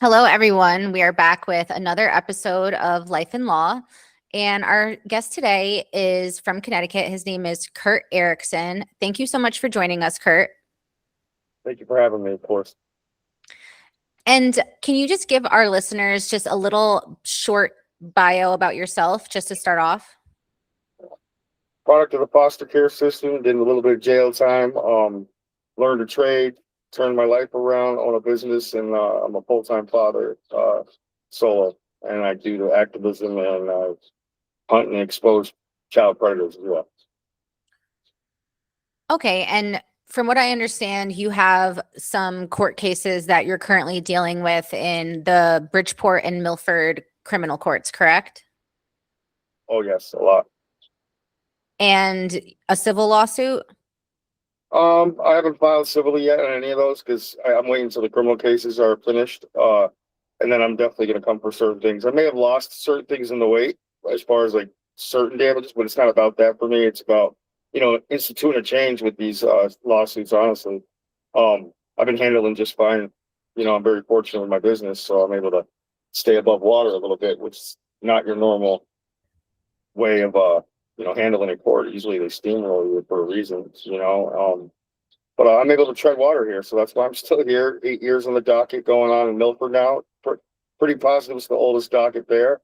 Hello, everyone. We are back with another episode of Life in Law. And our guest today is from Connecticut. His name is Kurt Erickson. Thank you so much for joining us, Kurt. Thank you for having me, of course. And can you just give our listeners just a little short bio about yourself, just to start off? Product of the foster care system, did a little bit of jail time, learned a trade, turned my life around, own a business, and I'm a full-time father, solo, and I do the activism and hunt and expose child predators as well. Okay. And from what I understand, you have some court cases that you're currently dealing with in the Bridgeport and Milford criminal courts, correct? Oh yes, a lot. And a civil lawsuit? I haven't filed civilly yet on any of those because I'm waiting until the criminal cases are finished. And then I'm definitely going to come for certain things. I may have lost certain things in the wait as far as like certain damages, but it's not about that for me. It's about, instituting a change with these lawsuits, honestly. I've been handling just fine. I'm very fortunate with my business, so I'm able to stay above water a little bit, which is not your normal way of handling a court. Usually they steamroll you for a reason, but I'm able to tread water here, so that's why I'm still here. 8 years on the docket going on in Milford now. Pretty positive. It's the oldest docket there.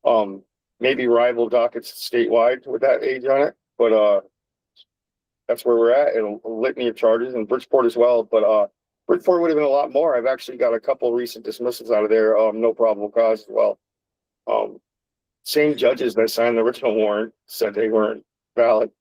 Um, Maybe rival dockets statewide with that age on it, but that's where we're at. And a litany of charges in Bridgeport as well. But Bridgeport would have been a lot more. I've actually got a couple recent dismissals out of there. No probable cause as well. Um, Same judges that signed the original warrant said they weren't valid.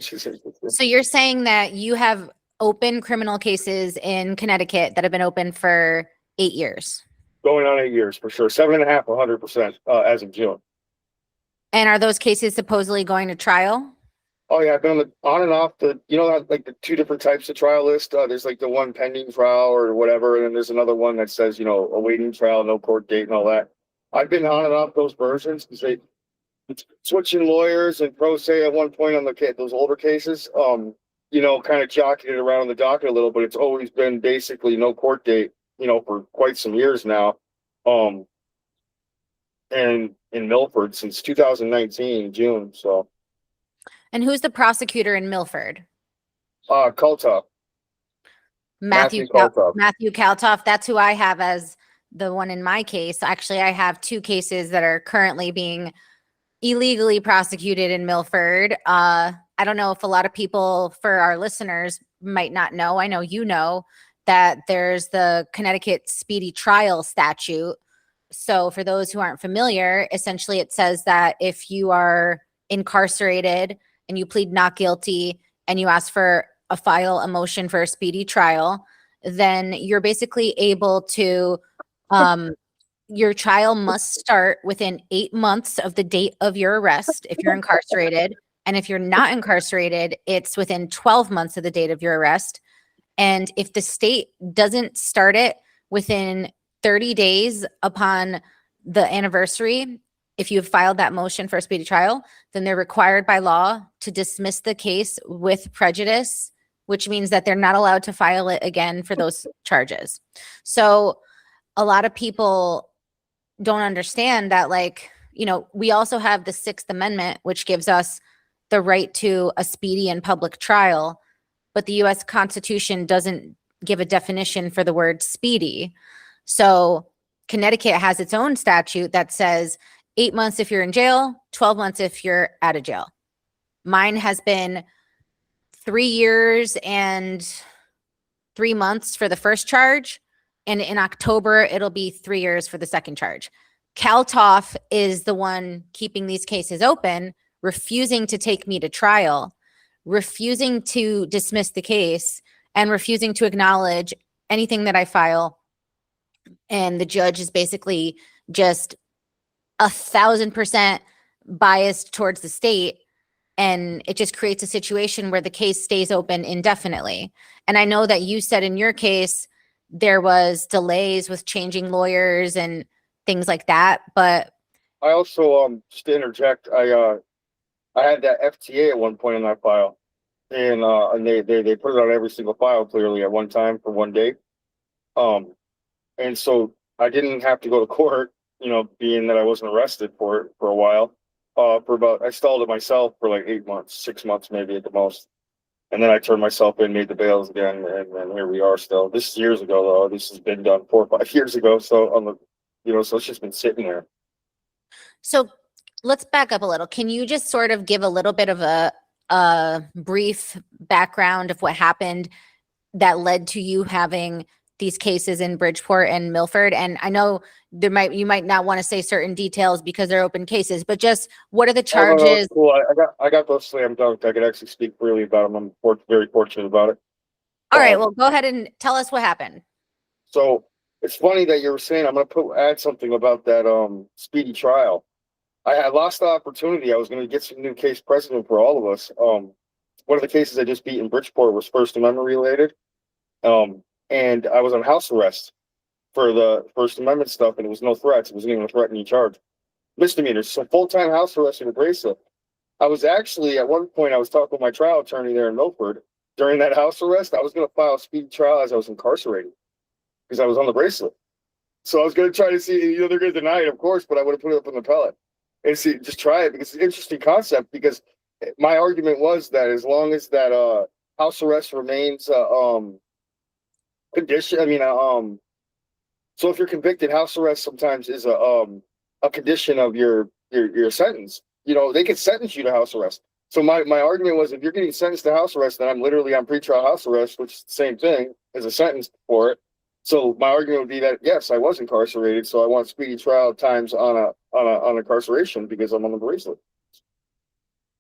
So you're saying that you have open criminal cases in Connecticut that have been open for 8 years. Going on 8 years for sure. 7.5, 100% as of June. And are those cases supposedly going to trial? Oh yeah, I've been on and off like the two different types of trial list. There's like the one pending trial or whatever, and then there's another one that says, awaiting trial, no court date and all that. I've been on and off those versions because they switching lawyers and pro se at one point on those older cases. Kind of jockeying it around the docket a little, but it's always been basically no court date, for quite some years now. And in Milford since 2019, June. So And who's the prosecutor in Milford? Kultup. Matthew Kultup. Matthew Kaltoff. That's who I have as the one in my case. Actually, I have two cases that are currently being illegally prosecuted in Milford. I don't know if a lot of people, for our listeners, might not know. I know you know that there's the Connecticut Speedy Trial Statute. So for those who aren't familiar, essentially it says that if you are incarcerated and you plead not guilty and you ask for file a motion for a speedy trial, then you're basically able to your trial must start within 8 months of the date of your arrest if you're incarcerated. And if you're not incarcerated, it's within 12 months of the date of your arrest. And if the state doesn't start it within 30 days upon the anniversary, if you've filed that motion for a speedy trial, then they're required by law to dismiss the case with prejudice, which means that they're not allowed to file it again for those charges. So a lot of people don't understand that, we also have the Sixth Amendment, which gives us the right to a speedy and public trial, but the U.S. Constitution doesn't give a definition for the word speedy. So Connecticut has its own statute that says 8 months if you're in jail, 12 months if you're out of jail. Mine has been 3 years and 3 months for the first charge. And in October, it'll be 3 years for the second charge. Kaltoff is the one keeping these cases open, refusing to take me to trial, refusing to dismiss the case, and refusing to acknowledge anything that I file. And the judge is basically just 1,000% biased towards the state. And it just creates a situation where the case stays open indefinitely. And I know that you said in your case, there was delays with changing lawyers and things like that. But I also, just to interject, I had that FTA at one point in that file, and they put it on every single file clearly at one time for one day. And so I didn't have to go to court, being that I wasn't arrested for it for a while. I stalled it myself for like 8 months, 6 months, maybe at the most. And then I turned myself in, made the bails again, and then here we are still. This is years ago, though. This has been done 4 or 5 years ago. So so it's just been sitting there. So let's back up a little. Can you just sort of give a little bit of a brief background of what happened that led to you having these cases in Bridgeport and Milford? And I know you might not want to say certain details because they're open cases, but just what are the charges? Cool. I got those slam dunked. I could actually speak freely about them. I'm very fortunate about it. All right, well, go ahead and tell us what happened. So it's funny that you were saying I'm gonna add something about that speedy trial. I lost the opportunity. I was gonna get some new case precedent for all of us. One of the cases I just beat in Bridgeport was First Amendment related. And I was on house arrest for the First Amendment stuff, and it was no threats. It wasn't even a threatening charge. Misdemeanors. So full-time house arrest and a bracelet. I was actually, at one point, I was talking with my trial attorney there in Milford. During that house arrest, I was going to file a speedy trial as I was incarcerated because I was on the bracelet. So I was going to try to see, they're going to deny it, of course, but I would have put it up on the appellate and see, just try it because it's an interesting concept. Because my argument was that as long as that house arrest remains condition, so if you're convicted, house arrest sometimes is a condition of your sentence. They can sentence you to house arrest. So my argument was, if you're getting sentenced to house arrest, then I'm literally on pretrial house arrest, which is the same thing as a sentence for it. So my argument would be that yes, I was incarcerated, so I want speedy trial times on incarceration because I'm on the bracelet.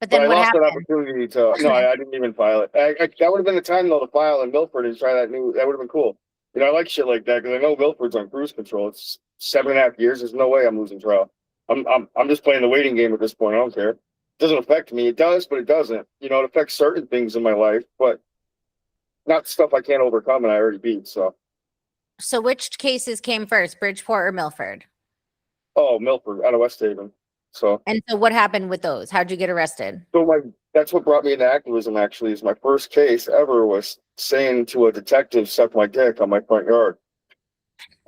But then I what lost happened? that opportunity to. No, I didn't even file it. That would have been the time though to file in Milford and try that new. That would have been cool. I like shit like that because I know Milford's on cruise control. It's 7.5 years. There's no way I'm losing trial. I'm just playing the waiting game at this point. I don't care. It doesn't affect me. It does, but it doesn't. It affects certain things in my life, but not stuff I can't overcome and I already beat. So which cases came first, Bridgeport or Milford? Oh, Milford out of West Haven. And so what happened with those? How'd you get arrested? That's what brought me into activism. Actually, is my first case ever was saying to a detective, "Suck my dick" on my front yard.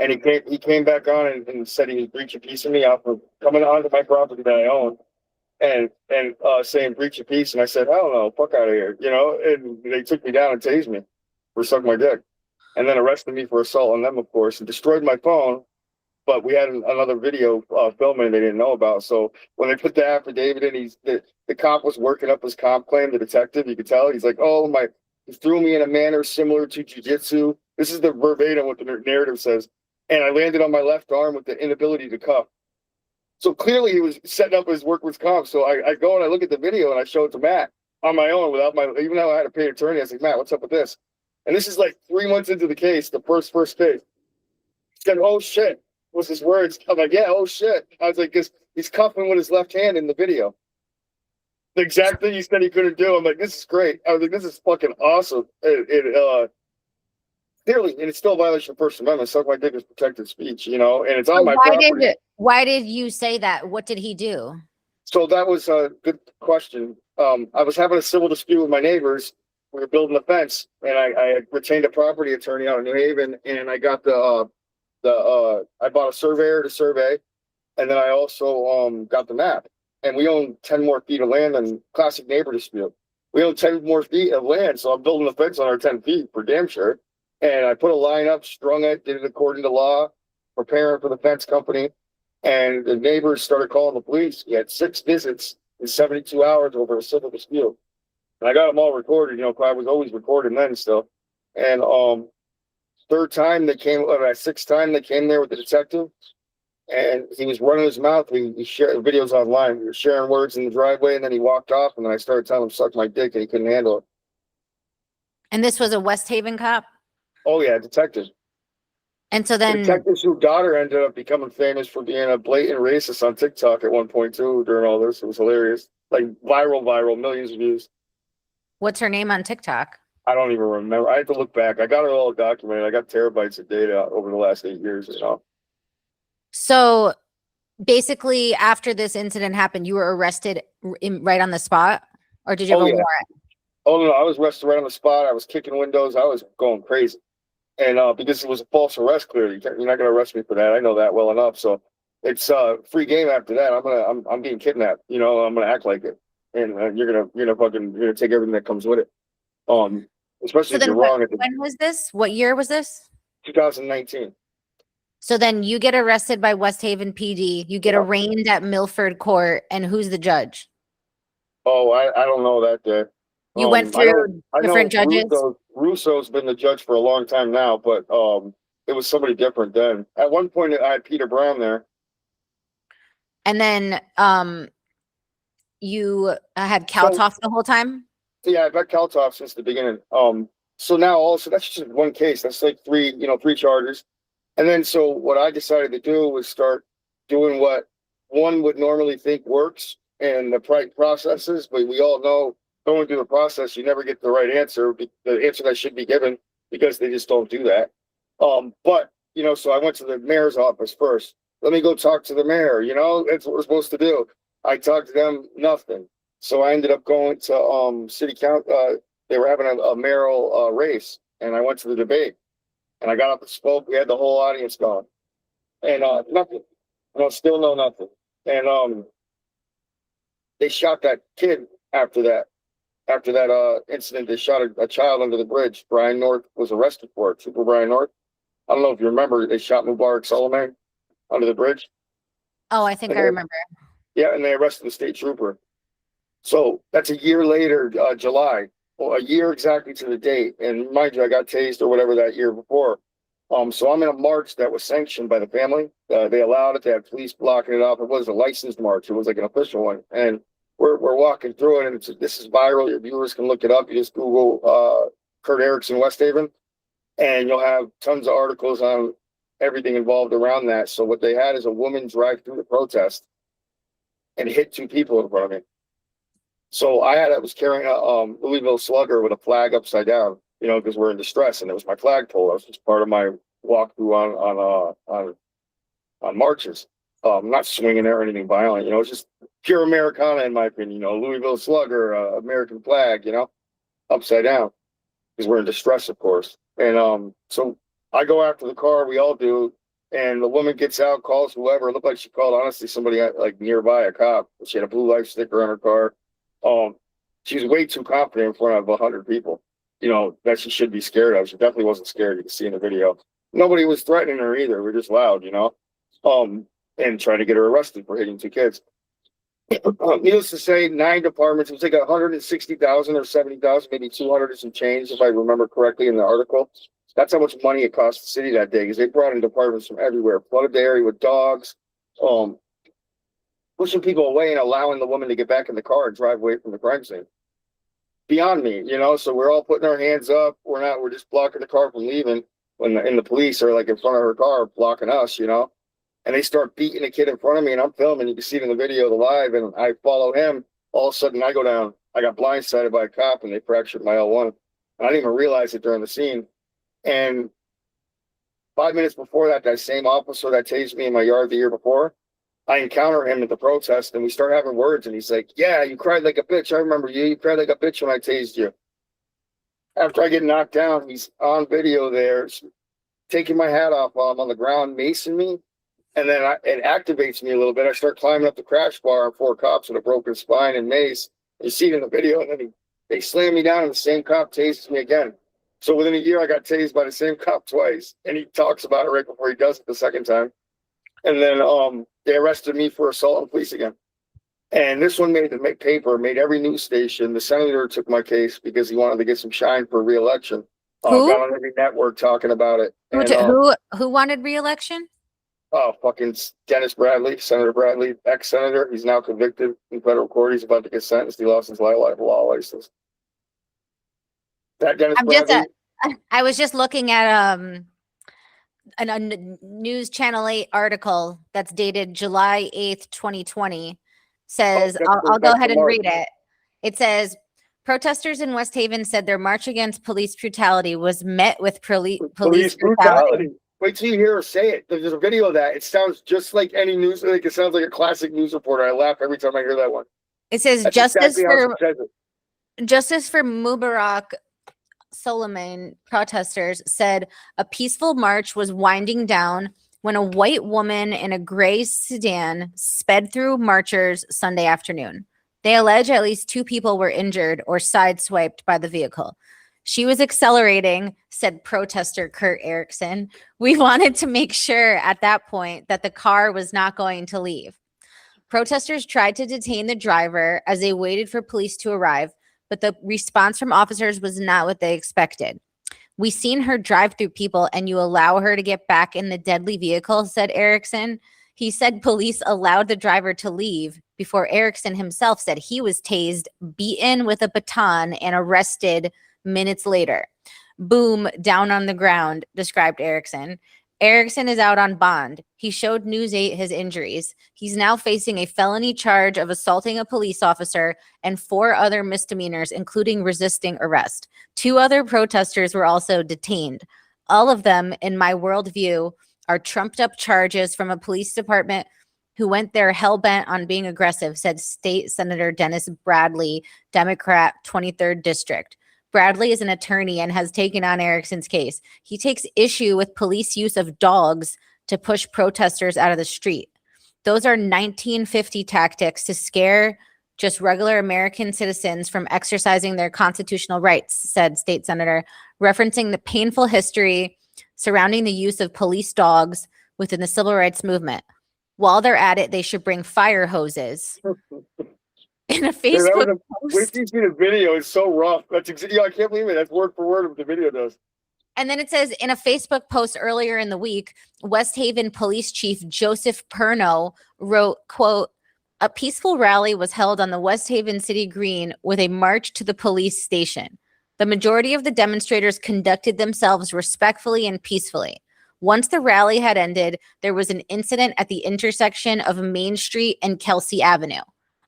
And he came back on and said he was breaching peace of me off of coming onto my property that I own and saying breach of peace. And I said, hell no, fuck out of here, and they took me down and tased me for sucking my dick and then arrested me for assault on them, of course, and destroyed my phone. But we had another video filming they didn't know about. So when they put the affidavit in, the cop was working up his comp claim, the detective, you could tell. He's like, he threw me in a manner similar to jujitsu. This is the verbatim what the narrative says. And I landed on my left arm with the inability to cuff. So clearly he was setting up his workman's comp. So I go and I look at the video and I show it to Matt on my own even though I had a paid attorney. I was like, Matt, what's up with this? And this is like 3 months into the case, the first case. He said, oh shit, was his words. I'm like, yeah, oh shit. I was like, because he's cuffing with his left hand in the video. The exact thing he said he couldn't do. I'm like, this is great. I was like, this is fucking awesome. Clearly, and it's still a violation of First Amendment. Suck my dick is protected speech, and it's on my property. Why did you say that? What did he do? So that was a good question. I was having a civil dispute with my neighbors. We were building a fence, and I retained a property attorney out in New Haven, and I got I bought a surveyor to survey, and then I also got the map. And we own 10 more feet of land and classic neighbor dispute. We own 10 more feet of land, so I'm building a fence on our 10 feet for damn sure. And I put a line up, strung it, did it according to law, preparing for the fence company. And the neighbors started calling the police. We had 6 visits in 72 hours over a civil dispute. And I got them all recorded, I was always recording then still. And sixth time they came there with the detective. And he was running his mouth. He shared videos online. We were sharing words in the driveway, and then he walked off. And then I started telling him suck my dick, and he couldn't handle it. And this was a West Haven cop? Oh yeah, detective. And so then detectives whose daughter ended up becoming famous for being a blatant racist on TikTok at one point too. During all this, it was hilarious. Like viral, millions of views. What's her name on TikTok? I don't even remember. I have to look back. I got it all documented. I got terabytes of data over the last 8 years. So basically, after this incident happened, you were arrested right on the spot, or did you have a warrant? Oh no, I was arrested right on the spot. I was kicking windows. I was going crazy. And because it was a false arrest, clearly you're not going to arrest me for that. I know that well enough. So it's free game after that. I'm being kidnapped. You know, I'm gonna act like it, and you're gonna take everything that comes with it. Especially So if then you're wrong at the when was this? What year was this? 2019. So then you get arrested by West Haven PD. You get Yeah. arraigned at Milford Court, and who's the judge? Oh, I don't know that day. You went I know through different judges. Russo's been the judge for a long time now, but it was somebody different then. At one point, I had Peter Brown there. And then you had Kaltoff the whole time? Yeah, I've had Kaltoff since the beginning. So now also that's just one case. That's like three charges. And then so what I decided to do was start doing what one would normally think works in the processes, but we all know going through the process, you never get the right answer, the answer that should be given, because they just don't do that. But so I went to the mayor's office first. Let me go talk to the mayor. That's what we're supposed to do. I talked to them, nothing. So I ended up going to city council. They were having a mayoral race, and I went to the debate. And I got up and spoke. We had the whole audience going, and nothing. Still no nothing. And they shot that kid after that. After that incident, they shot a child under the bridge. Brian North was arrested for it. Trooper Brian North. I don't know if you remember. They shot Mubarak Solomon under the bridge. Oh, I think I remember. Yeah, and they arrested the state trooper. So that's a year later, July. Well, a year exactly to the date. And mind you, I got tased or whatever that year before. So I'm in a march that was sanctioned by the family. They allowed it. They had police blocking it off. It was a licensed march. It was like an official one. And we're walking through it, and this is viral. Your viewers can look it up. You just Google Kurt Erickson West Haven, and you'll have tons of articles on everything involved around that. So what they had is a woman drive through the protest and hit two people in front of me. So I was carrying a Louisville Slugger with a flag upside down, because we're in distress, and it was my flagpole. That was just part of my walkthrough on marches. I'm not swinging there or anything violent. It's just pure Americana in my opinion. Louisville Slugger, American flag, upside down, because we're in distress, of course. And so I go after the car. We all do. And the woman gets out, calls whoever. It looked like she called, honestly, somebody like nearby, a cop. She had a blue light sticker on her car. She was way too confident in front of 100 people, that she should be scared of. She definitely wasn't scared. You can see in the video. Nobody was threatening her either. We're just loud, and trying to get her arrested for hitting two kids. Needless to say, 9 departments. It was like 160,000 or 70,000, maybe 200 and some change, if I remember correctly in the article. That's how much money it cost the city that day, because they brought in departments from everywhere, flooded the area with dogs, pushing people away and allowing the woman to get back in the car and drive away from the crime scene. Beyond me, so we're all putting our hands up. We're just blocking the car from leaving when the police are like in front of her car blocking us, and they start beating a kid in front of me, and I'm filming. You can see it in the video, the live, and I follow him. All of a sudden I go down. I got blindsided by a cop, and they fractured my L1. I didn't even realize it during the scene. And 5 minutes before that same officer that tased me in my yard the year before, I encounter him at the protest, and we start having words, and he's like, "Yeah, you cried like a bitch. I remember you. You cried like a bitch when I tased you." After I get knocked down, he's on video there, taking my hat off while I'm on the ground, macing me. And then it activates me a little bit. I start climbing up the crash bar on 4 cops with a broken spine and mace. You see it in the video, and then they slam me down, and the same cop tases me again. So within a year, I got tased by the same cop twice, and he talks about it right before he does it the second time. And then they arrested me for assault on police again. And this one made paper, made every news station. The senator took my case because he wanted to get some shine for re-election. Got on every network talking about it. Who wanted re-election? Fucking Dennis Bradley, Senator Bradley, ex-senator. He's now convicted in federal court. He's about to get sentenced. He lost his law license. That Dennis Bradley. I was just looking at a News Channel 8 article that's dated July 8th, 2020. Says, I'll go ahead and read it. It says, protesters in West Haven said their march against police brutality was met with police brutality. Wait till you hear her say it. There's a video of that. It sounds just like any news. Like it sounds like a classic news reporter. I laugh every time I hear that one. It says justice for Mubarak Solomon protesters said a peaceful march was winding down when a white woman in a gray sedan sped through marchers Sunday afternoon. They allege at least 2 people were injured or sideswiped by the vehicle. She was accelerating, said protester Kurt Erickson. We wanted to make sure at that point that the car was not going to leave. Protesters tried to detain the driver as they waited for police to arrive, but the response from officers was not what they expected. We seen her drive through people and you allow her to get back in the deadly vehicle, said Erickson. He said police allowed the driver to leave before Erickson himself said he was tased, beaten with a baton, and arrested minutes later. Boom, down on the ground, described Erickson. Erickson is out on bond. He showed News 8 his injuries. He's now facing a felony charge of assaulting a police officer and 4 other misdemeanors, including resisting arrest. 2 other protesters were also detained. All of them, in my worldview, are trumped up charges from a police department who went there hell-bent on being aggressive, said State Senator Dennis Bradley, Democrat, 23rd District. Bradley is an attorney and has taken on Erickson's case. He takes issue with police use of dogs to push protesters out of the street. Those are 1950 tactics to scare just regular American citizens from exercising their constitutional rights, said State Senator, referencing the painful history surrounding the use of police dogs within the civil rights movement. While they're at it, they should bring fire hoses. In a Facebook post. Wait till you see the video. It's so rough. That's I can't believe it. That's word for word what the video does. And then it says in a Facebook post earlier in the week, West Haven Police Chief Joseph Perno wrote, quote, a peaceful rally was held on the West Haven City Green with a march to the police station. The majority of the demonstrators conducted themselves respectfully and peacefully. Once the rally had ended, there was an incident at the intersection of Main Street and Kelsey Avenue.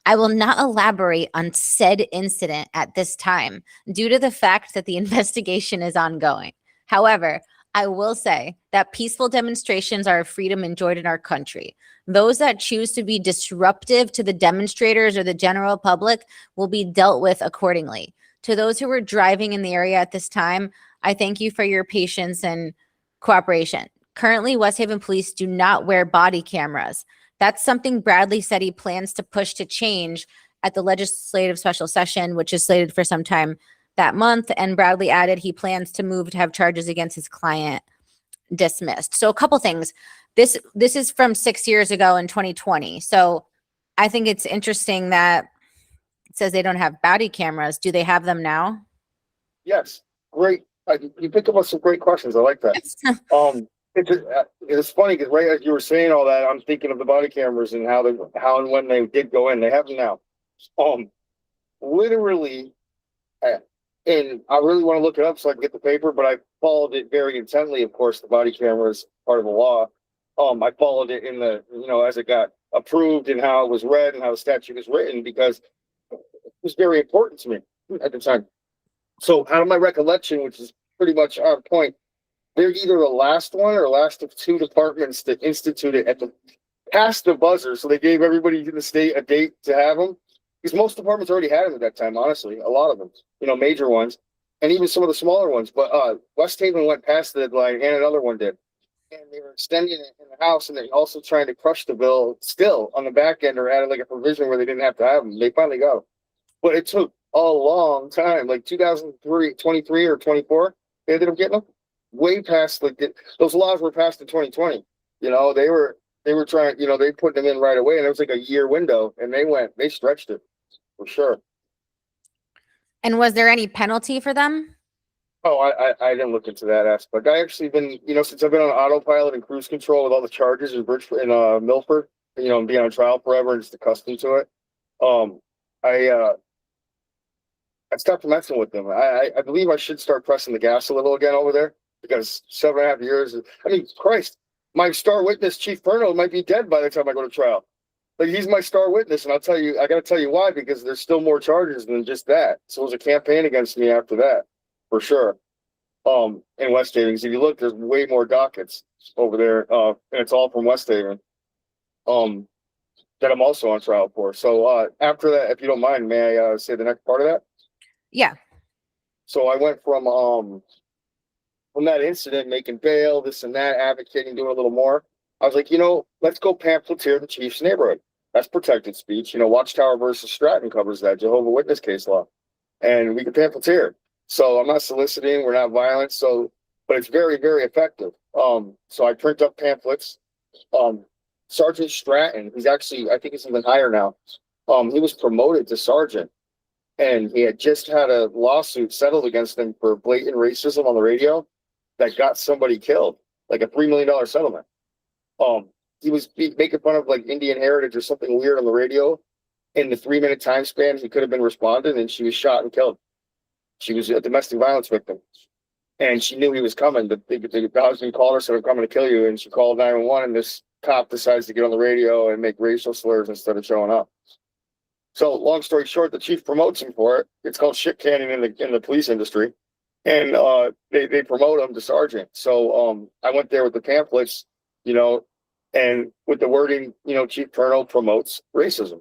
I will not elaborate on said incident at this time due to the fact that the investigation is ongoing. However, I will say that peaceful demonstrations are a freedom enjoyed in our country. Those that choose to be disruptive to the demonstrators or the general public will be dealt with accordingly. To those who were driving in the area at this time, I thank you for your patience and cooperation. Currently, West Haven police do not wear body cameras. That's something Bradley said he plans to push to change at the legislative special session, which is slated for sometime that month. And Bradley added he plans to move to have charges against his client dismissed. So a couple things. This is from 6 years ago in 2020. So I think it's interesting that it says they don't have body cameras. Do they have them now? Yes. Great. You picked up on some great questions. I like that. It's funny because right as you were saying all that, I'm thinking of the body cameras and how and when they did go in. They have them now. Literally, and I really want to look it up so I can get the paper, but I followed it very intently. Of course, the body camera is part of the law. I followed it in the as it got approved and how it was read and how the statute was written because it was very important to me at the time. So out of my recollection, which is pretty much our point, they're either the last one or last of 2 departments that instituted at the past the buzzer. So they gave everybody in the state a date to have them because most departments already had them at that time. Honestly, a lot of them, major ones, and even some of the smaller ones. But West Haven went past the deadline, and another one did, and they were extending it in the House, and they also trying to crush the bill still on the back end or added like a provision where they didn't have to have them. They finally got them, but it took a long time, like 23 or 24. They ended up getting them. Way past those laws were passed in 2020. They were trying, they put them in right away, and it was like a year window, and they stretched it for sure. And was there any penalty for them? Oh, I didn't look into that aspect. I actually been, since I've been on autopilot and cruise control with all the charges in Milford, and being on trial forever and just accustomed to it. I stopped messing with them. I believe I should start pressing the gas a little again over there. Because 7.5 years, Christ, my star witness, Chief Perno, might be dead by the time I go to trial. Like, he's my star witness, and I got to tell you why, because there's still more charges than just that. So it was a campaign against me after that, for sure. In West Haven, because if you look, there's way more dockets over there, and it's all from West Haven, that I'm also on trial for. So after that, if you don't mind, may I say the next part of that? Yeah. So I went from that incident, making bail, this and that, advocating, doing a little more. I was like, let's go pamphleteer the chief's neighborhood. That's protected speech. Watchtower versus Stratton covers that Jehovah's Witness case law, and we can pamphleteer. So I'm not soliciting. We're not violent. So, but it's very, very effective. So I print up pamphlets. Sergeant Stratton, he's actually, I think he's even higher now. He was promoted to sergeant, and he had just had a lawsuit settled against him for blatant racism on the radio that got somebody killed, like a $3 million settlement. He was making fun of like Indian heritage or something weird on the radio. In the 3-minute time span, he could have been responded, and she was shot and killed. She was a domestic violence victim, and she knew he was coming. The husband called her, said, "I'm coming to kill you," and she called 911, and this cop decides to get on the radio and make racial slurs instead of showing up. So, long story short, the chief promotes him for it. It's called shit canning in the police industry, and they promote him to sergeant. So I went there with the pamphlets, and with the wording, Chief Colonel promotes racism.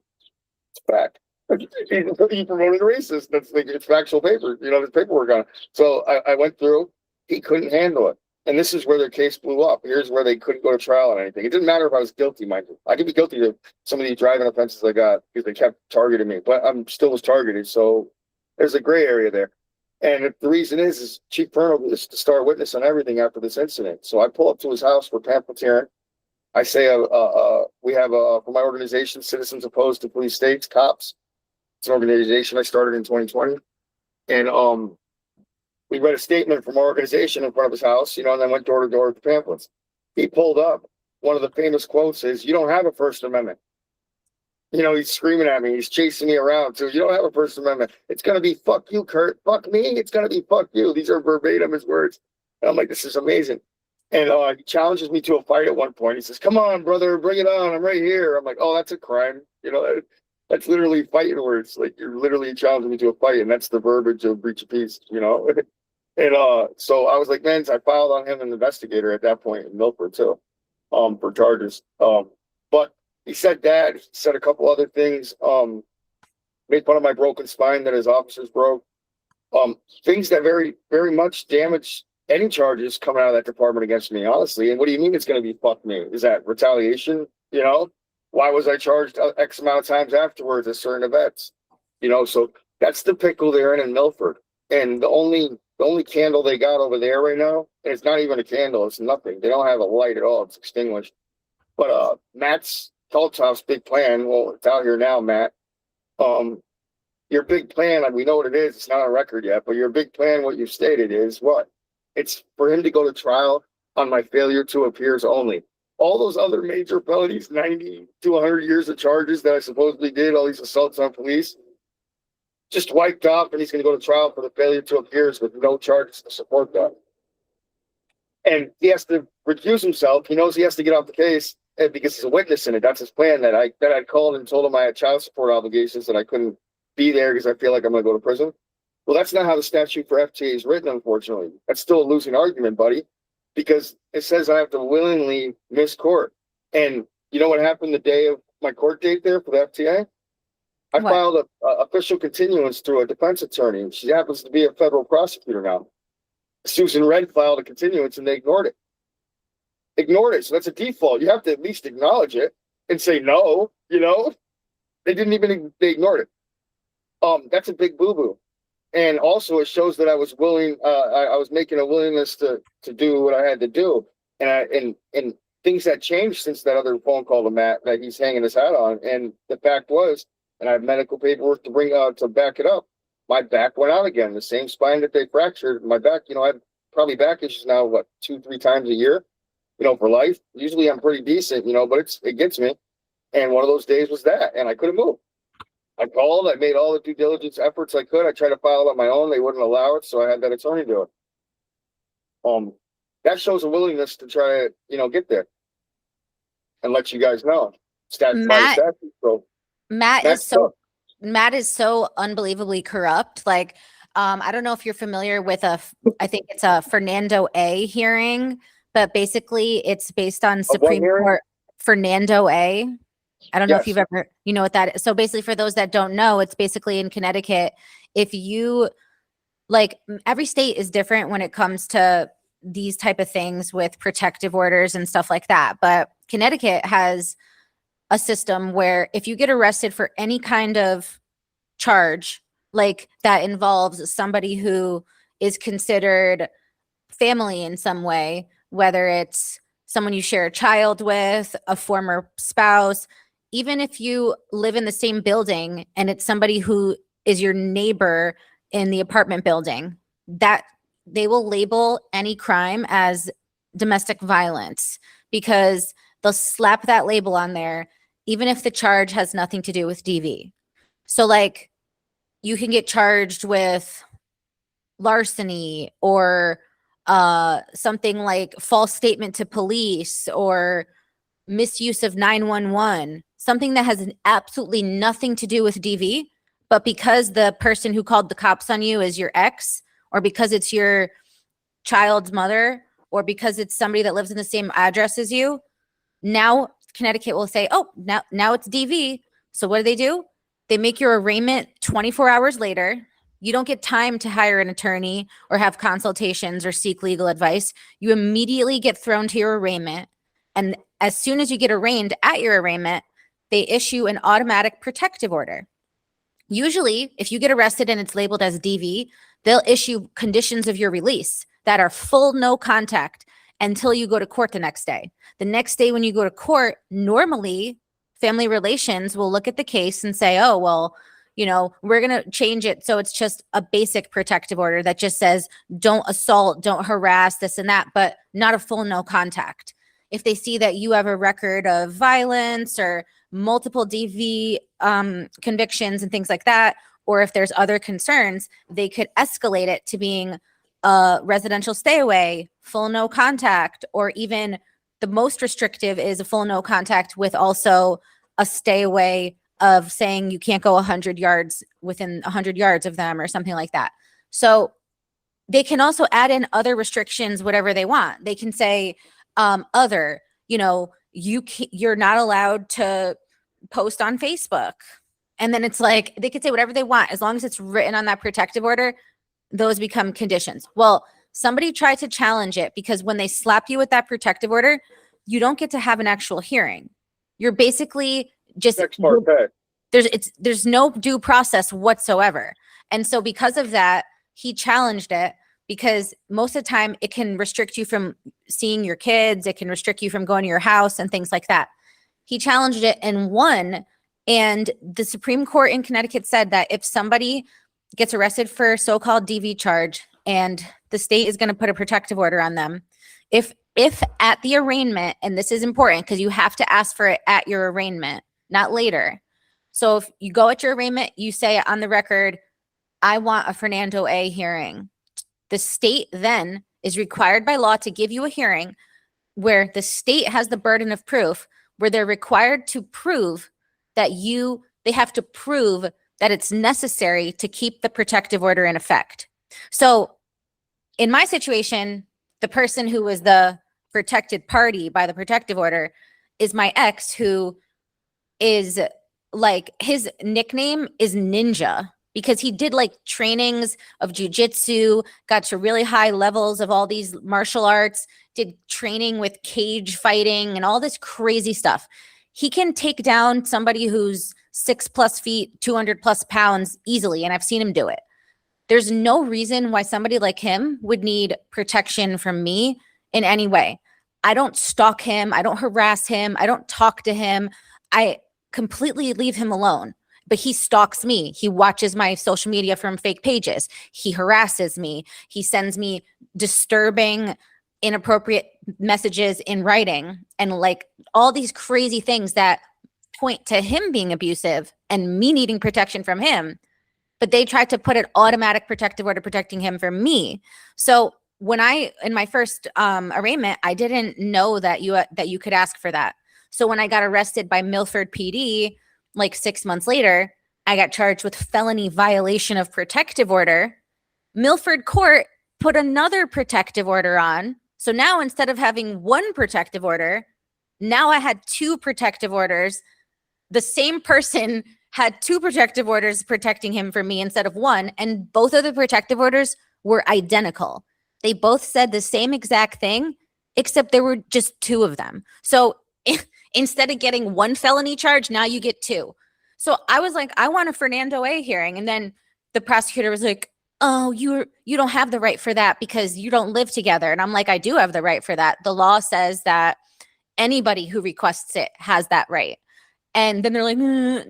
It's fact. He promoted a racist. That's like, it's factual paper. There's paperwork on it. So I went through. He couldn't handle it, and this is where their case blew up. Here's where they couldn't go to trial on anything. It didn't matter if I was guilty, mind you. I could be guilty of some of these driving offenses I got because they kept targeting me, but I'm still was targeted. So there's a gray area there. And the reason is Chief Colonel was the star witness on everything after this incident. So I pull up to his house for pamphleteering. I say, we have for my organization, Citizens Opposed to Police States, Cops. It's an organization I started in 2020. And we read a statement from our organization in front of his house, and then went door to door with the pamphlets. He pulled up. One of the famous quotes is, "You don't have a First Amendment." He's screaming at me. He's chasing me around. So you don't have a First Amendment. It's going to be fuck you, Kurt. Fuck me. It's going to be fuck you. These are verbatim his words. And I'm like, this is amazing. And he challenges me to a fight at one point. He says, "Come on, brother, bring it on. I'm right here." I'm like, oh, that's a crime. That's literally fighting words. Like, you're literally challenging me to a fight, and that's the verbiage of breach of peace, And so I was like, man, I filed on him an investigator at that point in Milford too, for charges. But he said that. He said a couple other things. Made fun of my broken spine that his officers broke. Things that very, very much damage any charges coming out of that department against me, honestly. And what do you mean it's going to be fuck me? Is that retaliation? Why was I charged X amount of times afterwards at certain events? So that's the pickle they're in Milford. And the only candle they got over there right now, and it's not even a candle, it's nothing. They don't have a light at all, it's extinguished. But Matt's Talltop's big plan, well, it's out here now, Matt. Your big plan, we know what it is, it's not on record yet, but your big plan, what you've stated is what? It's for him to go to trial on my failure to appears only. All those other major felonies, 90 to 100 years of charges that I supposedly did, all these assaults on police, just wiped off, and he's going to go to trial for the failure to appears with no charges to support that. And he has to recuse himself. He knows he has to get off the case because he's a witness in it. That's his plan. That I called and told him I had child support obligations, that I couldn't be there because I feel like I'm going to go to prison. Well, that's not how the statute for FTA is written, unfortunately. That's still a losing argument, buddy, because it says I have to willingly miss court. And you know what happened the day of my court date there for the FTA? I filed a official continuance through a defense attorney. She happens to be a federal prosecutor now. Susan Red filed a continuance, and they ignored it. So that's a default. You have to at least acknowledge it and say no. They didn't even. They ignored it. That's a big boo-boo. And also, it shows that I was willing. I was making a willingness to do what I had to do, and things that changed since that other phone call to Matt that he's hanging his hat on. And the fact was, and I have medical paperwork to bring to back it up. My back went out again. The same spine that they fractured. My back, I have probably back issues now. 2-3 times a year, for life. Usually I'm pretty decent, but it gets me. And one of those days was that, and I couldn't move. I called. I made all the due diligence efforts I could. I tried to file it on my own. They wouldn't allow it, so I had that attorney do it. That shows a willingness to try to, get there and let you guys know. Matt is so unbelievably corrupt. Like, I don't know if you're familiar with I think it's a Fernando A hearing, but basically it's based on Supreme Court Fernando A. I don't know if you've ever, what that is. So basically, for those that don't know, it's basically in Connecticut. If you like every state is different when it comes to these type of things with protective orders and stuff like that. But Connecticut has a system where if you get arrested for any kind of charge, like that involves somebody who is considered family in some way, whether it's someone you share a child with, a former spouse, even if you live in the same building and it's somebody who is your neighbor in the apartment building, that they will label any crime as domestic violence because they'll slap that label on there, even if the charge has nothing to do with DV. So like you can get charged with larceny or something like false statement to police or misuse of 911, something that has absolutely nothing to do with DV, but because the person who called the cops on you is your ex, or because it's your child's mother, or because it's somebody that lives in the same address as you, now Connecticut will say, oh, now it's DV. So what do? They make your arraignment 24 hours later. You don't get time to hire an attorney or have consultations or seek legal advice. You immediately get thrown to your arraignment. And as soon as you get arraigned at your arraignment, they issue an automatic protective order. Usually, if you get arrested and it's labeled as DV, they'll issue conditions of your release that are full no contact until you go to court the next day. The next day when you go to court, normally family relations will look at the case and say, oh, well, you know, we're going to change it. So it's just a basic protective order that just says, don't assault, don't harass, this and that, but not a full no contact. If they see that you have a record of violence or multiple DV convictions and things like that, or if there's other concerns, they could escalate it to being a residential stay away, full no contact, or even the most restrictive is a full no contact with also a stay away of saying you can't go 100 yards within 100 yards of them or something like that. So they can also add in other restrictions, whatever they want. They can say other, you know, you're not allowed to post on Facebook. And then it's like, they could say whatever they want. As long as it's written on that protective order, those become conditions. Well, somebody tried to challenge it because when they slap you with that protective order, you don't get to have an actual hearing. You're basically just, there's no due process whatsoever. And so because of that, he challenged it because most of the time it can restrict you from seeing your kids. It can restrict you from going to your house and things like that. He challenged it and won. And the Supreme Court in Connecticut said that if somebody gets arrested for so-called DV charge and the state is going to put a protective order on them, if at the arraignment, and this is important because you have to ask for it at your arraignment, not later. So if you go at your arraignment, you say on the record, I want a Fernando A hearing. The state then is required by law to give you a hearing where the state has the burden of proof, where they're required to prove that they have to prove that it's necessary to keep the protective order in effect. So in my situation, the person who was the protected party by the protective order is my ex, who is like, his nickname is Ninja because he did like trainings of jujitsu, got to really high levels of all these martial arts, did training with cage fighting and all this crazy stuff. He can take down somebody who's 6+ feet, 200+ pounds easily. And I've seen him do it. There's no reason why somebody like him would need protection from me in any way. I don't stalk him. I don't harass him. I don't talk to him. I completely leave him alone. But he stalks me. He watches my social media from fake pages. He harasses me. He sends me disturbing, inappropriate messages in writing and like all these crazy things that point to him being abusive and me needing protection from him. But they tried to put an automatic protective order protecting him from me. So when in my first arraignment, I didn't know that you could ask for that. So when I got arrested by Milford PD, like 6 months later, I got charged with felony violation of protective order. Milford Court put another protective order on. So now instead of having one protective order, now I had two protective orders. The same person had 2 protective orders protecting him from me instead of 1, and both of the protective orders were identical. They both said the same exact thing, except there were just 2 of them. So instead of getting 1 felony charge, now you get 2. So I was like, I want a Fernando A hearing. And then the prosecutor was like, oh, you don't have the right for that because you don't live together. And I'm like, I do have the right for that. The law says that anybody who requests it has that right. And then they're like,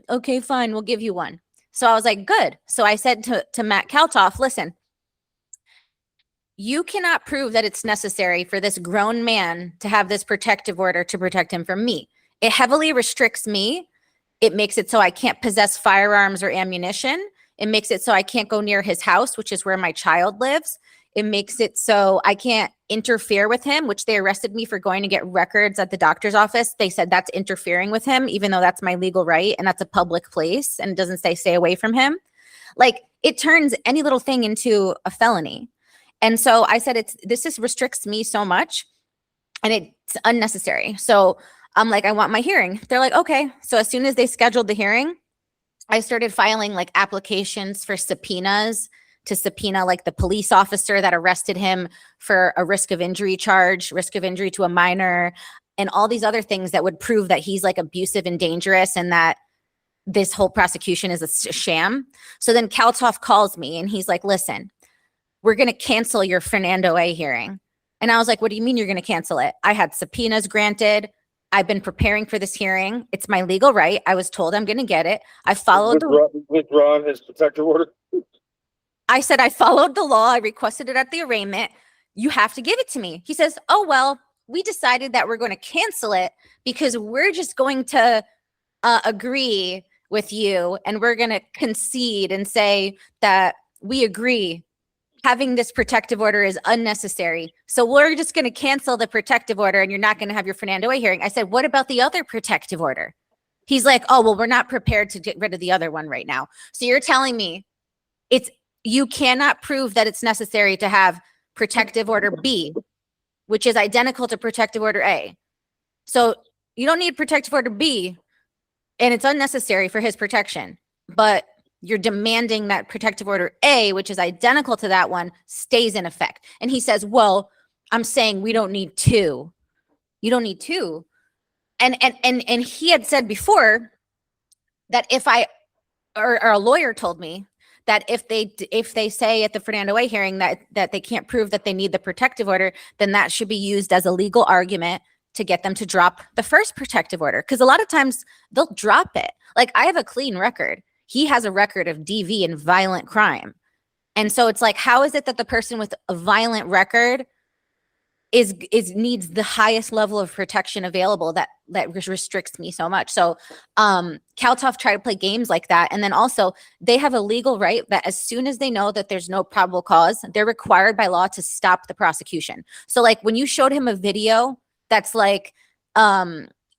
okay, fine, we'll give you one. So I was like, good. So I said to Matt Kaltoff, listen, you cannot prove that it's necessary for this grown man to have this protective order to protect him from me. It heavily restricts me. It makes it so I can't possess firearms or ammunition. It makes it so I can't go near his house, which is where my child lives. It makes it so I can't interfere with him, which they arrested me for going to get records at the doctor's office. They said that's interfering with him, even though that's my legal right and that's a public place and it doesn't say stay away from him. Like, it turns any little thing into a felony. And so I said, this restricts me so much and it's unnecessary. So I'm like, I want my hearing. They're like, okay. So as soon as they scheduled the hearing, I started filing like applications for subpoenas to subpoena like the police officer that arrested him for a risk of injury charge, risk of injury to a minor, and all these other things that would prove that he's like abusive and dangerous and that this whole prosecution is a sham. So then Kaltoff calls me and he's like, listen, we're going to cancel your Fernando A hearing. And I was like, what do you mean you're going to cancel it? I had subpoenas granted. I've been preparing for this hearing. It's my legal right. I was told I'm going to get it. I followed withdrawn his protective order. I said, I followed the law. I requested it at the arraignment. You have to give it to me. He says, oh, well, we decided that we're going to cancel it because we're just going to agree with you. And we're going to concede and say that we agree having this protective order is unnecessary. So we're just going to cancel the protective order and you're not going to have your Fernando A hearing. I said, what about the other protective order? He's like, oh, well, we're not prepared to get rid of the other one right now. So you're telling me you cannot prove that it's necessary to have protective order B, which is identical to protective order A. So you don't need protective order B and it's unnecessary for his protection, but you're demanding that protective order A, which is identical to that one, stays in effect. And he says, well, I'm saying we don't need 2. You don't need 2. And he had said before that or a lawyer told me that if they say at the Fernando A hearing that they can't prove that they need the protective order, then that should be used as a legal argument to get them to drop the first protective order. Because a lot of times they'll drop it. Like, I have a clean record. He has a record of DV and violent crime. And so it's like, how is it that the person with a violent record needs the highest level of protection available that restricts me so much? So Kaltoff tried to play games like that. And then also they have a legal right that as soon as they know that there's no probable cause, they're required by law to stop the prosecution. So like when you showed him a video that's like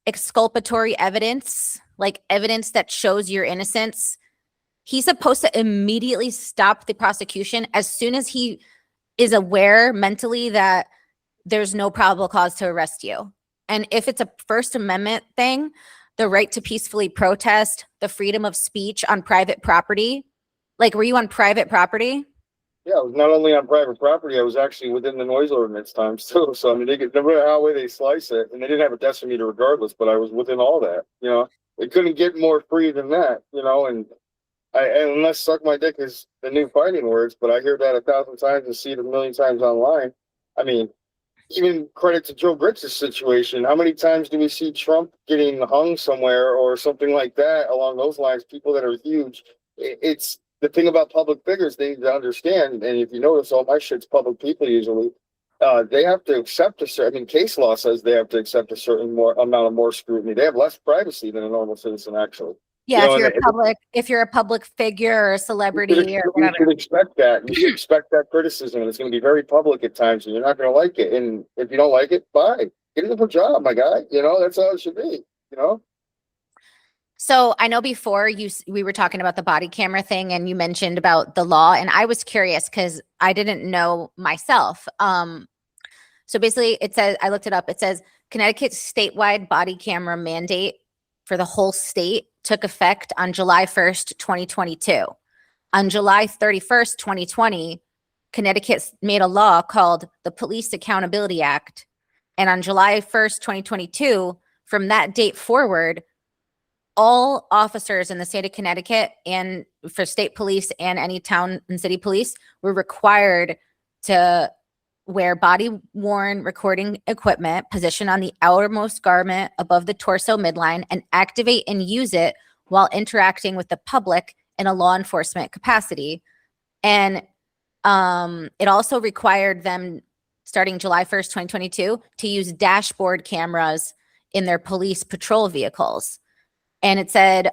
exculpatory evidence, like evidence that shows your innocence, he's supposed to immediately stop the prosecution as soon as he is aware mentally that there's no probable cause to arrest you. And if it's a First Amendment thing, the right to peacefully protest, the freedom of speech on private property. Like, were you on private property? Yeah, I was not only on private property, I was actually within the noise ordinance times too. So I mean, no matter how way they slice it, and they didn't have a decimeter regardless, but I was within all that. You know, they couldn't get more free than that. You know, and unless "suck my dick" is the new fighting words, but I hear that 1,000 times and see it a million times online. I mean, even credit to Joe Gritz's situation. How many times do we see Trump getting hung somewhere or something like that along those lines? People that are huge. It's the thing about public figures they need to understand. And if you notice, all my shit's public people usually. They have to accept case law says they have to accept a certain amount of more scrutiny. They have less privacy than a normal citizen, actually. Yeah, if you're a public figure or a celebrity or whatever. You should expect that. You should expect that criticism. And it's going to be very public at times, and you're not going to like it. And if you don't like it, bye. Get a different job, my guy. You know, that's how it should be, you know? So I know before we were talking about the body camera thing and you mentioned about the law, and I was curious because I didn't know myself. So basically it says, I looked it up. It says Connecticut's statewide body camera mandate for the whole state took effect on July 1st, 2022. On July 31st, 2020, Connecticut made a law called the Police Accountability Act. And on July 1st, 2022, from that date forward, all officers in the state of Connecticut and for state police and any town and city police were required to wear body-worn recording equipment positioned on the outermost garment above the torso midline and activate and use it while interacting with the public in a law enforcement capacity. And it also required them, starting July 1st, 2022, to use dashboard cameras in their police patrol vehicles. And it said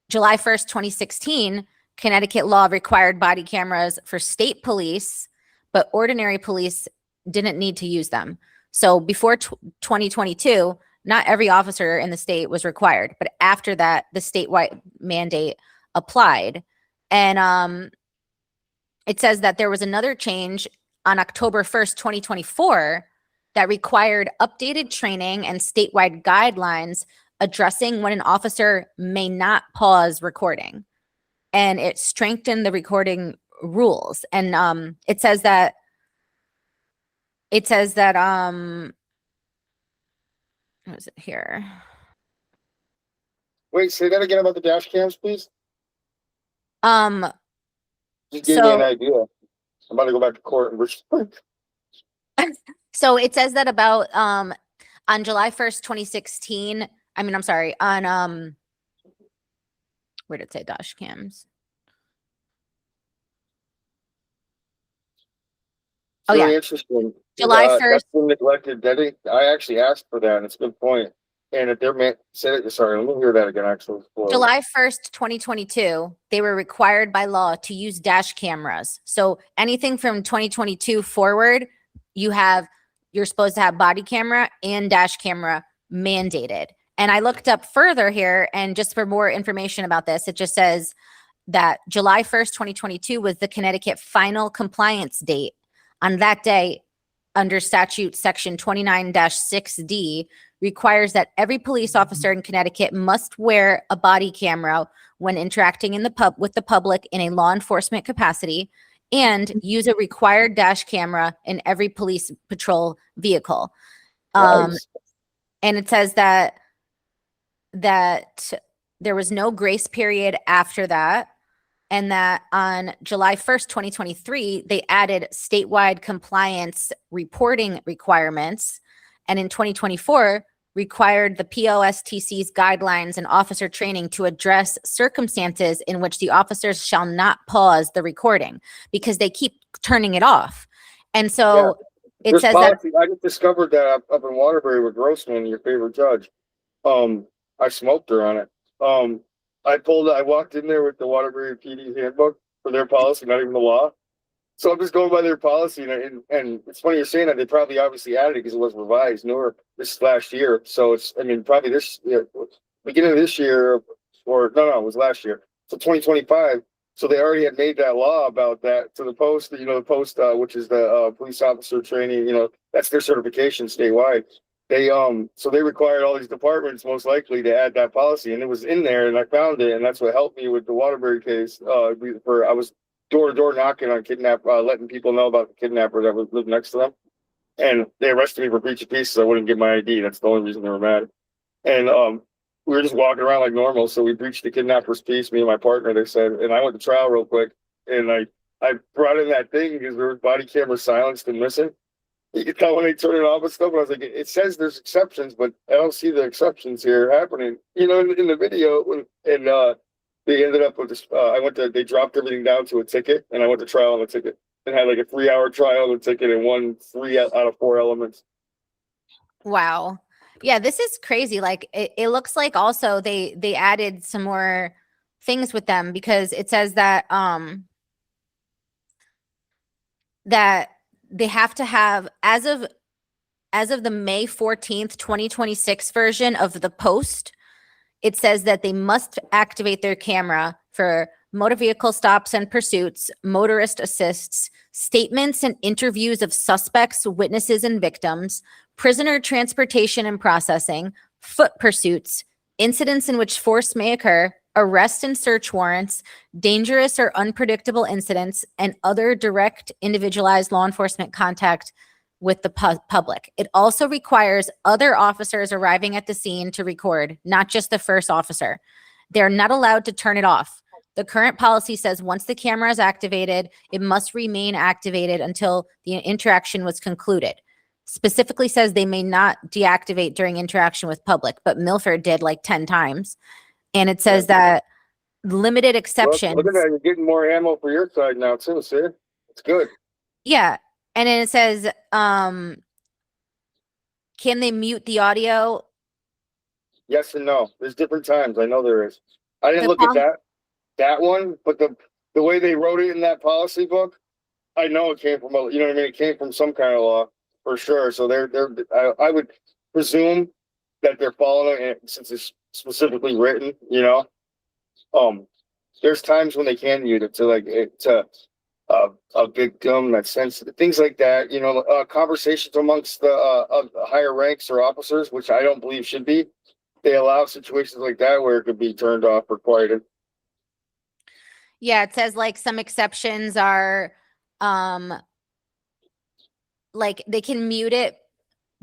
July 1st, 2016, Connecticut law required body cameras for state police, but ordinary police didn't need to use them. So before 2022, not every officer in the state was required, but after that, the statewide mandate applied. And it says that there was another change on October 1st, 2024, that required updated training and statewide guidelines addressing when an officer may not pause recording. And it strengthened the recording rules. And it says that what is it here? Wait, say that again about the dash cams, please. Just gave me an idea. I'm about to go back to court and so it says that about on July 1st, 2016. I mean, I'm sorry, on where did it say dash cams? Oh, really yeah. Interesting. July 1st. That's been neglected. I actually asked for that, and it's a good point. And if they're meant, sorry, let me hear that again, actually. July 1st, 2022, they were required by law to use dash cameras. So anything from 2022 forward, you're supposed to have body camera and dash camera mandated. And I looked up further here, and just for more information about this, it just says that July 1st, 2022 was the Connecticut final compliance date. On that day, under statute section 29-6D, requires that every police officer in Connecticut must wear a body camera when interacting with the public in a law enforcement capacity, and use a required dash camera in every police patrol vehicle. Nice. And it says that there was no grace period after that, and that on July 1st, 2023, they added statewide compliance reporting requirements, and in 2024 required the POSTC's guidelines and officer training to address circumstances in which the officers shall not pause the recording because they keep turning it off. And so it says policy, I just discovered that up in Waterbury with Grossman, your favorite judge. I smoked her on it. I walked in there with the Waterbury PD handbook for their policy, not even the law. So I'm just going by their policy, and it's funny you're saying that. They probably obviously added it because it was revised newer this last year. So it's, I mean, probably beginning of this year, or no, it was last year. So 2025. So they already had made that law about that to the post, which is the police officer training, that's their certification statewide. So they required all these departments most likely to add that policy, and it was in there, and I found it, and that's what helped me with the Waterbury case. I was door to door knocking on letting people know about the kidnapper that was living next to them, and they arrested me for breach of peace, so I wouldn't get my ID. That's the only reason they were mad. And we were just walking around like normal, so we breached the kidnapper's peace, me and my partner. They said, and I went to trial real quick, and I brought in that thing because there was body camera silenced and missing. You can tell when they turn it off and stuff. And I was like, it says there's exceptions, but I don't see the exceptions here happening. In the video, and they ended up with this. They dropped everything down to a ticket, and I went to trial on the ticket and had like a 3-hour trial on the ticket and won 3 out of 4 elements. Wow. Yeah, this is crazy. Like it looks like also they added some more things with them, because it says that that they have to have, as of the May 14th, 2026 version of the post, it says that they must activate their camera for motor vehicle stops and pursuits, motorist assists, statements and interviews of suspects, witnesses, and victims, prisoner transportation and processing, foot pursuits, incidents in which force may occur, arrest and search warrants, dangerous or unpredictable incidents, and other direct individualized law enforcement contact with the public. It also requires other officers arriving at the scene to record, not just the first officer. They're not allowed to turn it off. The current policy says once the camera is activated, it must remain activated until the interaction was concluded. Specifically says they may not deactivate during interaction with public, but Milford did like 10 times. And it says that limited exceptions. Look at that. You're getting more ammo for your side now too, see? It's good. Yeah. And then it says, can they mute the audio? Yes and no. There's different times. I know there is. I didn't look at that one, but the way they wrote it in that policy book, I know it came from you know what I mean? It came from some kind of law for sure. So I would presume that they're following it since it's specifically written, you know. There's times when they can use it to a victim that's sensitive, things like that, you know, conversations amongst the higher ranks or officers, which I don't believe should be. They allow situations like that where it could be turned off or quieted. Yeah, it says like some exceptions are like they can mute it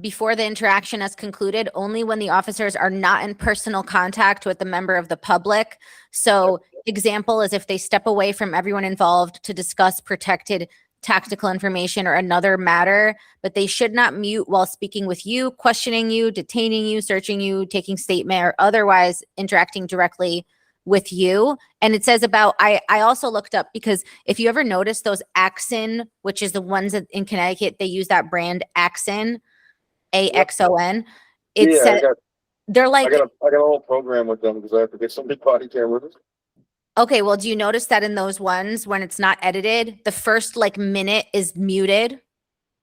before the interaction has concluded only when the officers are not in personal contact with a member of the public. So example is if they step away from everyone involved to discuss protected tactical information or another matter, but they should not mute while speaking with you, questioning you, detaining you, searching you, taking statement, or otherwise interacting directly with you. And it says about, I also looked up because if you ever notice those Axon, which is the ones that in Connecticut, they use that brand Axon, AXON. It said they're like, I got a whole program with them because I have to get some big body cameras. Okay, well, do you notice that in those ones when it's not edited, the first like minute is muted?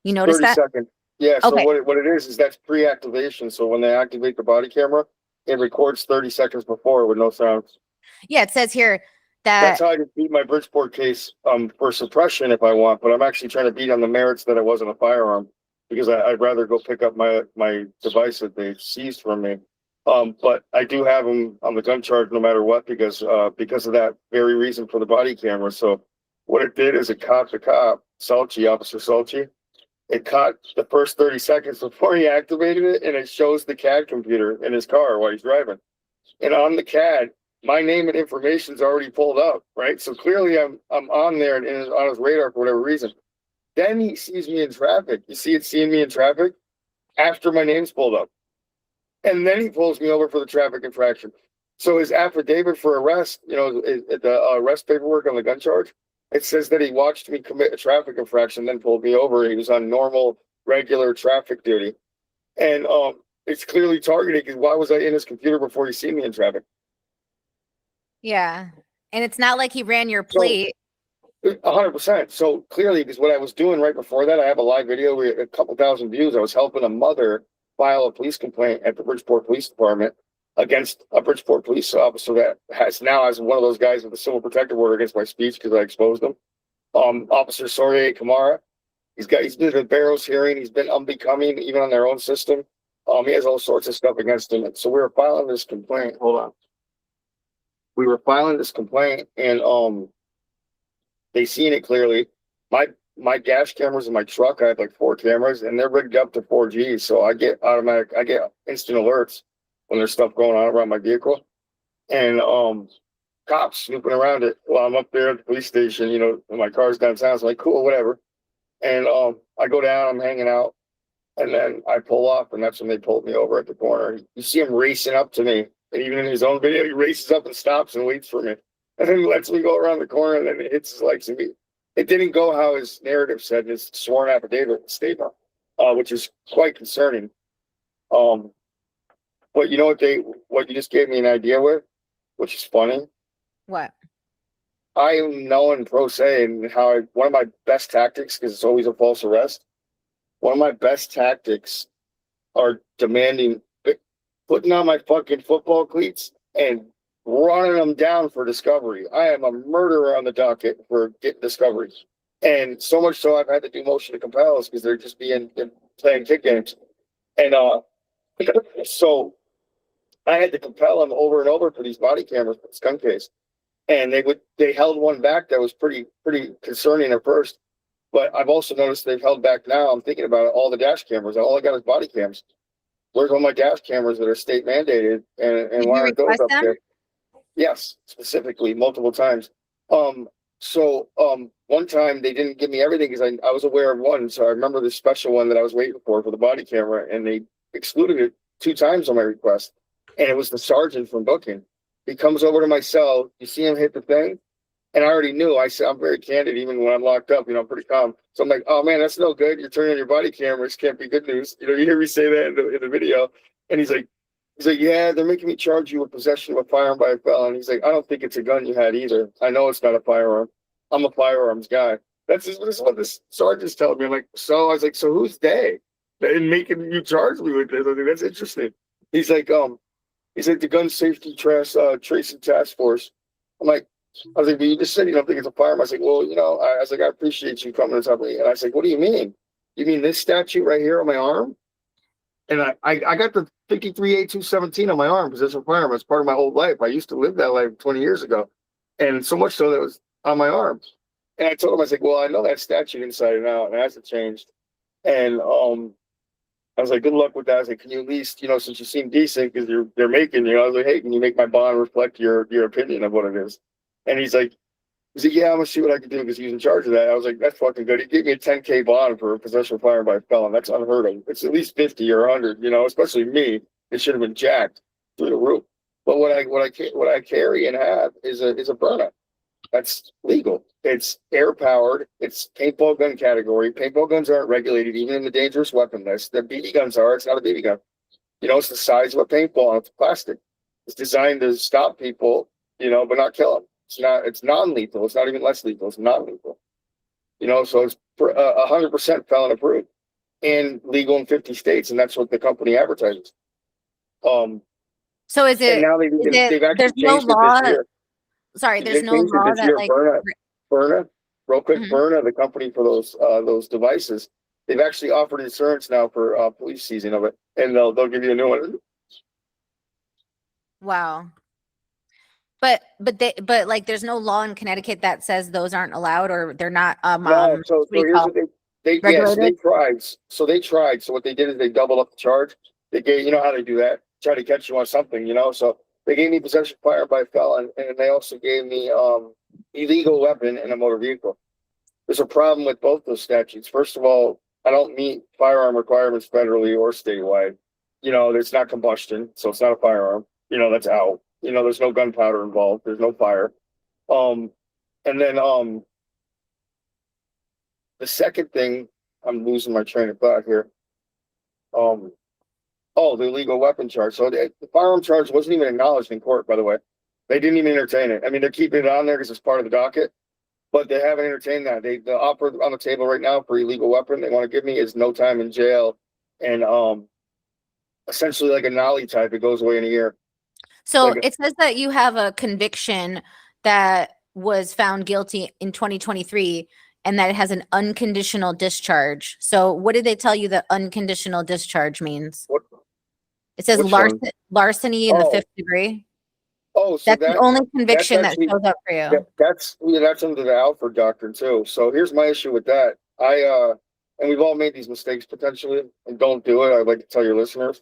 You notice 30 that? seconds. Yeah, so Okay. what it is that's pre-activation. So when they activate the body camera, it records 30 seconds before with no sound. Yeah, it says here that That's how I can beat my Bridgeport case for suppression if I want, but I'm actually trying to beat on the merits that it wasn't a firearm because I'd rather go pick up my device that they seized from me. But I do have them on the gun charge no matter what because of that very reason for the body camera. So what it did is it caught the cop, Officer Socia. It caught the first 30 seconds before he activated it, and it shows the CAD computer in his car while he's driving. And on the CAD, my name and information is already pulled up, right? So clearly I'm on there and on his radar for whatever reason. Then he sees me in traffic. You see it seeing me in traffic after my name's pulled up. And then he pulls me over for the traffic infraction. So his affidavit for arrest, you know, the arrest paperwork on the gun charge, it says that he watched me commit a traffic infraction, then pulled me over. He was on normal, regular traffic duty. And it's clearly targeted because why was I in his computer before he seen me in traffic? yeah. And it's not like he ran your plate. 100%. So clearly, because what I was doing right before that, I have a live video with a couple thousand views. I was helping a mother file a police complaint at the Bridgeport Police Department against a Bridgeport police officer that has one of those guys with the civil protective order against my speech because I exposed him. Officer Soria Kamara, he's been at Barrows hearing. He's been unbecoming even on their own system. He has all sorts of stuff against him. And so we were filing this complaint. Hold on. We were filing this complaint, and they seen it clearly. My dash cameras in my truck, I have like 4 cameras, and they're rigged up to 4G. So I get instant alerts when there's stuff going on around my vehicle. And cops snooping around it while I'm up there at the police station, you know, and my car's downtown. So I'm like, cool, whatever. And I go down, I'm hanging out, and then I pull off, and that's when they pulled me over at the corner. You see him racing up to me. And even in his own video, he races up and stops and waits for me. And then lets me go around the corner, and then it hits his legs. It didn't go how his narrative said, his sworn affidavit statement, which is quite concerning. But you know what you just gave me an idea with, which is funny. What? I am known pro se and one of my best tactics, because it's always a false arrest. One of my best tactics are putting on my fucking football cleats and running them down for discovery. I am a murderer on the docket for getting discoveries. And so much so I've had to do motion to compels because they're just playing kick games. And so I had to compel them over and over for these body cameras for this gun case. And they held one back that was pretty concerning at first. But I've also noticed they've held back now. I'm thinking about it, all the dash cameras. All I got is body cams. Where's all my dash cameras that are state mandated? And Did why you aren't those request up them? there? Yes, specifically, multiple times. One time they didn't give me everything because I was aware of one. So I remember the special one that I was waiting for the body camera, and they excluded it 2 times on my request. And it was the sergeant from booking. He comes over to my cell. You see him hit the thing? And I already knew. I said, I'm very candid, even when I'm locked up, I'm pretty calm. So I'm like, oh man, that's no good. You're turning on your body cameras. Can't be good news. You hear me say that in the video. And he's like, yeah, they're making me charge you with possession of a firearm by a felon. He's like, I don't think it's a gun you had either. I know it's not a firearm. I'm a firearms guy. This is what this sergeant's telling me. I'm like, so I was like, so who's they? They're making you charge me with this. I think that's interesting. He's like the gun safety tracing task force. I'm like, I was like, but you just said you don't think it's a firearm. I was like, well, I was like, I appreciate you coming to tell me. And I was like, what do you mean? You mean this statue right here on my arm? And I got the 53A217 on my arm because it's a firearm. It's part of my whole life. I used to live that life 20 years ago. And so much so that it was on my arm. And I told him, I was like, well, I know that statute inside and out, and it hasn't changed. And I was like, good luck with that. I was like, can you at least, since you seem decent because they're making you, I was like, hey, can you make my bond reflect your opinion of what it is? And he's like, yeah, I'm gonna see what I can do because he's in charge of that. I was like, that's fucking good. He gave me a 10K bond for possession of firearm by a felon. That's unheard of. It's at least 50 or 100. Especially me. It should have been jacked through the roof. But what I carry and have is a burner. That's legal. It's air powered. It's paintball gun category. Paintball guns aren't regulated even in the dangerous weapon list. The BB guns are. It's not a BB gun. It's the size of a paintball. And it's plastic. It's designed to stop people, but not kill them. It's non-lethal. It's not even less lethal. It's non-lethal. So it's 100% felon approved and legal in 50 states, and that's what the company advertises. So is it? And now they've actually there's no changed it law. this year. Sorry, there's They no changed it law this that year. like. Byrna, real quick, Mhm. Byrna, the company for those devices, they've actually offered insurance now for police season of it, and they'll give you a new one. Wow. But like there's no law in Connecticut that says those aren't allowed or they're not No, so what do you here's call what it? they Regulated? tried. So they tried. So what they did is they doubled up the charge. They gave, how they do that, try to catch you on something, So they gave me possession of fire by felon, and they also gave me illegal weapon in a motor vehicle. There's a problem with both those statutes. First of all, I don't meet firearm requirements federally or statewide. There's not combustion, so it's not a firearm. That's out. There's no gunpowder involved. There's no fire. And then the second thing, I'm losing my train of thought here. The illegal weapon charge. So the firearm charge wasn't even acknowledged in court, by the way. They didn't even entertain it. I mean, they're keeping it on there because it's part of the docket, but they haven't entertained that. The offer on the table right now for illegal weapon they want to give me is no time in jail and essentially like a nollie type. It goes away in a year. So it says that you have a conviction that was found guilty in 2023 and that it has an unconditional discharge. So what did they tell you that unconditional discharge means? What? It says larceny in the 5th degree. Oh, so that's the only conviction that shows up for you. That's under the Alford doctrine too. So here's my issue with that. And we've all made these mistakes potentially, and don't do it. I'd like to tell your listeners.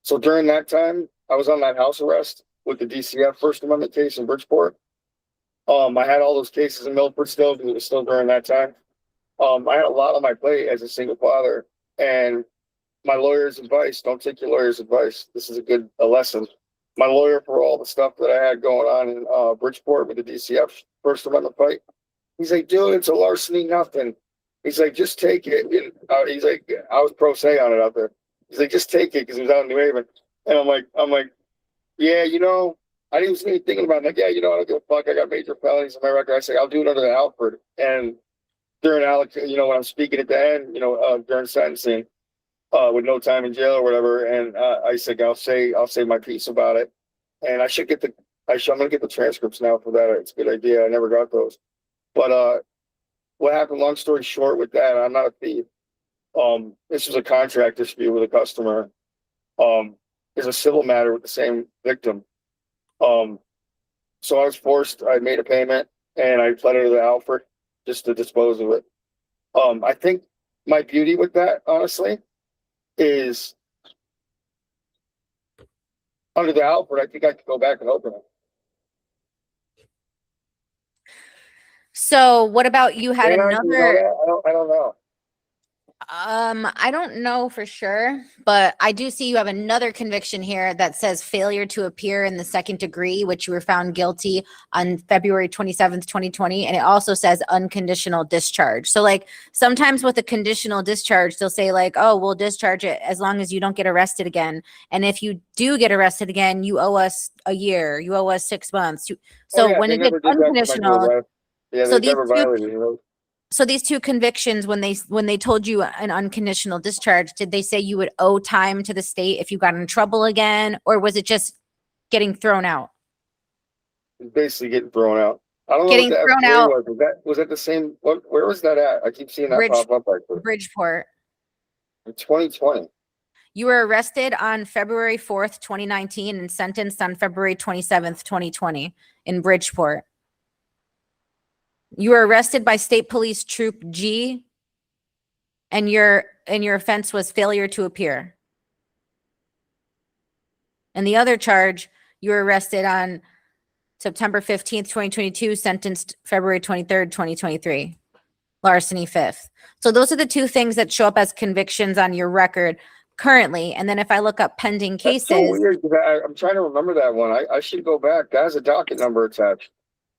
So during that time, I was on that house arrest with the DCF First Amendment case in Bridgeport. I had all those cases in Milford still, because it was still during that time. I had a lot on my plate as a single father, and my lawyer's advice: don't take your lawyer's advice. This is a lesson. My lawyer, for all the stuff that I had going on in Bridgeport with the DCF First Amendment fight, he's like, dude, it's a larceny, nothing. He's like, just take it. And, he's like, I was pro se on it out there. He's like, just take it, because he was out in New Haven. And I'm like, yeah, I didn't even thinking about it. Like, yeah, I don't give a fuck. I got major felonies on my record. I say, I'll do it under the Alford. And during when I'm speaking at the end, during sentencing, with no time in jail or whatever, and I said, I'll say my piece about it. And I'm gonna get the transcripts now for that. It's a good idea. I never got those. But what happened, long story short, with that, I'm not a thief. This was a contract dispute with a customer. is a civil matter with the same victim. So I was forced, I made a payment and I fled into the Alfred just to dispose of it. I think my beauty with that, honestly, is under the Alfred, I think I could go back and open it. So what about you had And I, you know another? that? I don't know. I don't know for sure, but I do see you have another conviction here that says failure to appear in the second degree, which you were found guilty on February 27th, 2020. And it also says unconditional discharge. So like sometimes with a conditional discharge, they'll say like, oh, we'll discharge it as long as you don't get arrested again. And if you do get arrested again, you owe us a year, you owe us 6 months. So Yeah, when they it is never did that to my new unconditional, arrest. Yeah, so they these never two violated it. so these two convictions, when they told you an unconditional discharge, did they say you would owe time to the state if you got in trouble again, or was it just getting thrown out? It's basically getting thrown out. I don't know what Getting the thrown FTA out, was. Was that the same? Where was that at? I keep seeing that Bridge pop up actually. Bridgeport. In 2020. You were arrested on February 4th, 2019, and sentenced on February 27th, 2020, in Bridgeport. You were arrested by State Police Troop G, and your offense was failure to appear. And the other charge, you were arrested on September 15th, 2022, sentenced February 23rd, 2023. Larceny fifth. So those are the two things that show up as convictions on your record currently. And then if I look up pending That's so cases, weird. 'Cause I'm trying to remember that one. I should go back. That has a docket number attached.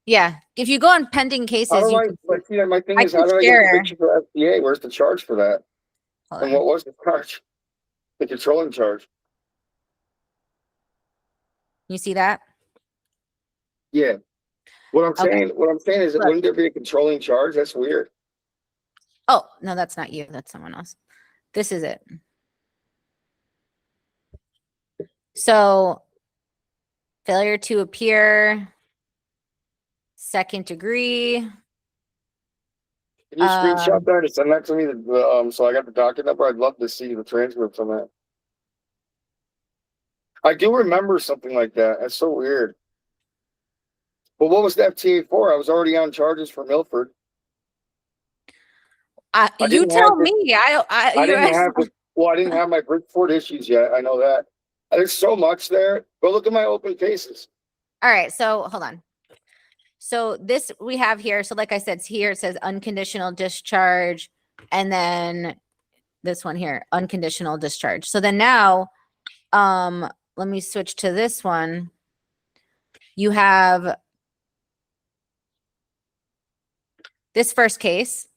yeah, if you go on pending How cases, do you I, can, like, see, my thing I is, can how did I get a share. conviction for FBA? Where's the charge for that? Hold And on. what was the charge? The controlling charge. You see that? Yeah. Okay. What I'm saying is, Look. wouldn't there be a controlling charge? That's weird. Oh, no, that's not you. That's someone else. This is it. So failure to appear, second degree. Can you screenshot that and send that to me? So I got the docket number. I'd love to see the transcripts on that. I do remember something like that. That's so weird. But what was the FTA for? I was already on charges for Milford. I You didn't tell have the- me. I didn't have the, well, I didn't have my Bridgeport issues yet. I know that. There's so much there. Go look at my open cases. All right. So hold on. So this we have here. So like I said, here it says unconditional discharge. And then this one here, unconditional discharge. So then now, let me switch to this one. You have this first case,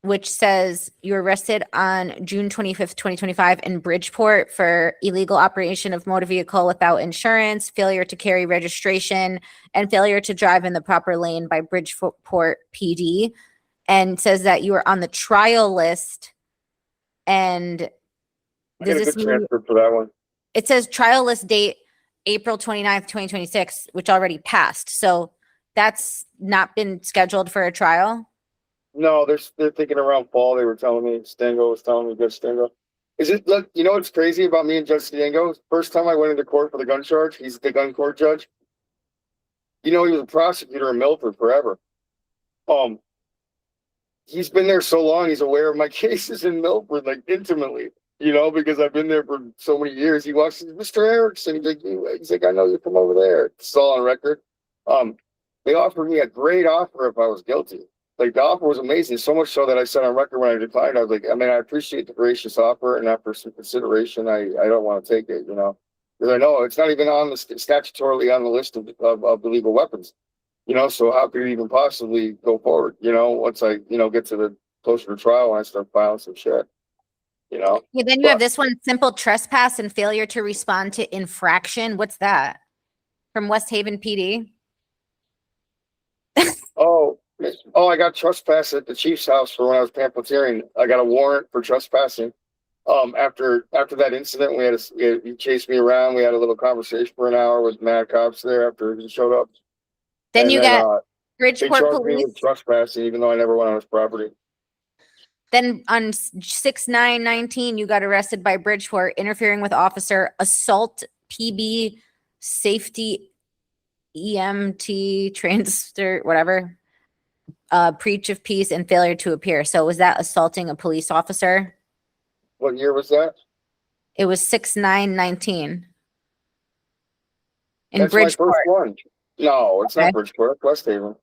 which says you were arrested on June 25th, 2025 in Bridgeport for illegal operation of motor vehicle without insurance, failure to carry registration, and failure to drive in the proper lane by Bridgeport PD, and says that you were on the trial list. And I does got a this good mean transcript for that one. it says trial list date April 29th, 2026, which already passed. So that's not been scheduled for a trial. No, they're thinking around fall. They were telling me, Stango was telling me, Judge Stango. Is it, look, you know what's crazy about me and Judge Stango? First time I went into court for the gun charge, he's the gun court judge. You know, he was a prosecutor in Milford forever. He's been there so long, he's aware of my cases in Milford, like intimately, you know, because I've been there for so many years. He walks, Mr. Erickson, he's like, I know you from over there. It's all on record. They offered me a great offer if I was guilty. Like the offer was amazing, so much so that I said on record when I declined, I was like, I mean, I appreciate the gracious offer, and after some consideration, I don't want to take it, you know, because I know it's not even on the statutorily on the list of illegal weapons, you know, so how could it even possibly go forward, you know, once I, you know, get to the closer to trial and I start filing some shit, you know. Yeah, then you have this one, simple trespass and failure to respond to infraction. What's that? From West Haven PD? I got trespassed at the chief's house for when I was pamphleteering. I got a warrant for trespassing. After that incident, he chased me around. We had a little conversation for an hour with mad cops there after he showed up. Then And you then, got they Bridgeport charged me Police. with trespassing, even though I never went on his property. Then on 6/9/19, you got arrested by Bridgeport, interfering with officer, assault, PB, safety, EMT, transfer, whatever, breach of peace, and failure to appear. So was that assaulting a police officer? What year was that? It was 6/9/19 in That's my first Bridgeport. one. No, it's Okay. not Bridgeport, West Haven.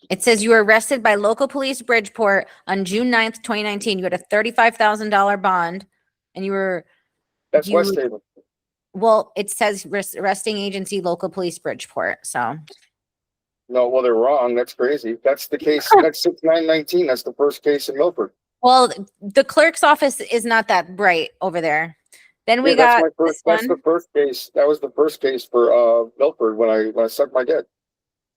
It says you were arrested by local police Bridgeport on June 9th, 2019. You had a $35,000 bond and you were, That's you, West Haven. well, it says arresting agency, local police Bridgeport. So, No, well, they're wrong. That's crazy. That's the case. That's 6/9/19. That's the first case in Milford. well, the clerk's office is not that bright over there. Then we Yeah, that's got my first. this That's the one. first case. That was the first case for Milford when I sucked my dick.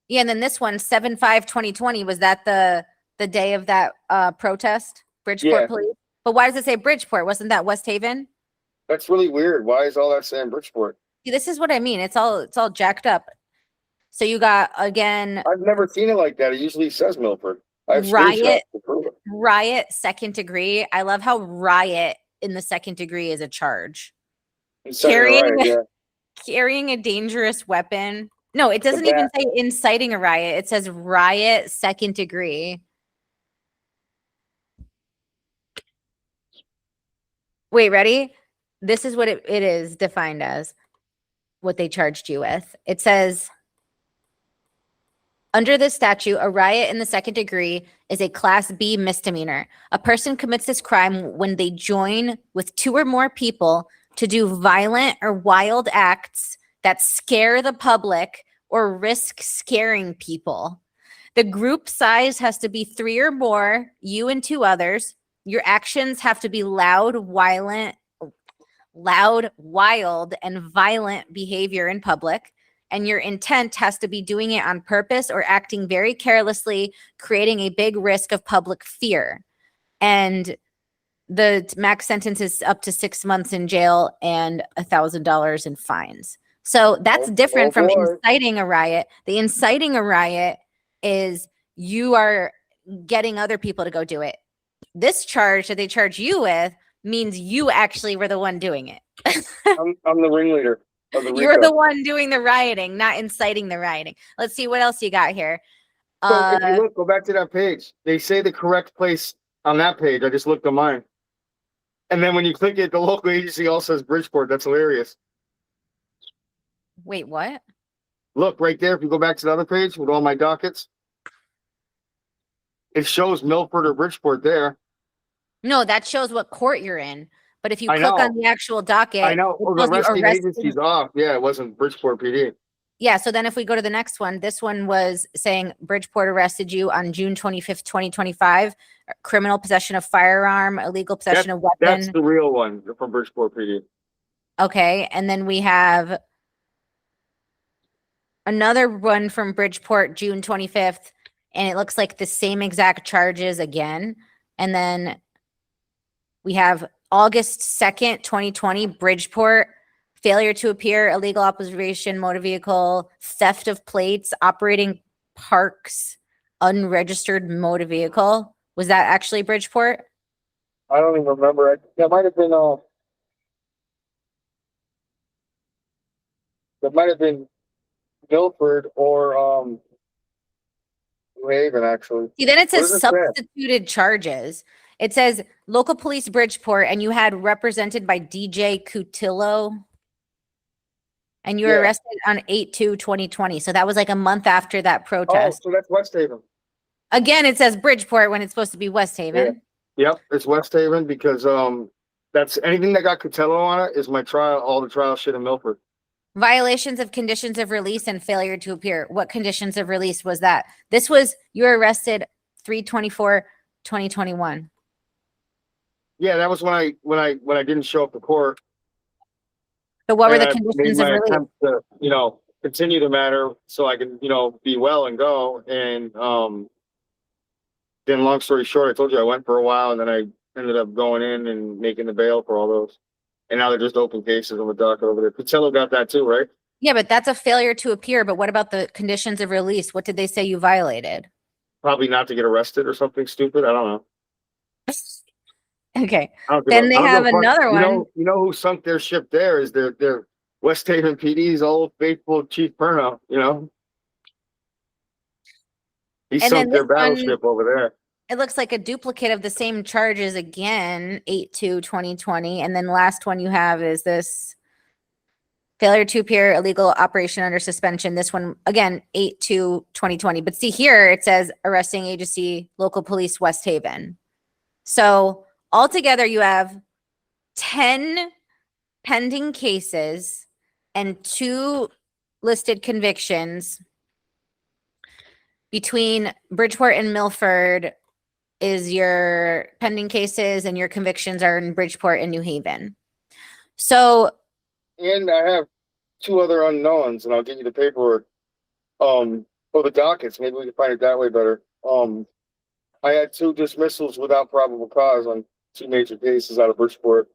Yeah, and then this one, 7/5/2020. Was that the day of that protest? Bridgeport Yeah. police. But why does it say Bridgeport? Wasn't that West Haven? That's really weird. Why is all that saying Bridgeport? See, this is what I mean. It's all jacked up. So you got again I've never seen it like that. It usually says Milford. I have riot, screenshots to prove it. riot, second degree. I love how riot in the second degree is a charge. Inciting a Carrying riot, yeah. carrying a dangerous weapon. No, it doesn't The even bat. say inciting a riot. It says riot, second degree. Wait, ready? This is what it is defined as, what they charged you with. It says, under this statute, a riot in the second degree is a Class B misdemeanor. A person commits this crime when they join with two or more people to do violent or wild acts that scare the public or risk scaring people. The group size has to be 3 or more, you and 2 others. Your actions have to be loud, wild, and violent behavior in public. And your intent has to be doing it on purpose or acting very carelessly, creating a big risk of public fear. And the max sentence is up to 6 months in jail and $1,000 in fines. So that's different from inciting a riot. The inciting a riot is you are getting other people to go do it. This charge that they charge you with means you actually were the one doing it. I'm the ringleader of the You're RICO. the one doing the rioting, not inciting the rioting. Let's see what else you got here. So if you look, go back to that page. They say the correct place on that page. I just looked on mine. And then when you click it, the local agency all says Bridgeport. That's hilarious. Wait, what? Look right there. If you go back to the other page with all my dockets, it shows Milford or Bridgeport there. No, that shows what court you're in. But if you I click know. on the actual docket, I know. it Well, the tells you arresting arrested. agency's off. Yeah, it wasn't Bridgeport PD. Yeah, so then if we go to the next one, this one was saying Bridgeport arrested you on June 25th, 2025. Criminal possession of firearm, illegal possession of weapon. That's the real one from Bridgeport PD. Okay, and then we have another one from Bridgeport, June 25th, and it looks like the same exact charges again. And then we have August 2nd, 2020, Bridgeport, failure to appear, illegal observation, motor vehicle, theft of plates, operating parks, unregistered motor vehicle. Was that actually Bridgeport? I don't even remember. That might have been Milford or New Haven, actually. See, then it says does it say? substituted charges. It says local police Bridgeport, and you had represented by DJ Cutillo. And you were arrested on 8/2/2020. So that was like a month after that protest. Oh, so that's West Haven. Again, it says Bridgeport when it's supposed to be West Haven. Yep, it's West Haven because that's anything that got Cotello on it is my trial, all the trial shit in Milford. Violations of conditions of release and failure to appear. What conditions of release was that? This was, you were arrested 3/24/2021. Yeah, that was when I didn't show up to court. So what were the And I conditions made of my release? attempt to, continue the matter so I can, be well and go. And then long story short, I told you I went for a while and then I ended up going in and making the bail for all those. And now they're just open cases on the docket over there. Cotello got that too, right? Yeah, but that's a failure to appear. But what about the conditions of release? What did they say you violated? Probably not to get arrested or something stupid. I don't know. Okay. I don't give Then a, they I don't have give a fuck. another one. You know who sunk their ship there is their West Haven PD's old faithful Chief Perno, you know? He And then sunk this their one, battleship over there. it looks like a duplicate of the same charges again, 8/2/2020. And then the last one you have is this failure to appear, illegal operation under suspension. This one, again, 8/2/2020. But see here, it says arresting agency, local police, West Haven. So altogether, you have 10 pending cases and 2 listed convictions. Between Bridgeport and Milford is your pending cases, and your convictions are in Bridgeport and New Haven. So, And I have 2 other unknowns, and I'll give you the paperwork. For the dockets, maybe we can find it that way better. I had 2 dismissals without probable cause on 2 major cases out of Bridgeport.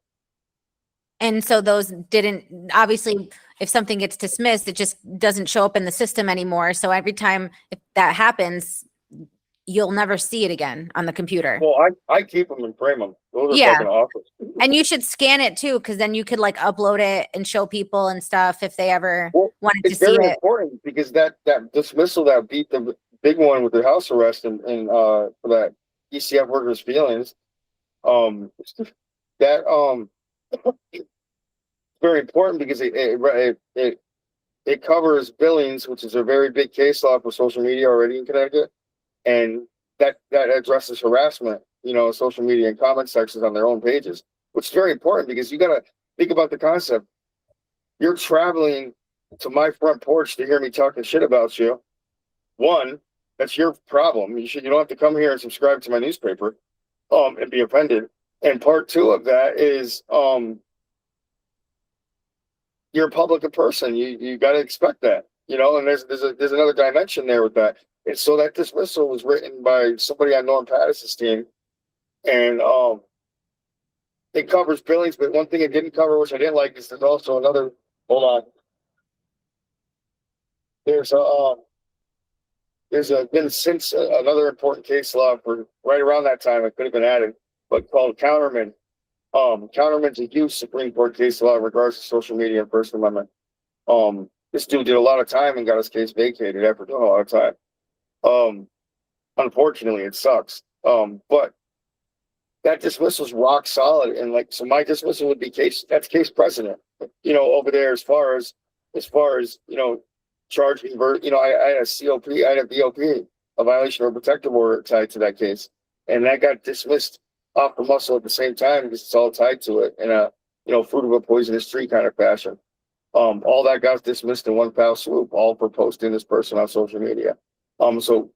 and so those didn't, obviously, if something gets dismissed, it just doesn't show up in the system anymore. So every time if that happens, you'll never see it again on the computer. Well, I keep them and frame them. Those are Yeah. fucking awesome. And you should scan it too, because then you could like upload it and show people and stuff if they ever Well, wanted to it's see very it. important because that dismissal that beat the big one with the house arrest and for that ECF workers' feelings, that very important because it covers Billings, which is a very big case law for social media already in Connecticut, and that addresses harassment, you know, social media and comment sections on their own pages, which is very important because you got to think about the concept. You're traveling to my front porch to hear me talking shit about you. One, that's your problem. You don't have to come here and subscribe to my newspaper, and be offended. And part 2 of that is, you're a public person. You got to expect that, you know. And there's another dimension there with that. And so that dismissal was written by somebody on Norm Pattison's team, and it covers Billings. But one thing it didn't cover, which I didn't like, is there's also another. Hold on. There's been since another important case law for right around that time. It could have been added, but called Counterman. Counterman's a huge Supreme Court case law in regards to social media and First Amendment. This dude did a lot of time and got his case vacated after doing a lot of time. Unfortunately, it sucks. But that dismissal's rock solid, and like, so my dismissal would be case precedent. You know, over there as far as you know, charging. You know, I had a COP, I had a VOP, a violation of a protective order tied to that case, and that got dismissed off the muscle at the same time because it's all tied to it in a, you know, fruit of a poisonous tree kind of fashion. All that got dismissed in one foul swoop, all for posting this person on social media. So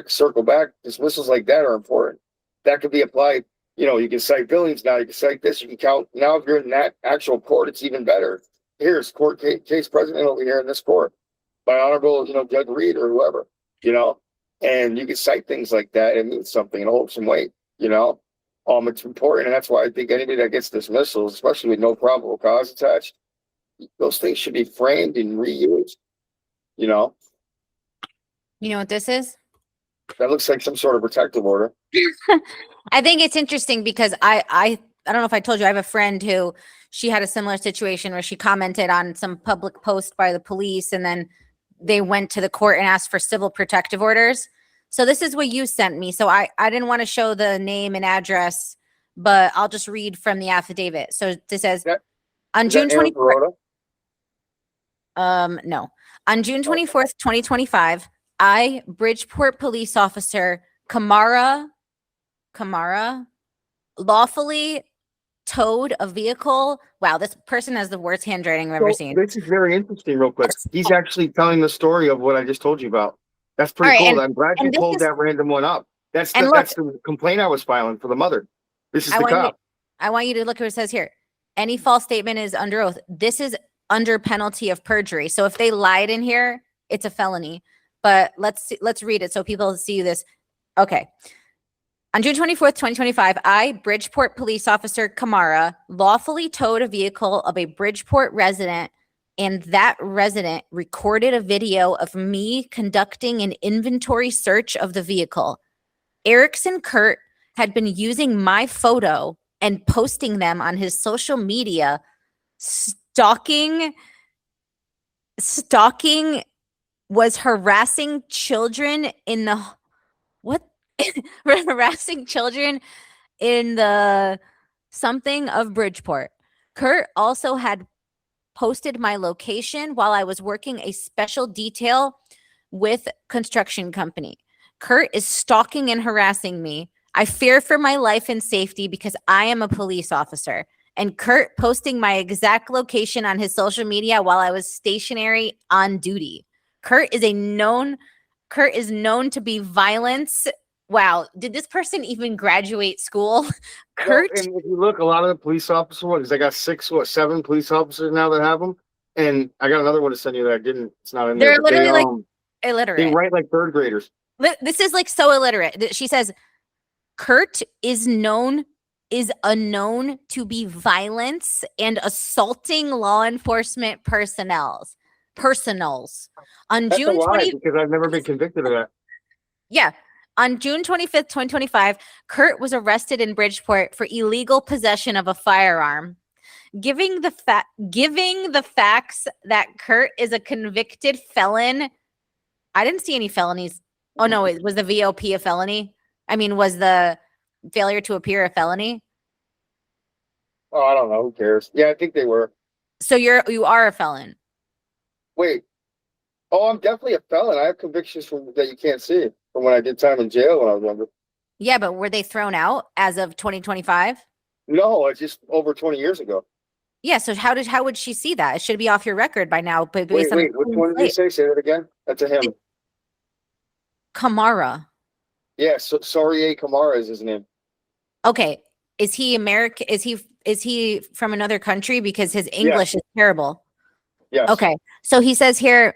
circle back, dismissals like that are important. That could be applied. You know, you can cite Billings now, you can cite this, you can count. Now, if you're in that actual court, it's even better. Here's court case president over here in this court by Honorable, you know, Judge Reed or whoever, you know, and you can cite things like that. It means something and hold some weight, you know. It's important, and that's why I think anybody that gets dismissals, especially with no probable cause attached, those things should be framed and reused. You know, You know what this is? that looks like some sort of protective order. I think it's interesting because I don't know if I told you, I have a friend who she had a similar situation where she commented on some public post by the police, and then they went to the court and asked for civil protective orders. So this is what you sent me. So I didn't want to show the name and address, but I'll just read from the affidavit. So this says on June 24th. No. On June 24th, 2025, I, Bridgeport police officer Kamara, lawfully towed a vehicle. Wow, this person has the worst handwriting I've ever seen. This is very interesting, real quick. He's actually telling the story of what I just told you about. That's pretty cool. I'm glad you pulled that random one up. That's the complaint I was filing for the mother. This is the cop. I want you to look at what it says here. Any false statement is under oath. This is under penalty of perjury. So if they lied in here, it's a felony. But let's read it so people see this. Okay. On June 24th, 2025, I, Bridgeport police officer Kamara, lawfully towed a vehicle of a Bridgeport resident, and that resident recorded a video of me conducting an inventory search of the vehicle. Erickson Kurt had been using my photo and posting them on his social media, stalking was harassing children in the what harassing children in the something of Bridgeport. Kurt also had posted my location while I was working a special detail with construction company. Kurt is stalking and harassing me. I fear for my life and safety because I am a police officer. And Kurt posting my exact location on his social media while I was stationary on duty. Kurt is known to be violence. Wow, did this person even graduate school? Kurt, Well, and if you look, a lot of the police officer ones, I got 7 police officers now that have them, and I got another one to send you that I didn't. It's not in there. they're But literally like they illiterate. write like third graders. This is like so illiterate. She says, Kurt is unknown to be violence and assaulting law enforcement personals. On That's a June lie 20th, because I've never been convicted of that. yeah. On June 25th, 2025, Kurt was arrested in Bridgeport for illegal possession of a firearm. Giving the facts that Kurt is a convicted felon. I didn't see any felonies. Oh no, it was the VOP a felony? I mean, was the failure to appear a felony? Oh, I don't know. Who cares? Yeah, I think they were. So you are a felon. Wait. Oh, I'm definitely a felon. I have convictions that you can't see from when I did time in jail when I was younger. Yeah, but were they thrown out as of 2025? No, it's just over 20 years ago. Yeah, so how would she see that? It should be off your record by now. But Wait, which one did you say? Say that again. That's a him. Kamara. Yeah, Soria Kamara is his name. Okay, is he American? Is he from another country? Because his English is terrible. Yes. Okay, so he says here,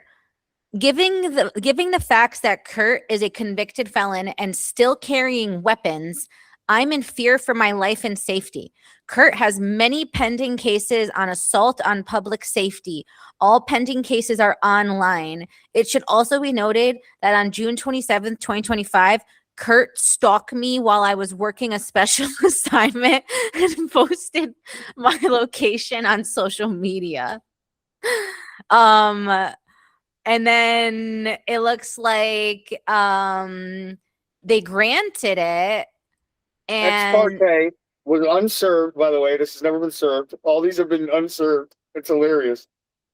giving the facts that Kurt is a convicted felon and still carrying weapons, I'm in fear for my life and safety. Kurt has many pending cases on assault on public safety. All pending cases are online. It should also be noted that on June 27th, 2025, Kurt stalked me while I was working a special assignment and posted my location on social media. And then it looks like they granted it. And Ex parte was unserved, by the way. This has never been served. All these have been unserved. It's hilarious.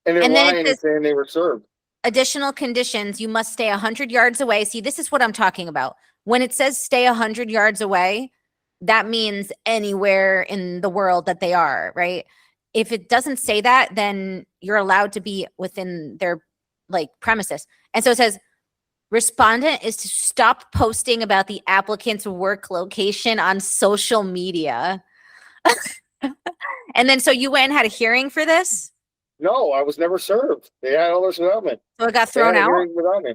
And they're lying and saying they were served. Additional conditions, you must stay 100 yards away. See, this is what I'm talking about. When it says stay 100 yards away, that means anywhere in the world that they are, right? If it doesn't say that, then you're allowed to be within their premises. And so it says, respondent is to stop posting about the applicant's work location on social media. And then so you went and had a hearing for this? No, I was never served. They had all this without me. So it got thrown out? Without me.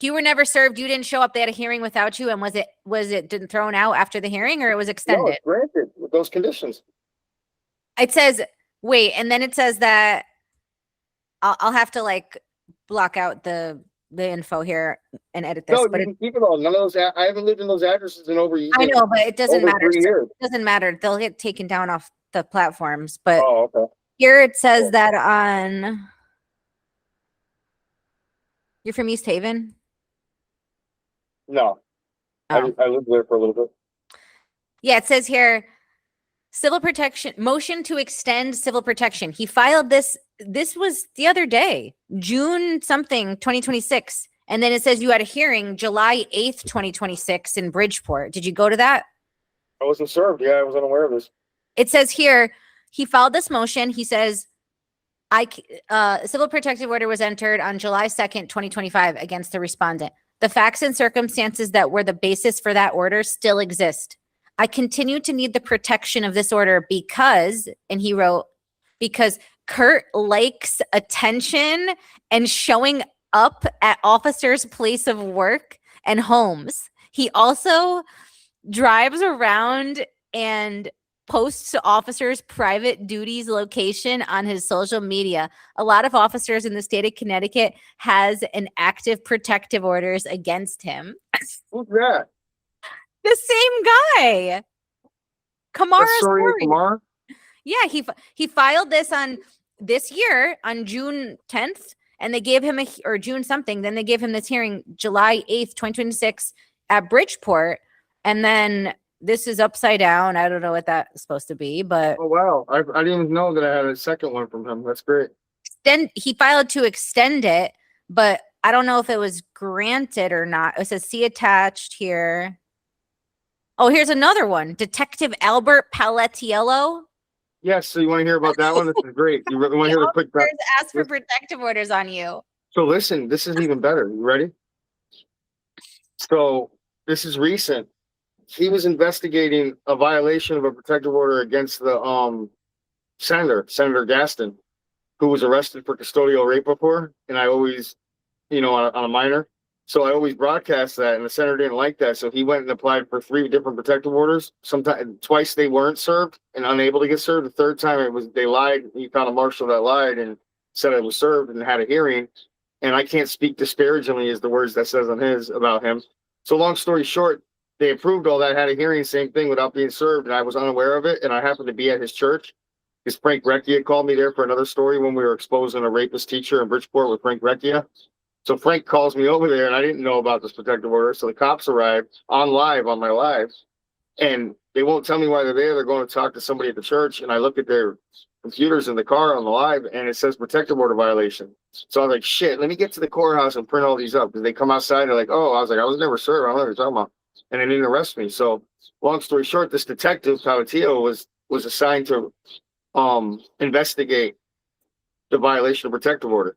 You were never served. You didn't show up. They had a hearing without you. And was it thrown out after the hearing, or it was extended? No, it's granted with those conditions. It says, wait, and then it says that I'll have to block out the info here and edit this. No, but you can keep it all. None of those. I haven't lived in those addresses in over years. I know, but it doesn't matter. It doesn't matter. They'll get taken down off the platforms. But okay. Here it says that on. You're from East Haven? No. Oh. I lived there for a little bit. Yeah, it says here, civil protection, motion to extend civil protection. He filed this was the other day, June something, 2026. And then it says you had a hearing July 8th, 2026 in Bridgeport. Did you go to that? I wasn't served. Yeah, I was unaware of this. It says here, he filed this motion. He says, civil protective order was entered on July 2nd, 2025 against the respondent. The facts and circumstances that were the basis for that order still exist. I continue to need the protection of this order because, and he wrote, because Kurt likes attention and showing up at officers' place of work and homes. He also drives around and posts officers' private duties location on his social media. A lot of officers in the state of Connecticut has an active protective orders against him. Who's that? The same guy. Kamara That's Soria Story. Kamara? Yeah, he filed this on this year on June 10th, and they gave him or June something. Then they gave him this hearing July 8th, 2026 at Bridgeport. And then this is upside down. I don't know what that's supposed to be, but Oh wow. I didn't even know that I had a second one from him. That's great. then he filed to extend it, but I don't know if it was granted or not. It says see attached here. Oh, here's another one. Detective Albert Palettiello. Yes, so you want to hear about that one? This is great. You really want to hear the quick back? Asked for protective orders on you. So listen, this is even better. You ready? So this is recent. He was investigating a violation of a protective order against the Senator Gaston, who was arrested for custodial rape before, and I always, on a minor. So I always broadcast that, and the senator didn't like that. So he went and applied for 3 different protective orders. Sometimes twice they weren't served and unable to get served. The third time they lied. He found a marshal that lied and said it was served and had a hearing. And I can't speak disparagingly is the words that says on his about him. So long story short, they approved all that, had a hearing, same thing without being served, and I was unaware of it. And I happened to be at his church. Because Frank Recchia called me there for another story when we were exposing a rapist teacher in Bridgeport with Frank Recchia. So Frank calls me over there, and I didn't know about this protective order. So the cops arrived on my live, and they won't tell me why they're there. They're going to talk to somebody at the church, and I look at their computers in the car on the live, and it says protective order violation. So I was like, shit, let me get to the courthouse and print all these up. Because they come outside, and they're like, oh, I was like, I was never served. I don't know what you're talking about. And they didn't arrest me. So long story short, this detective, Palatio, was assigned to investigate the violation of protective order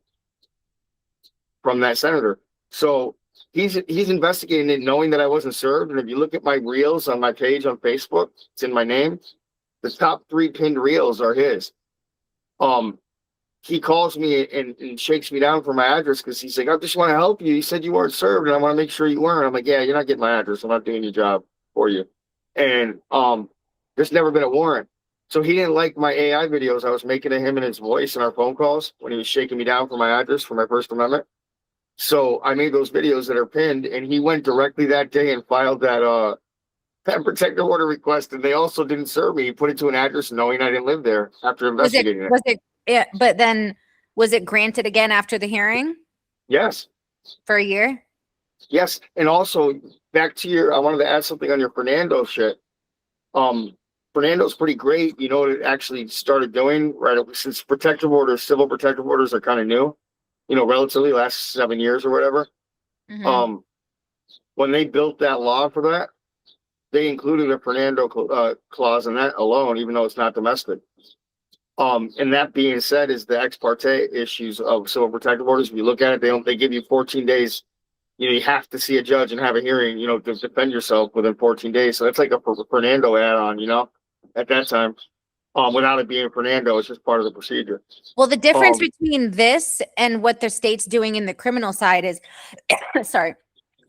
from that senator. So he's investigating it knowing that I wasn't served. And if you look at my reels on my page on Facebook, it's in my name. The top 3 pinned reels are his. He calls me and shakes me down for my address because he's like, I just want to help you. He said you weren't served and I want to make sure you weren't. I'm like, yeah, you're not getting my address. I'm not doing your job for you. And there's never been a warrant. So he didn't like my AI videos I was making of him and his voice in our phone calls when he was shaking me down for my address for my First Amendment. So I made those videos that are pinned, and he went directly that day and filed that protective order request. And they also didn't serve me. He put it to an address knowing I didn't live there after investigating it. Yeah, but then was it granted again after the hearing? Yes. For a year? Yes. And also back to I wanted to add something on your Fernando shit. Fernando's pretty great. You know what it actually started doing, right? Since civil protective orders are kind of new, relatively last 7 years or whatever. Mm-hmm. When they built that law for that, they included a Fernando clause in that alone, even though it's not domestic. And that being said, is the ex parte issues of civil protective orders. If you look at it, they give you 14 days. You have to see a judge and have a hearing, to defend yourself within 14 days. So that's like a Fernando add-on, at that time. Without it being Fernando, it's just part of the procedure. Well, the difference between this and what the state's doing in the criminal side is, sorry,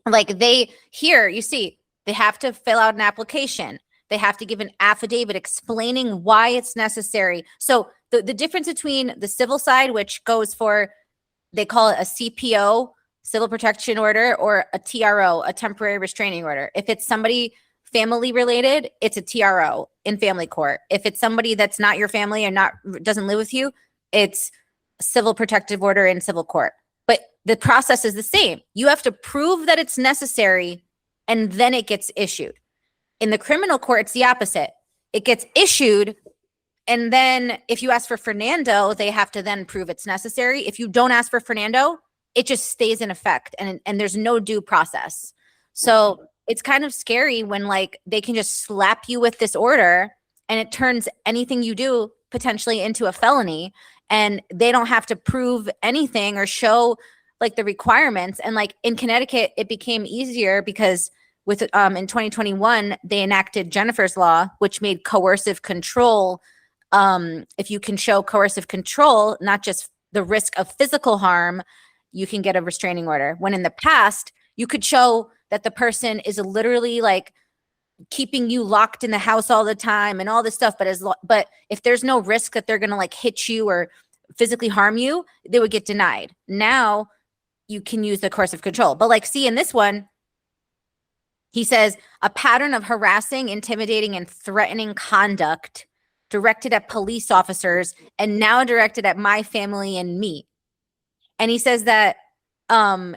like you see, they have to fill out an application. They have to give an affidavit explaining why it's necessary. So the difference between the civil side, which goes for, they call it a CPO, civil protection order, or a TRO, a temporary restraining order. If it's somebody family related, it's a TRO in family court. If it's somebody that's not your family and doesn't live with you, it's civil protective order in civil court. But the process is the same. You have to prove that it's necessary, and then it gets issued. In the criminal court, it's the opposite. It gets issued, and then if you ask for Fernando, they have to then prove it's necessary. If you don't ask for Fernando, it just stays in effect, and there's no due process. So it's kind of scary when they can just slap you with this order and it turns anything you do potentially into a felony, and they don't have to prove anything or show the requirements. And in Connecticut, it became easier because in 2021, they enacted Jennifer's Law, which made coercive control. If you can show coercive control, not just the risk of physical harm, you can get a restraining order. When in the past, you could show that the person is literally keeping you locked in the house all the time and all this stuff. But if there's no risk that they're going to hit you or physically harm you, they would get denied. Now you can use the coercive control. But see in this one, He says a pattern of harassing, intimidating, and threatening conduct directed at police officers and now directed at my family and me. And he says that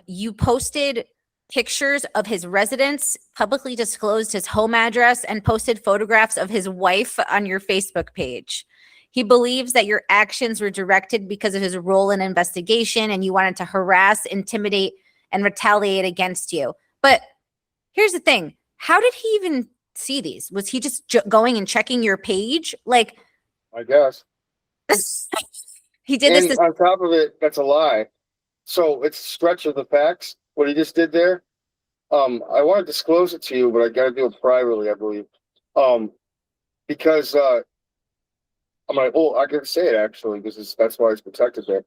you posted pictures of his residence, publicly disclosed his home address, and posted photographs of his wife on your Facebook page. He believes that your actions were directed because of his role in investigation and you wanted to harass, intimidate, and retaliate against you. But here's the thing. How did he even see these? Was he just going and checking your page? Like, I guess. He did and this. On top of it, that's a lie. So it's a stretch of the facts. What he just did there. I want to disclose it to you, but I got to do it privately, I believe. Because I'm like, oh, I can say it actually because that's why it's protected there.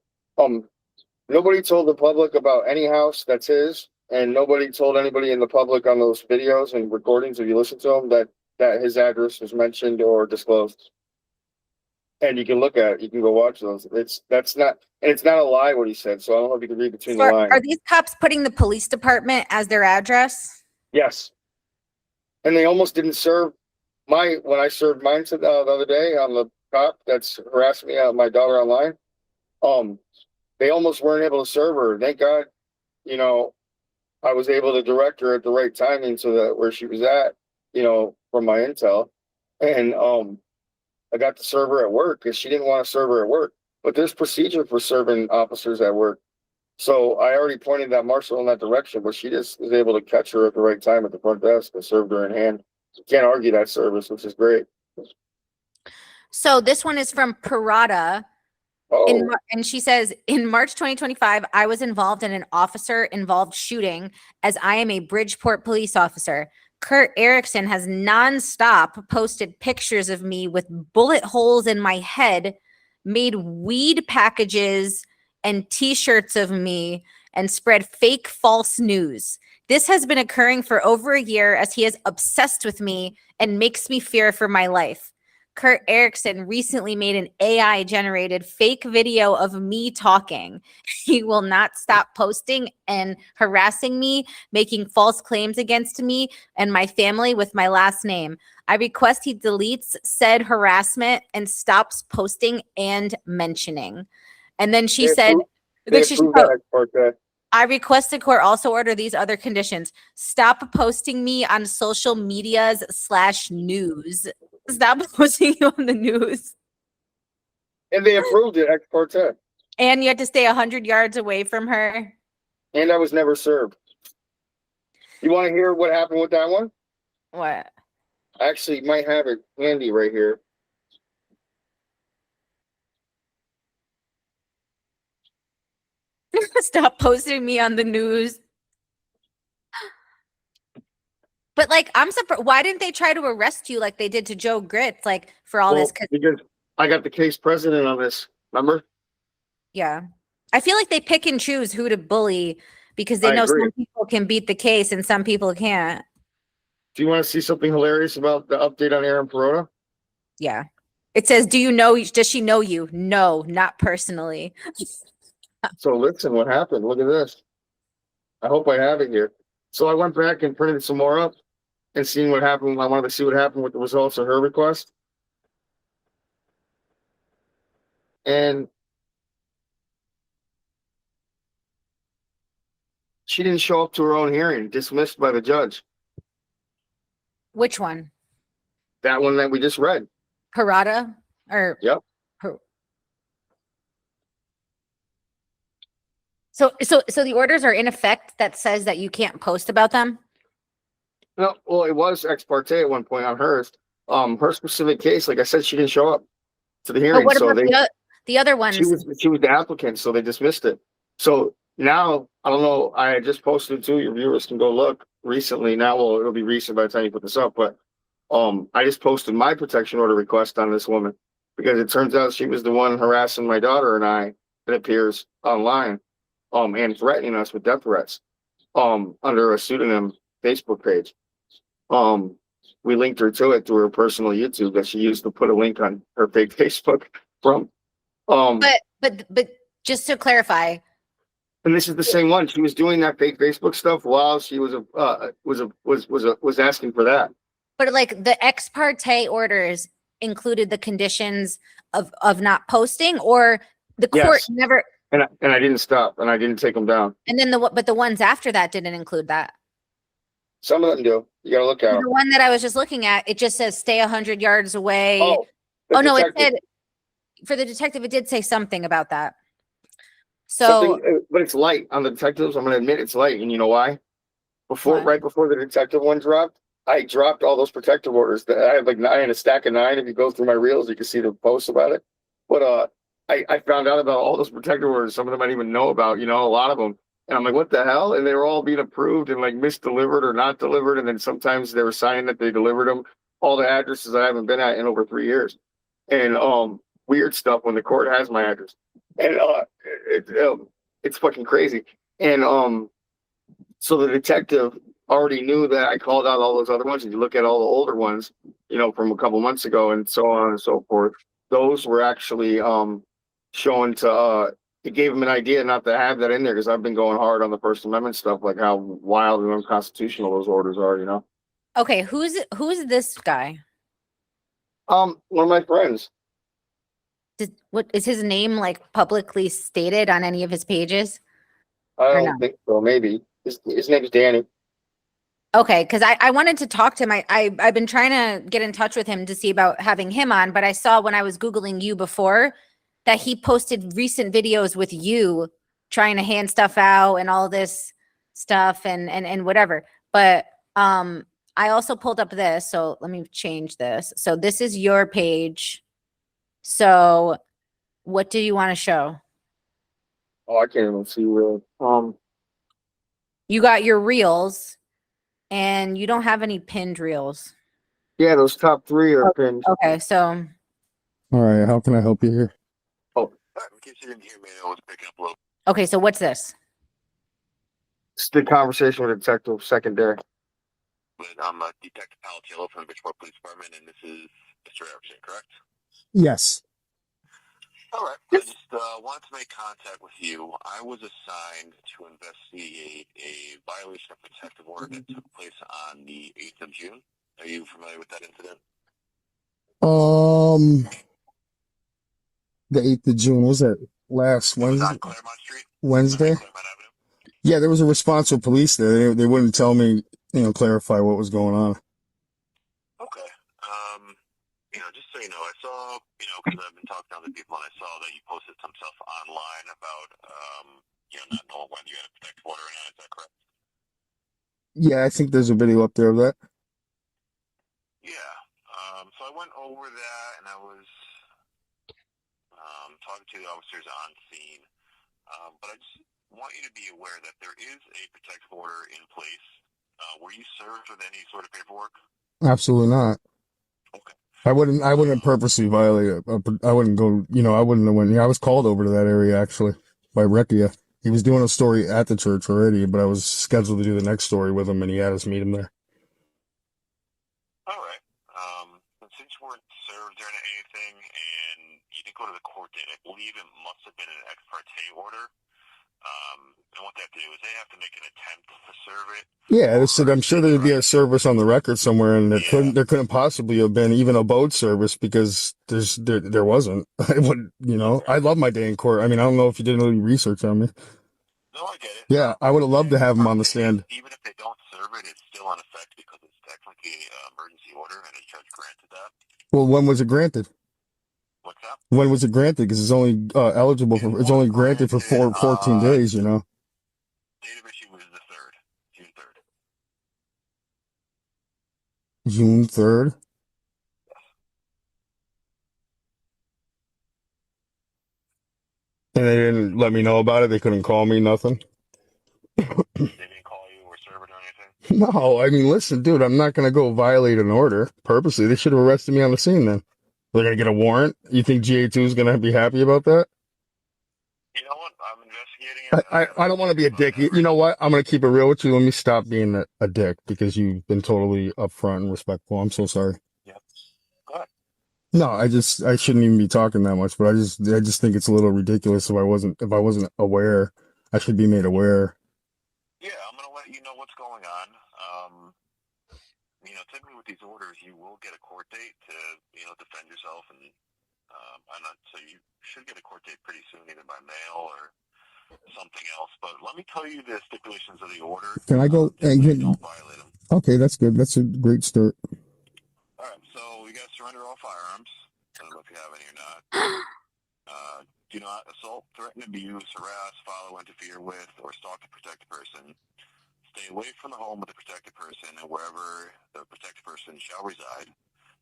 Nobody told the public about any house that's his, and nobody told anybody in the public on those videos and recordings, if you listen to them, that his address was mentioned or disclosed. And you can look at it. You can go watch those. It's not a lie what he said. So I don't know if you can read between the lines. Are these cops putting the police department as their address? Yes. And they almost didn't serve when I served mine the other day on the cop that's harassed me, my daughter online. They almost weren't able to serve her. Thank God, I was able to direct her at the right timing so that where she was at, from my intel. And I got to serve her at work because she didn't want to serve her at work. But there's procedure for serving officers at work. So I already pointed that marshal in that direction, but she just was able to catch her at the right time at the front desk and served her in hand. You can't argue that service, which is great. So this one is from Parada. And she says, in March 2025, I was involved in an officer-involved shooting as I am a Bridgeport police officer. Kurt Erickson has nonstop posted pictures of me with bullet holes in my head, made weed packages and T-shirts of me, and spread fake false news. This has been occurring for over a year as he is obsessed with me and makes me fear for my life. Kurt Erickson recently made an AI-generated fake video of me talking. He will not stop posting and harassing me, making false claims against me and my family with my last name. I request he deletes said harassment and stops posting and mentioning. And then she said, I request the court also order these other conditions. Stop posting me on social medias /news. Stop posting you on the news. And they approved it ex parte. And you had to stay 100 yards away from her. And I was never served. You want to hear what happened with that one? What? I actually might have it handy right here. Stop posting me on the news. But like, I'm surprised. Why didn't they try to arrest you like they did to Joe Gritz, like for all this? Because I got the case president on this. Remember? Yeah, I feel like they pick and choose who to bully because they know some people can beat the case and some people can't. Do you want to see something hilarious about the update on Aaron Perota? Yeah, it says, "Do you know? Does she know you? No, not personally." So listen, what happened? Look at this. I hope I have it here. So I went back and printed some more up and seeing what happened. I wanted to see what happened with the results of her request. And she didn't show up to her own hearing, dismissed by the judge. Which one? That one that we just read. Parada? Or yep. So the orders are in effect that says that you can't post about them? No, well, it was ex parte at one point on hers. Her specific case, like I said, she didn't show up to the hearing. But what about the other ones? She was the applicant, so they dismissed it. So now, I don't know, I just posted too, your viewers can go look recently. Now, well, it'll be recent by the time you put this up, but I just posted my protection order request on this woman because it turns out she was the one harassing my daughter and I, it appears online, and threatening us with death threats under a pseudonym Facebook page. We linked her to it through her personal YouTube that she used to put a link on her fake Facebook from. But just to clarify, And this is the same one. She was doing that fake Facebook stuff while she was asking for that. But like the ex parte orders included the conditions of not posting, or the court Yes. never. And I didn't stop, and I didn't take them down. And then but the ones after that didn't include that. Some of them do. You gotta look at them. The one that I was just looking at, it just says stay 100 yards away. Oh, Oh no, it detective. said for the detective, it did say something about that. So, but it's light on the detectives. I'm gonna admit it's light, and you know why? Why? Right before the detective one dropped, I dropped all those protective orders. That I had like 9, a stack of 9. If you go through my reels, you can see the posts about it. But I found out about all those protective orders. Some of them I didn't even know about. You know, a lot of them. And I'm like, what the hell? And they were all being approved and like misdelivered or not delivered. And then sometimes they were signing that they delivered them. All the addresses I haven't been at in over 3 years. And weird stuff when the court has my address. And it's fucking crazy. And so the detective already knew that I called out all those other ones. And you look at all the older ones, you know, from a couple months ago and so on and so forth. Those were actually shown to it gave him an idea not to have that in there because I've been going hard on the First Amendment stuff, like how wild and unconstitutional those orders are, you know. okay, who's this guy? One of my friends. What is his name like publicly stated on any of his pages? I Or don't think so. Maybe his name's Danny. Okay, because I wanted to talk to him. I've been trying to get in touch with him to see about having him on, but I saw when I was Googling you before that he posted recent videos with you trying to hand stuff out and all this stuff and whatever. But I also pulled up this, so let me change this. So this is your page. So what do you want to show? Oh, I can't even see really. You got your reels and you don't have any pinned reels. Yeah, those top 3 are pinned. Okay, so All right, how can I help you here? Oh, in case you didn't hear me, I was picking up a little. okay, so what's this? it's the conversation with detective secondary. But I'm Detective Palatiello from the Bridgeport Police Department, and this is Mr. Erickson, correct? Yes. All right. I just wanted to make contact with you. I was assigned to investigate a violation of protective order that took place on the 8th of June. Are you familiar with that incident? The 8th of June, was that last It was Wednesday? on Claremont Street. Wednesday? Claremont Avenue. Yeah, there was a response from police there. They wouldn't tell me, clarify what was going on. Okay. Just so you know, I saw, because I've been talking to other people, and I saw that you posted some stuff online about, not knowing when you had a protective order or not. Is that correct? Yeah, I think there's a video up there of that. Yeah. So I went over that, and I was talking to the officers on scene. But I just want you to be aware that there is a protective order in place. Were you served with any sort of paperwork? Absolutely not. Okay. I wouldn't purposely violate it. I wouldn't go, I wouldn't have went. Yeah, I was called over to that area actually by Recchia. He was doing a story at the church already, but I was scheduled to do the next story with him, and he had us meet him there. All right. Since you weren't served or anything, and you didn't go to the court date, I believe it must have been an ex parte order. And what they have to do is they have to make an attempt to serve it. Yeah, I'm sure there'd be a service on the record somewhere, and there couldn't possibly have been even a boat service because there wasn't. I would, I love my day in court. I mean, I don't know if you did any research on me. No, I get it. Yeah, I would have loved to have him on the stand. Even if they don't serve it, it's still in effect because it's technically an emergency order, and a judge granted that. Well, when was it granted? What's that? When was it granted? Because it's only it's only granted for 14 days, Date of issue was the 3rd, June 3rd. June 3rd? And they didn't let me know about it? They couldn't call me, nothing? They didn't call you or serve it or anything? No, I mean, listen, dude, I'm not going to go violate an order purposely. They should have arrested me on the scene then. They're going to get a warrant? You think GA2 is going to be happy about that? You know what? I'm investigating it. I don't want to be a dick. You know what? I'm going to keep it real with you. Let me stop being a dick because you've been totally upfront and respectful. I'm so sorry. Yep. Go ahead. No, I shouldn't even be talking that much, but I just think it's a little ridiculous if I wasn't aware I should be made aware. Yeah, I'm gonna let you know what's going on. Typically with these orders, you will get a court date to, defend yourself, and so you should get a court date pretty soon, either by mail or something else. But let me tell you the stipulations of the order. Can I go So and you get? don't violate them. Okay, that's good. That's a great start. All right, so you got to surrender all firearms. I don't know if you have any or not. Do not assault, threaten, abuse, harass, follow, interfere with, or stalk the protected person. Stay away from the home of the protected person and wherever the protected person shall reside.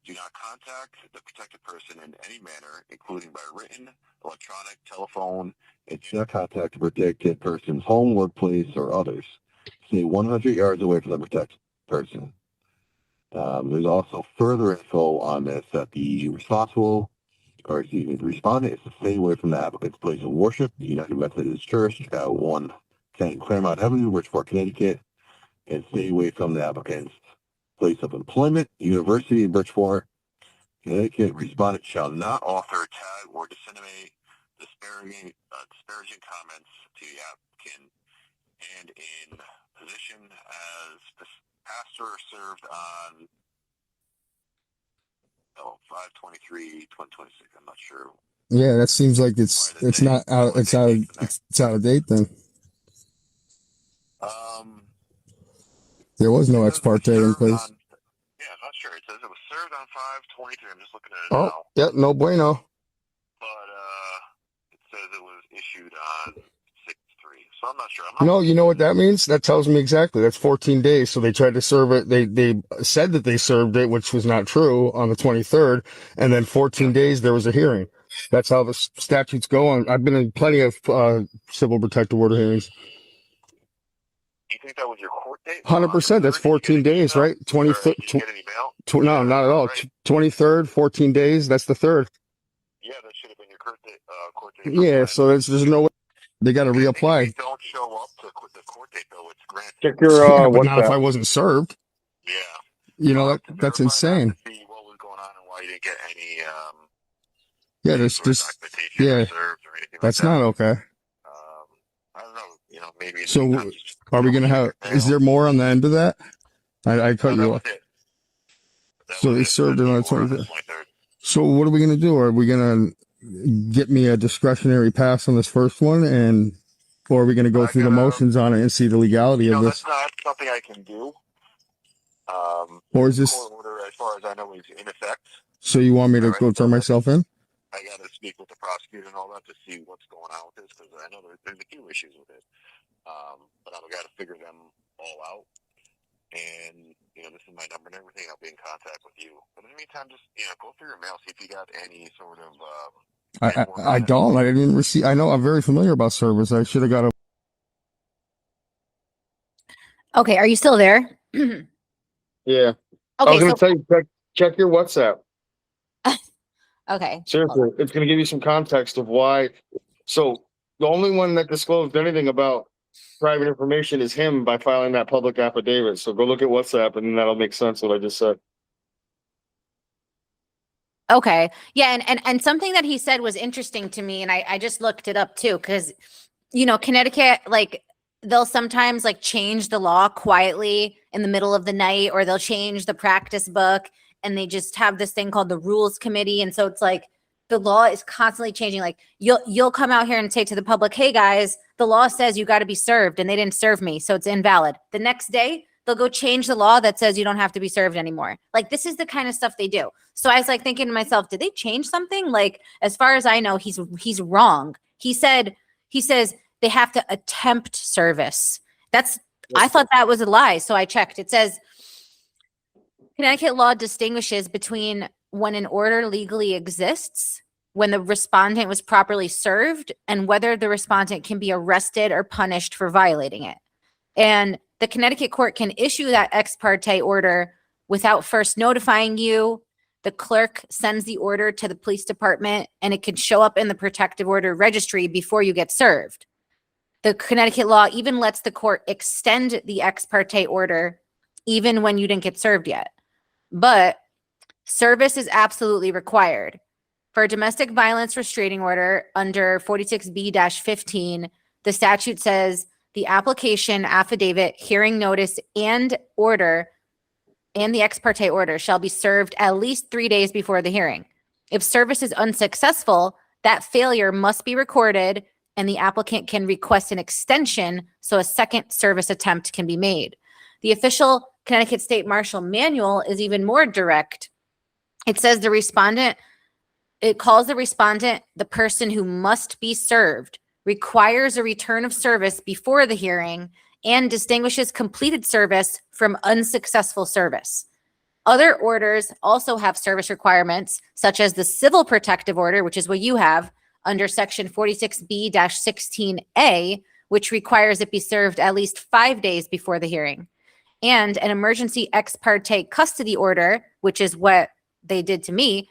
Do not contact the protected person in any manner, including by written, electronic, telephone, and do not contact the protected person's home, workplace, or others. Stay 100 yards away from the protected person. There's also further info on this that the respondent is to stay away from the applicant's place of worship, the United Methodist Church at 110 Claremont Avenue, Bridgeport, Connecticut, and stay away from the applicant's place of employment, University of Bridgeport, Connecticut. Respondent shall not author, tag, or disseminate disparaging comments to the applicant, and in position as pastor served on 5/23/2026. I'm not sure. Yeah, that seems like it's not out. It's out of date then. There was no ex parte in place. Yeah, I'm not sure. It says it was served on 5/23. I'm just looking at it Oh, now. yeah, no bueno. But it says it was issued on 6/3. So I'm not sure. You know what that means? That tells me exactly. That's 14 days. So they tried to serve it. They said that they served it, which was not true, on the 23rd. And then 14 days, there was a hearing. That's how the statutes go on. I've been in plenty of civil protective order hearings. You think that was your court date? 100%. That's 14 days, right? 23rd. Did you get any mail? No, not at all. Right. 23rd, 14 days. That's the third. Yeah, that should have been your court date. Yeah, so there's no way. They got to reapply. If you don't show up to the court date, though, it's granted. Check your But not if I wasn't served. Yeah. That's insane. To see what was going on and why you didn't get any. Yeah, there's just served or anything that's like that. not okay. I don't know. Maybe. So are we gonna have? Is there more on the end of that? I cut you off. So they served it on the 23rd. So what are we gonna do? Are we gonna get me a discretionary pass on this first one, or are we gonna go through the motions on it and see the legality of this? That's not something I can do. Or is this? Court order, as far as I know, is in effect. So you want me to go turn myself in? I got to speak with the prosecutor and all that to see what's going on with this, because I know there's a few issues with it. But I've got to figure them all out. And, this is my number and everything. I'll be in contact with you. But in the meantime, just, go through your mail, see if you got any sort of... I don't. I didn't receive... I know I'm very familiar about service. I should have got a... Okay, are you still there? Yeah. I Okay, was going to tell you, check your WhatsApp. okay. Seriously, it's going to give you some context of why. So the only one that disclosed anything about private information is him by filing that public affidavit. So go look at WhatsApp and that'll make sense what I just said. Okay. Yeah, and something that he said was interesting to me, and I just looked it up too, because Connecticut, like, they'll sometimes like change the law quietly in the middle of the night, or they'll change the practice book, and they just have this thing called the rules committee. And so it's like the law is constantly changing. Like you'll come out here and say to the public, hey guys, the law says you got to be served, and they didn't serve me, so it's invalid. The next day they'll go change the law that says you don't have to be served anymore. Like, this is the kind of stuff they do. So I was like thinking to myself, did they change something? Like, as far as I know, he's wrong. He says they have to attempt service. I thought that was a lie. So I checked. It says Connecticut law distinguishes between when an order legally exists, when the respondent was properly served, and whether the respondent can be arrested or punished for violating it. And the Connecticut court can issue that ex parte order without first notifying you. The clerk sends the order to the police department, and it can show up in the protective order registry before you get served. The Connecticut law even lets the court extend the ex parte order even when you didn't get served yet. But service is absolutely required. For a domestic violence restraining order under 46B-15, The statute says the application, affidavit, hearing notice, and order, and the ex parte order shall be served at least 3 days before the hearing. If service is unsuccessful, that failure must be recorded and the applicant can request an extension so a second service attempt can be made. The official Connecticut State Marshal Manual is even more direct. It says it calls the respondent the person who must be served, requires a return of service before the hearing, and distinguishes completed service from unsuccessful service. Other orders also have service requirements, such as the civil protective order, which is what you have under section 46B-16A, which requires it be served at least 5 days before the hearing, and an emergency ex parte custody order, which is what they did to me,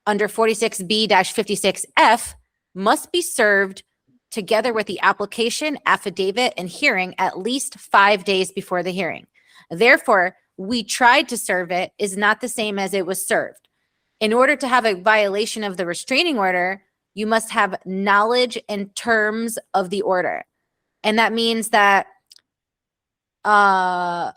under 46B-56F, must be served together with the application, affidavit, and hearing at least 5 days before the hearing. Therefore, we tried to serve it is not the same as it was served. In order to have a violation of the restraining order, you must have knowledge and terms of the order. And that means that, for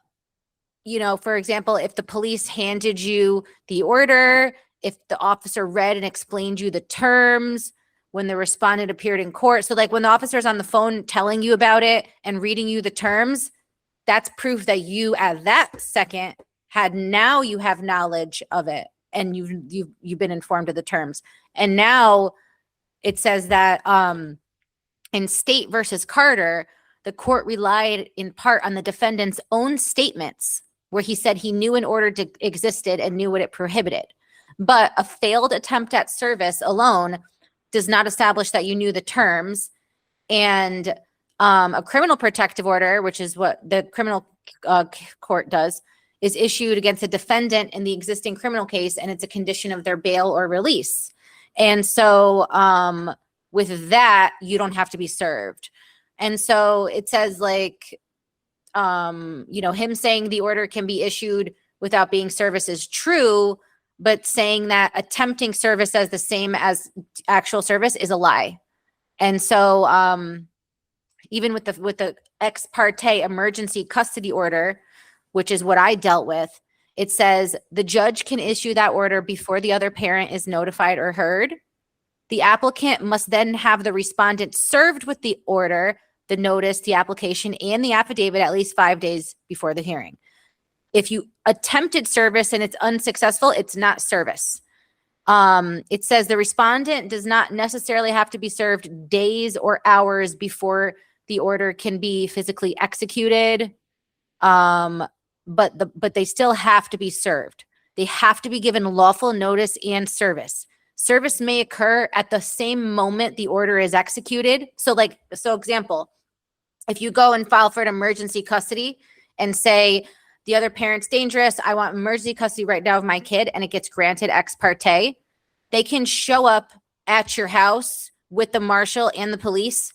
example, if the police handed you the order, if the officer read and explained you the terms, when the respondent appeared in court. So like when the officer's on the phone telling you about it and reading you the terms, that's proof that you at that second you have knowledge of it and you've been informed of the terms. And now it says that in State versus Carter, the court relied in part on the defendant's own statements where he said he knew an order existed and knew what it prohibited. But a failed attempt at service alone does not establish that you knew the terms. And a criminal protective order, which is what the criminal court does, is issued against a defendant in the existing criminal case, and it's a condition of their bail or release. And so with that, you don't have to be served. And so it says like, him saying the order can be issued without being service is true, but saying that attempting service as the same as actual service is a lie. And so even with the ex parte emergency custody order, which is what I dealt with, it says the judge can issue that order before the other parent is notified or heard. The applicant must then have the respondent served with the order, the notice, the application, and the affidavit at least 5 days before the hearing. If you attempted service and it's unsuccessful, it's not service. It says the respondent does not necessarily have to be served days or hours before the order can be physically executed, but they still have to be served. They have to be given lawful notice and service. Service may occur at the same moment the order is executed. So example, if you go and file for an emergency custody and say, the other parent's dangerous, I want emergency custody right now of my kid, and it gets granted ex parte, they can show up at your house with the marshal and the police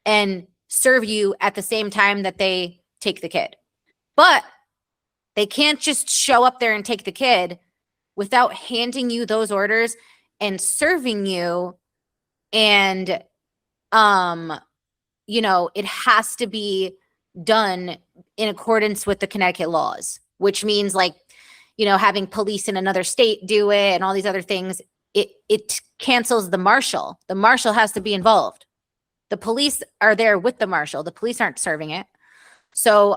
and serve you at the same time that they take the kid. But they can't just show up there and take the kid without handing you those orders and serving you. And, it has to be done in accordance with the Connecticut laws, which means having police in another state do it and all these other things. It cancels the marshal. The marshal has to be involved. The police are there with the marshal. The police aren't serving it. So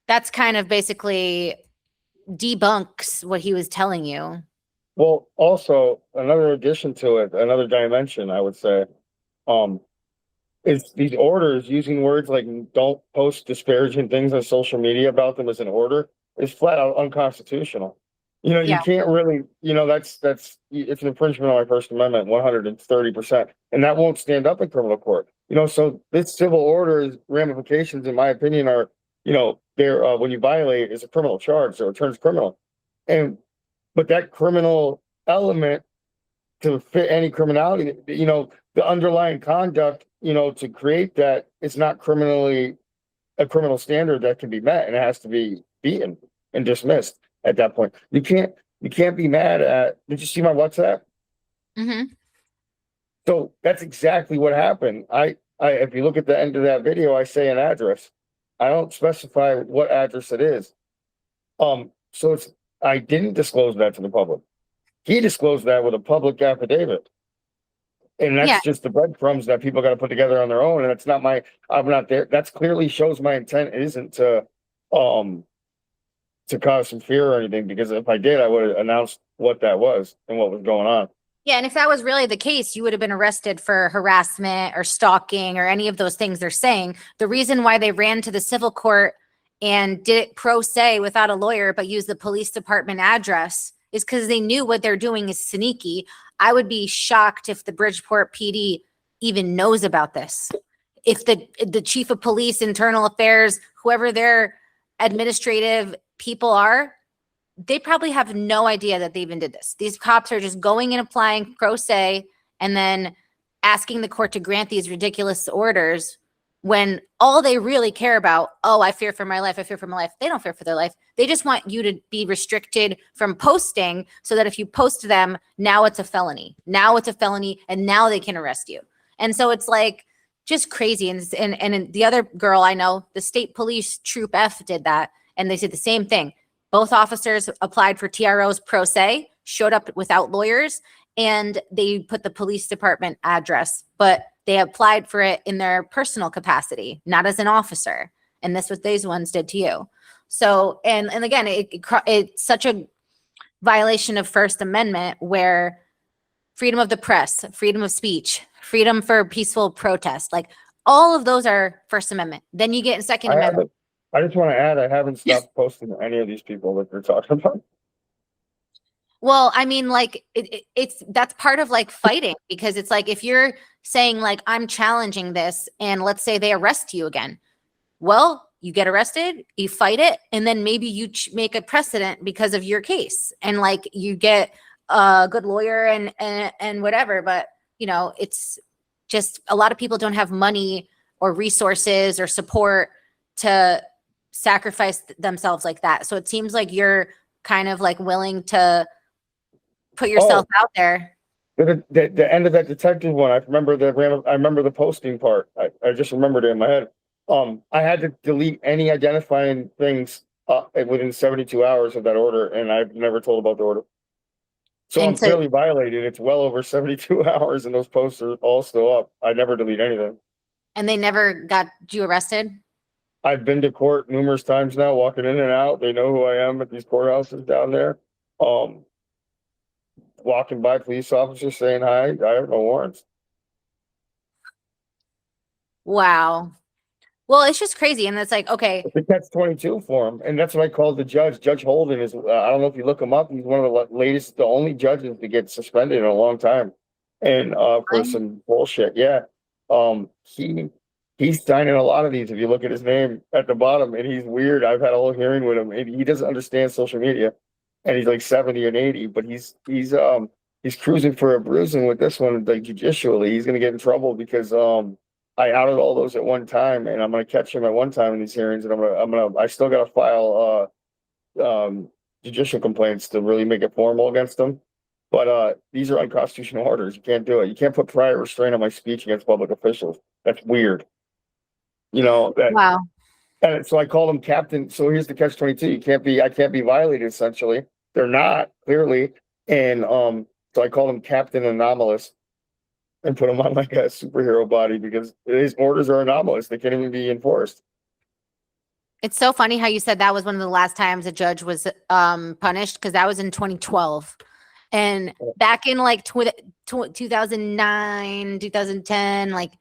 that's kind of basically debunks what he was telling you. Well, also another addition to it, another dimension, I would say, is these orders using words like don't post disparaging things on social media about them as an order is flat out unconstitutional. You can't really, that's it's an infringement on my First Amendment, 130%. And that won't stand up in criminal court. So this civil order's ramifications, in my opinion, are, they're when you violate is a criminal charge, so it turns criminal. But that criminal element to fit any criminality, the underlying conduct, to create that, it's not a criminal standard that can be met, and it has to be beaten and dismissed at that point. You can't be mad at, did you see my WhatsApp? Mm-hmm. So that's exactly what happened. If you look at the end of that video, I say an address. I don't specify what address it is. So I didn't disclose that to the public. He disclosed that with a public affidavit. And Yeah. that's just the breadcrumbs that people got to put together on their own. And it's not I'm not there. That's clearly shows my intent isn't to cause some fear or anything, because if I did, I would have announced what that was and what was going on. Yeah, and if that was really the case, you would have been arrested for harassment or stalking or any of those things they're saying. The reason why they ran to the civil court and did it pro se without a lawyer, but used the police department address is because they knew what they're doing is sneaky. I would be shocked if the Bridgeport PD even knows about this. If the chief of police, internal affairs, whoever their administrative people are, they probably have no idea that they even did this. These cops are just going and applying pro se and then asking the court to grant these ridiculous orders when all they really care about, oh, I fear for my life, I fear for my life. They don't fear for their life. They just want you to be restricted from posting so that if you post them, now it's a felony. Now it's a felony and now they can arrest you. And so it's like just crazy. And the other girl I know, the state police Troop F did that. And they said the same thing. Both officers applied for TROs pro se, showed up without lawyers, and they put the police department address, but they applied for it in their personal capacity, not as an officer. And that's what these ones did to you. So, and again, it's such a violation of First Amendment where freedom of the press, freedom of speech, freedom for peaceful protest, like all of those are First Amendment. Then you get in Second Amendment. I just want to add, I haven't stopped posting to any of these people that you're talking about. Well, I mean, like that's part of like fighting, because it's like if you're saying like I'm challenging this and let's say they arrest you again, well, you get arrested, you fight it, and then maybe you make a precedent because of your case, and like you get a good lawyer and whatever. But you know, it's just a lot of people don't have money or resources or support to sacrifice themselves like that. So it seems like you're kind of like willing to put yourself out there. The end of that detective one, I remember the posting part. I just remembered it in my head. I had to delete any identifying things within 72 hours of that order, and I've never told about the order. So I'm clearly violated. It's well over 72 hours, and those posts are all still up. I never delete anything. And they never got you arrested? I've been to court numerous times now, walking in and out. They know who I am at these courthouses down there. Walking by police officers saying hi. I have no warrants. Wow. Well, it's just crazy. And it's like, okay. I think that's 22 for him. And that's what I called the judge. Judge Holden is, I don't know if you look him up. He's one of the latest, the only judges to get suspended in a long time. And for some bullshit. Yeah. He's signing a lot of these. If you look at his name at the bottom, and he's weird. I've had a whole hearing with him, and he doesn't understand social media, and he's like 70 and 80, but he's cruising for a bruising with this one, like judicially. He's gonna get in trouble because I outed all those at one time, and I'm gonna catch him at one time in these hearings, and I still gotta file judicial complaints to really make it formal against him. But these are unconstitutional orders. You can't do it. You can't put prior restraint on my speech against public officials. That's weird. You know, wow. And so I called him captain. So here's the catch-22. I can't be violated, essentially. They're not, clearly. And so I called him Captain Anomalous and put him on like a superhero body because his orders are anomalous. They can't even be enforced. It's so funny how you said that was one of the last times a judge was punished, because that was in 2012. And back in like 2009, 2010, like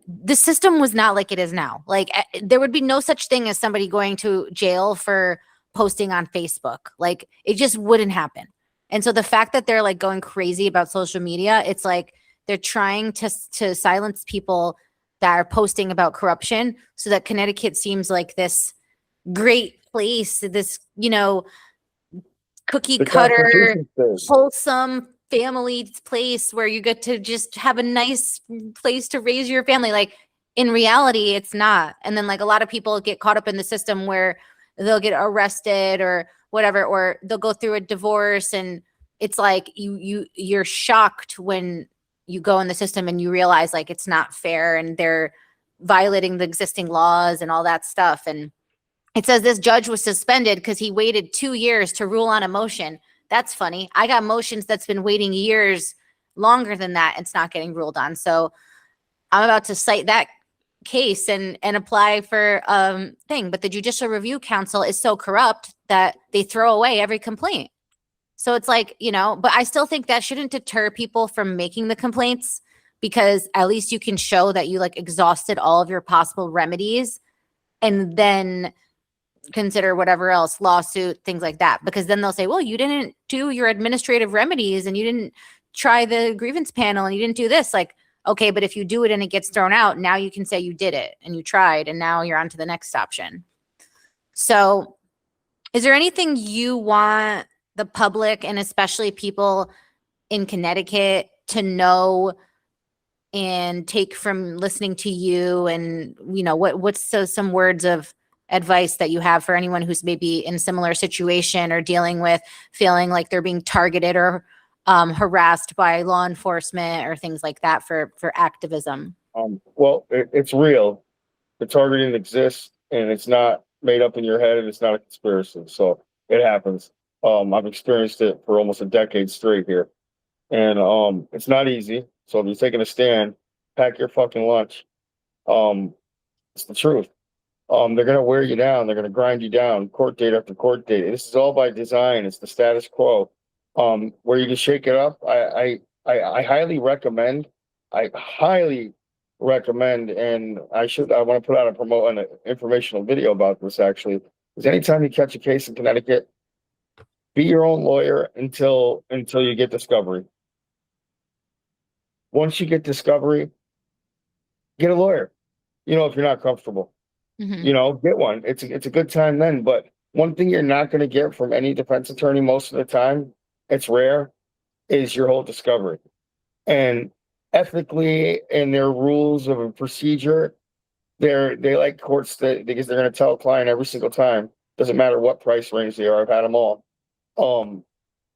the system was not like it is now. Like there would be no such thing as somebody going to jail for posting on Facebook. Like it just wouldn't happen. And so the fact that they're like going crazy about social media, it's like they're trying to silence people that are posting about corruption so that Connecticut seems like this great place, this, you know, cookie cutter, wholesome family place where you get to just have a nice place to raise your family. Like in reality, it's not. And then like a lot of people get caught up in the system where they'll get arrested or whatever, or they'll go through a divorce, and it's like you're shocked when you go in the system and you realize like it's not fair and they're violating the existing laws and all that stuff. And it says this judge was suspended because he waited 2 years to rule on a motion. That's funny. I got motions that's been waiting years longer than that. It's not getting ruled on. So I'm about to cite that case and apply for thing. But the Judicial Review Council is so corrupt that they throw away every complaint. So it's like, you know, but I still think that shouldn't deter people from making the complaints, because at least you can show that you like exhausted all of your possible remedies and then consider whatever else, lawsuit, things like that. Because then they'll say, well, you didn't do your administrative remedies and you didn't try the grievance panel and you didn't do this. Like, okay, but if you do it and it gets thrown out, now you can say you did it and you tried and now you're on to the next option. So is there anything you want the public and especially people in Connecticut to know and take from listening to you? And, you know, what's some words of advice that you have for anyone who's maybe in a similar situation or dealing with feeling like they're being targeted or harassed by law enforcement or things like that for activism? Well, it's real. The targeting exists, and it's not made up in your head, and it's not a conspiracy. So it happens. I've experienced it for almost a decade straight here, and it's not easy. So if you're taking a stand, pack your fucking lunch. It's the truth. They're gonna wear you down. They're gonna grind you down, court date after court date. This is all by design. It's the status quo. Where you can shake it up. I highly recommend. I highly recommend, and I want to put out an informational video about this actually. Because anytime you catch a case in Connecticut, be your own lawyer until you get discovery. Once you get discovery, get a lawyer. You know, if you're not comfortable. Mm-hmm. You know, get one. It's a good time then. But one thing you're not going to get from any defense attorney most of the time, it's rare, is your whole discovery. And ethically, in their rules of a procedure, they like courts because they're going to tell a client every single time, doesn't matter what price range they are. I've had them all.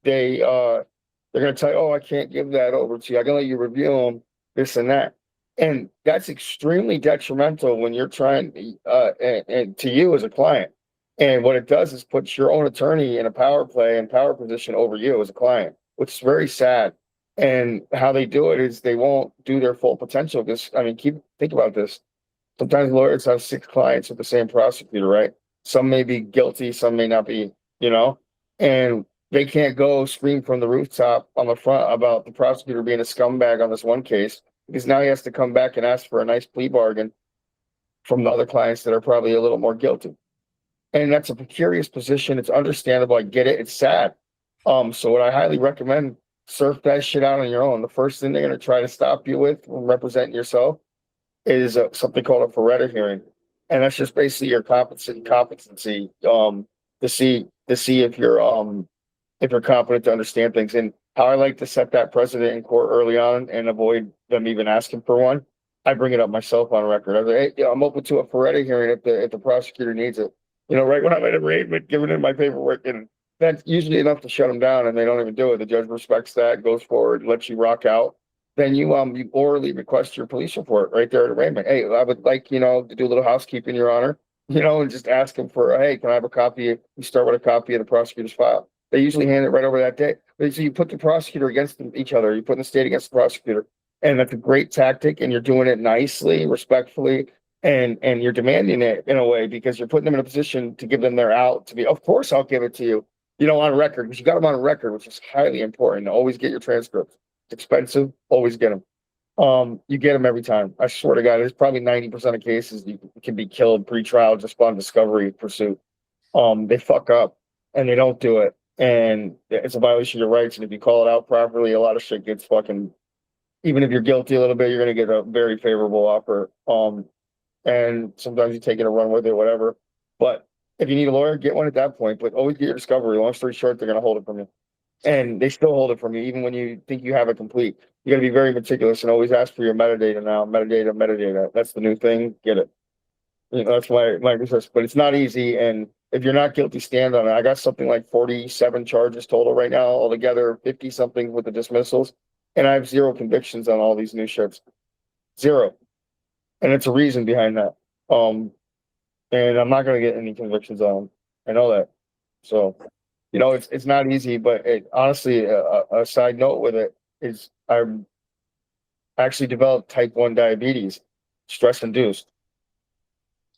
They're going to tell you, oh, I can't give that over to you. I can let you review them, this and that. And that's extremely detrimental when you're trying and to you as a client. And what it does is puts your own attorney in a power play and power position over you as a client, which is very sad. And how they do it is they won't do their full potential. Because I mean, think about this. Sometimes lawyers have 6 clients with the same prosecutor, right? Some may be guilty, some may not be, you know, and they can't go scream from the rooftop on the front about the prosecutor being a scumbag on this one case, because now he has to come back and ask for a nice plea bargain from the other clients that are probably a little more guilty. And that's a precarious position. It's understandable. I get it. It's sad. So what I highly recommend, surf that shit out on your own. The first thing they're going to try to stop you with from representing yourself is something called a Feretta hearing. And that's just basically your competency to see if you're competent to understand things. And how I like to set that precedent in court early on and avoid them even asking for one, I bring it up myself on record. I say, hey, I'm open to a Feretta hearing if the prosecutor needs it. You know, right when I'm at arraignment, giving in my paperwork, and that's usually enough to shut them down, and they don't even do it. The judge respects that, goes forward, lets you rock out. Then you orally request your police report right there at arraignment. Hey, I would like, you know, to do a little housekeeping, Your Honor, you know, and just ask them for, hey, can I have a copy? You start with a copy of the prosecutor's file. They usually hand it right over that day. So you put the prosecutor against each other. You put the state against the prosecutor. And that's a great tactic. And you're doing it nicely, respectfully, and you're demanding it in a way because you're putting them in a position to give them their out to be, of course, I'll give it to you, you know, on record, because you got them on record, which is highly important. Always get your transcripts. It's expensive. Always get them. You get them every time. I swear to God, there's probably 90% of cases you can be killed pre-trial just on discovery pursuit. They fuck up and they don't do it. And it's a violation of your rights. And if you call it out properly, a lot of shit gets fucking, even if you're guilty a little bit, you're going to get a very favorable offer. And sometimes you take it and run with it, whatever. But if you need a lawyer, get one at that point. But always get your discovery. Long story short, they're going to hold it from you. And they still hold it from you, even when you think you have it complete. You got to be very meticulous and always ask for your metadata now. Metadata. That's the new thing. Get it. You know, that's my research. But it's not easy. And if you're not guilty, stand on it. I got something like 47 charges total right now, altogether 50 something with the dismissals. and I have 0 convictions on all these new shits. 0. And it's a reason behind that. And I'm not going to get any convictions on them. I know that. So, it's not easy, but honestly, a side note with it is I actually developed type 1 diabetes, stress induced.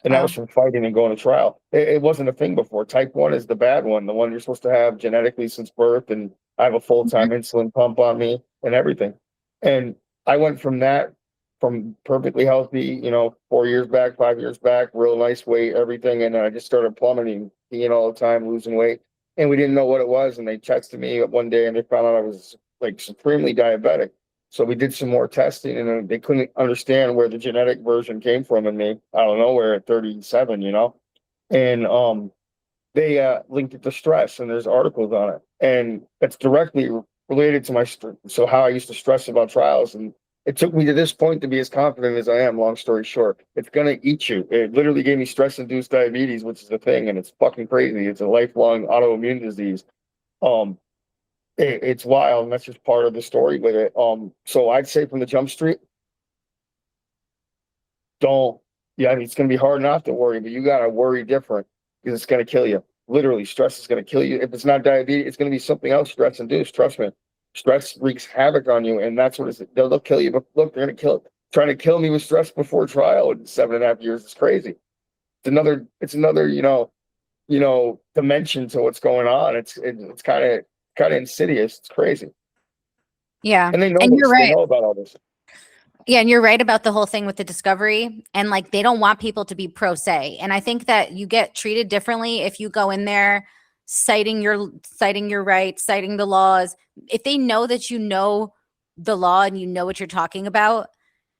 And that Wow. was from fighting and going to trial. It wasn't a thing before. Type 1 is the bad one, the one you're supposed to have genetically since birth. And I have a full-time insulin pump on me and everything. And I went from that, from perfectly healthy, 4 years back, 5 years back, real nice weight, everything. And then I just started plummeting, peeing all the time, losing weight. And we didn't know what it was. And they tested me one day and they found out I was like supremely diabetic. So we did some more testing and they couldn't understand where the genetic version came from in me out of nowhere at 37, and they linked it to stress and there's articles on it. And it's directly related to so how I used to stress about trials. And it took me to this point to be as confident as I am, long story short. It's going to eat you. It literally gave me stress-induced diabetes, which is a thing, and it's fucking crazy. It's a lifelong autoimmune disease. It's wild, and that's just part of the story with it. So I'd say from the jump street, it's going to be hard not to worry, but you got to worry different because it's going to kill you. Literally, stress is going to kill you. If it's not diabetes, it's going to be something else stress induced. Trust me. Stress wreaks havoc on you, and that's what it's. They'll kill you, but look, they're going to trying to kill me with stress before trial in 7.5 years. It's crazy. It's another, dimension to what's going on. It's kind of insidious. It's crazy. Yeah. And they know And this. you're They right. know about all this. Yeah, and you're right about the whole thing with the discovery, and like they don't want people to be pro se. And I think that you get treated differently if you go in there citing your rights, citing the laws. If they know that you know the law and you know what you're talking about,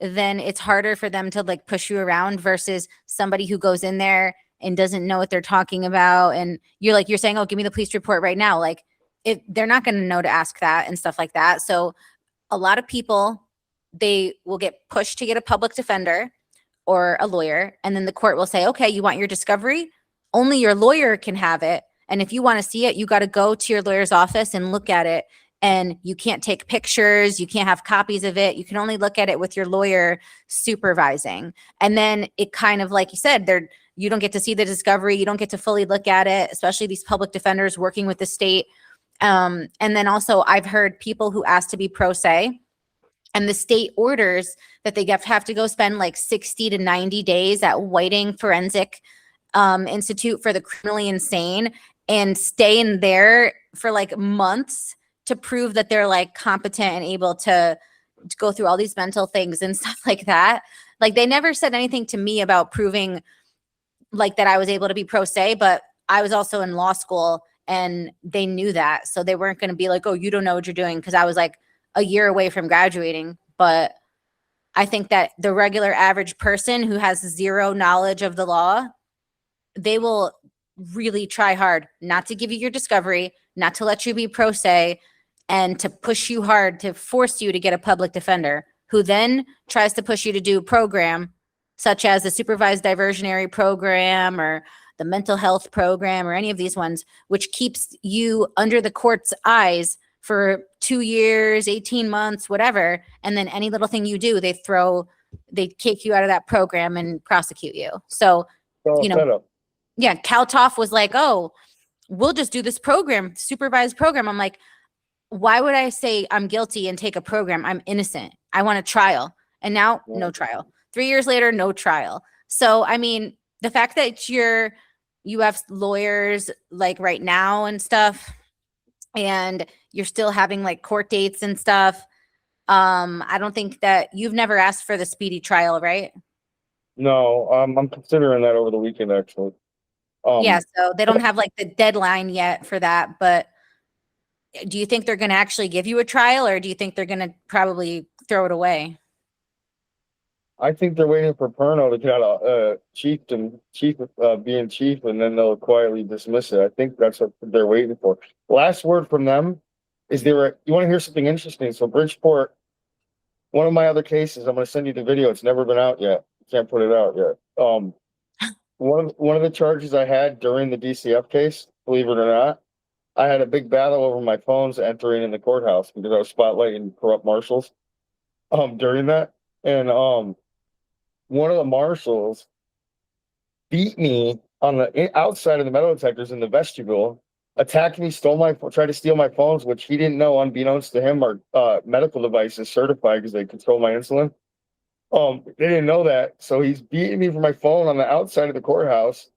then it's harder for them to like push you around versus somebody who goes in there and doesn't know what they're talking about. And you're saying, oh, give me the police report right now. Like if they're not going to know to ask that and stuff like that. So a lot of people, they will get pushed to get a public defender or a lawyer, and then the court will say, okay, you want your discovery? Only your lawyer can have it. And if you want to see it, you got to go to your lawyer's office and look at it. And you can't take pictures. You can't have copies of it. You can only look at it with your lawyer supervising. And then it kind of, like you said, you don't get to see the discovery. You don't get to fully look at it, especially these public defenders working with the state. And then also I've heard people who ask to be pro se, and the state orders that they have to go spend like 60 to 90 days at Whiting Forensic Institute for the Criminally Insane and stay in there for like months to prove that they're like competent and able to go through all these mental things and stuff like that. Like they never said anything to me about proving like that I was able to be pro se, but I was also in law school and they knew that. So they weren't going to be like, oh, you don't know what you're doing. Cause I was like a year away from graduating. But I think that the regular average person who has zero knowledge of the law, they will really try hard not to give you your discovery, not to let you be pro se, and to push you hard to force you to get a public defender who then tries to push you to do a program such as the supervised diversionary program or the mental health program or any of these ones, which keeps you under the court's eyes for 2 years, 18 months, whatever. And then any little thing you do, they kick you out of that program and prosecute you. So, yeah, Kaltoff was like, oh, we'll just do this program, supervised program. I'm like, why would I say I'm guilty and take a program? I'm innocent. I want a trial. And now no trial. 3 years later, no trial. So, I mean, the fact that you have lawyers like right now and stuff, and you're still having like court dates and stuff. I don't think that you've never asked for the speedy trial, right? No, I'm considering that over the weekend, actually. Yeah, so they don't have like the deadline yet for that, but do you think they're going to actually give you a trial, or do you think they're going to probably throw it away? I think they're waiting for Perno to get out of being chief, and then they'll quietly dismiss it. I think that's what they're waiting for. Last word from them is you want to hear something interesting? So Bridgeport, one of my other cases, I'm going to send you the video. It's never been out yet. Can't put it out yet. One of the charges I had during the DCF case, believe it or not, I had a big battle over my phones entering in the courthouse because I was spotlighting corrupt marshals during that. And one of the marshals beat me on the outside of the metal detectors in the vestibule, attacked me, tried to steal my phones, which he didn't know, unbeknownst to him, are medical devices certified because they control my insulin. They didn't know that, so he's beating me for my phone on the outside of the courthouse.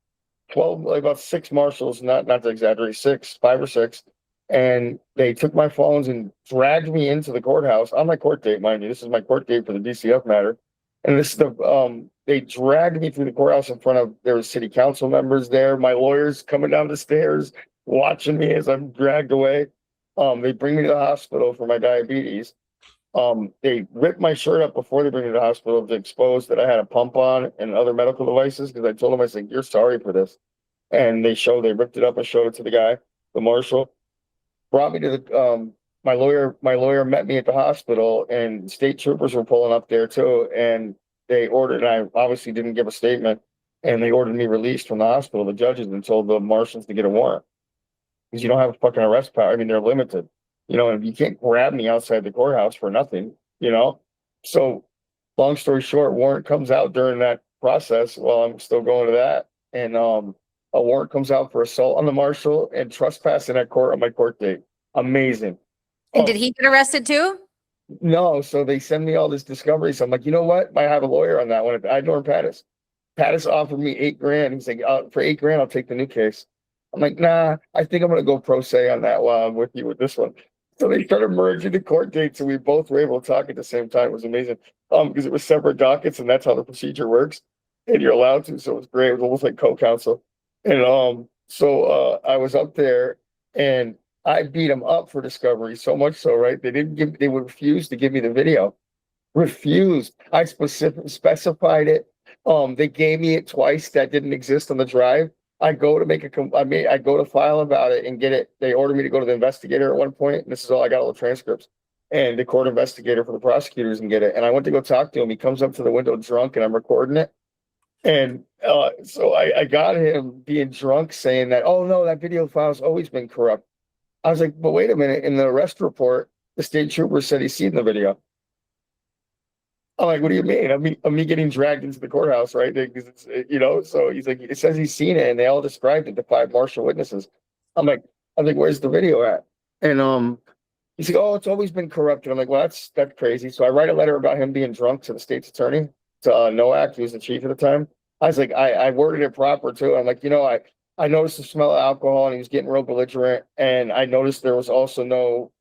12, like about 6 marshals, not to exaggerate, 5 or 6, and they took my phones and dragged me into the courthouse on my court date, mind you. This is my court date for the DCF matter, and this is they dragged me through the courthouse in front of there was city council members there, my lawyers coming down the stairs, watching me as I'm dragged away. They bring me to the hospital for my diabetes. They ripped my shirt up before they bring me to the hospital to expose that I had a pump on and other medical devices because I told them, I said, "You're sorry for this." And they ripped it up and showed it to the guy, the marshal. Brought me to the my lawyer met me at the hospital, and state troopers were pulling up there too. And they ordered, and I obviously didn't give a statement, and they ordered me released from the hospital, the judges, and told the marshals to get a warrant. Because you don't have a fucking arrest power. I mean, they're limited, and you can't grab me outside the courthouse for nothing. So, long story short, warrant comes out during that process while I'm still going to that. And a warrant comes out for assault on the marshal and trespassing at court on my court date. Amazing. And did he get arrested too? No, so they send me all this discovery. So I'm like, you know what? I have a lawyer on that one. I know Pattis. Pattis offered me $8,000. He's like, for $8,000, I'll take the new case. I'm like, nah, I think I'm gonna go pro se on that while I'm with you with this one. So they started merging the court dates, and we both were able to talk at the same time. It was amazing. Because it was separate dockets, and that's how the procedure works. And you're allowed to, so it was great. It was almost like co-counsel. And so I was up there, and I beat them up for discovery so much so, right? They would refuse to give me the video. Refused. I specified it. They gave me it twice that didn't exist on the drive. I go to file about it and get it. They ordered me to go to the investigator at one point, and this is all I got, all the transcripts, and the court investigator for the prosecutors, and get it. And I went to go talk to him. He comes up to the window drunk, and I'm recording it. And so I got him being drunk, saying that, "Oh no, that video file's always been corrupt." I was like, "But wait a minute! In the arrest report, the state trooper said he's seen the video." I'm like, "What do you mean?" I'm me getting dragged into the courthouse, right? Because so he's like, "It says he's seen it," and they all described it to 5 marshal witnesses. I'm like, "Where's the video at?" And he's like, "Oh, it's always been corrupted." I'm like, "Well, that's crazy." So I write a letter about him being drunk to the state's attorney, to Nowak, who was the chief at the time. I was like, I worded it proper too. I'm like, I noticed the smell of alcohol, and he was getting real belligerent, and I noticed there was also no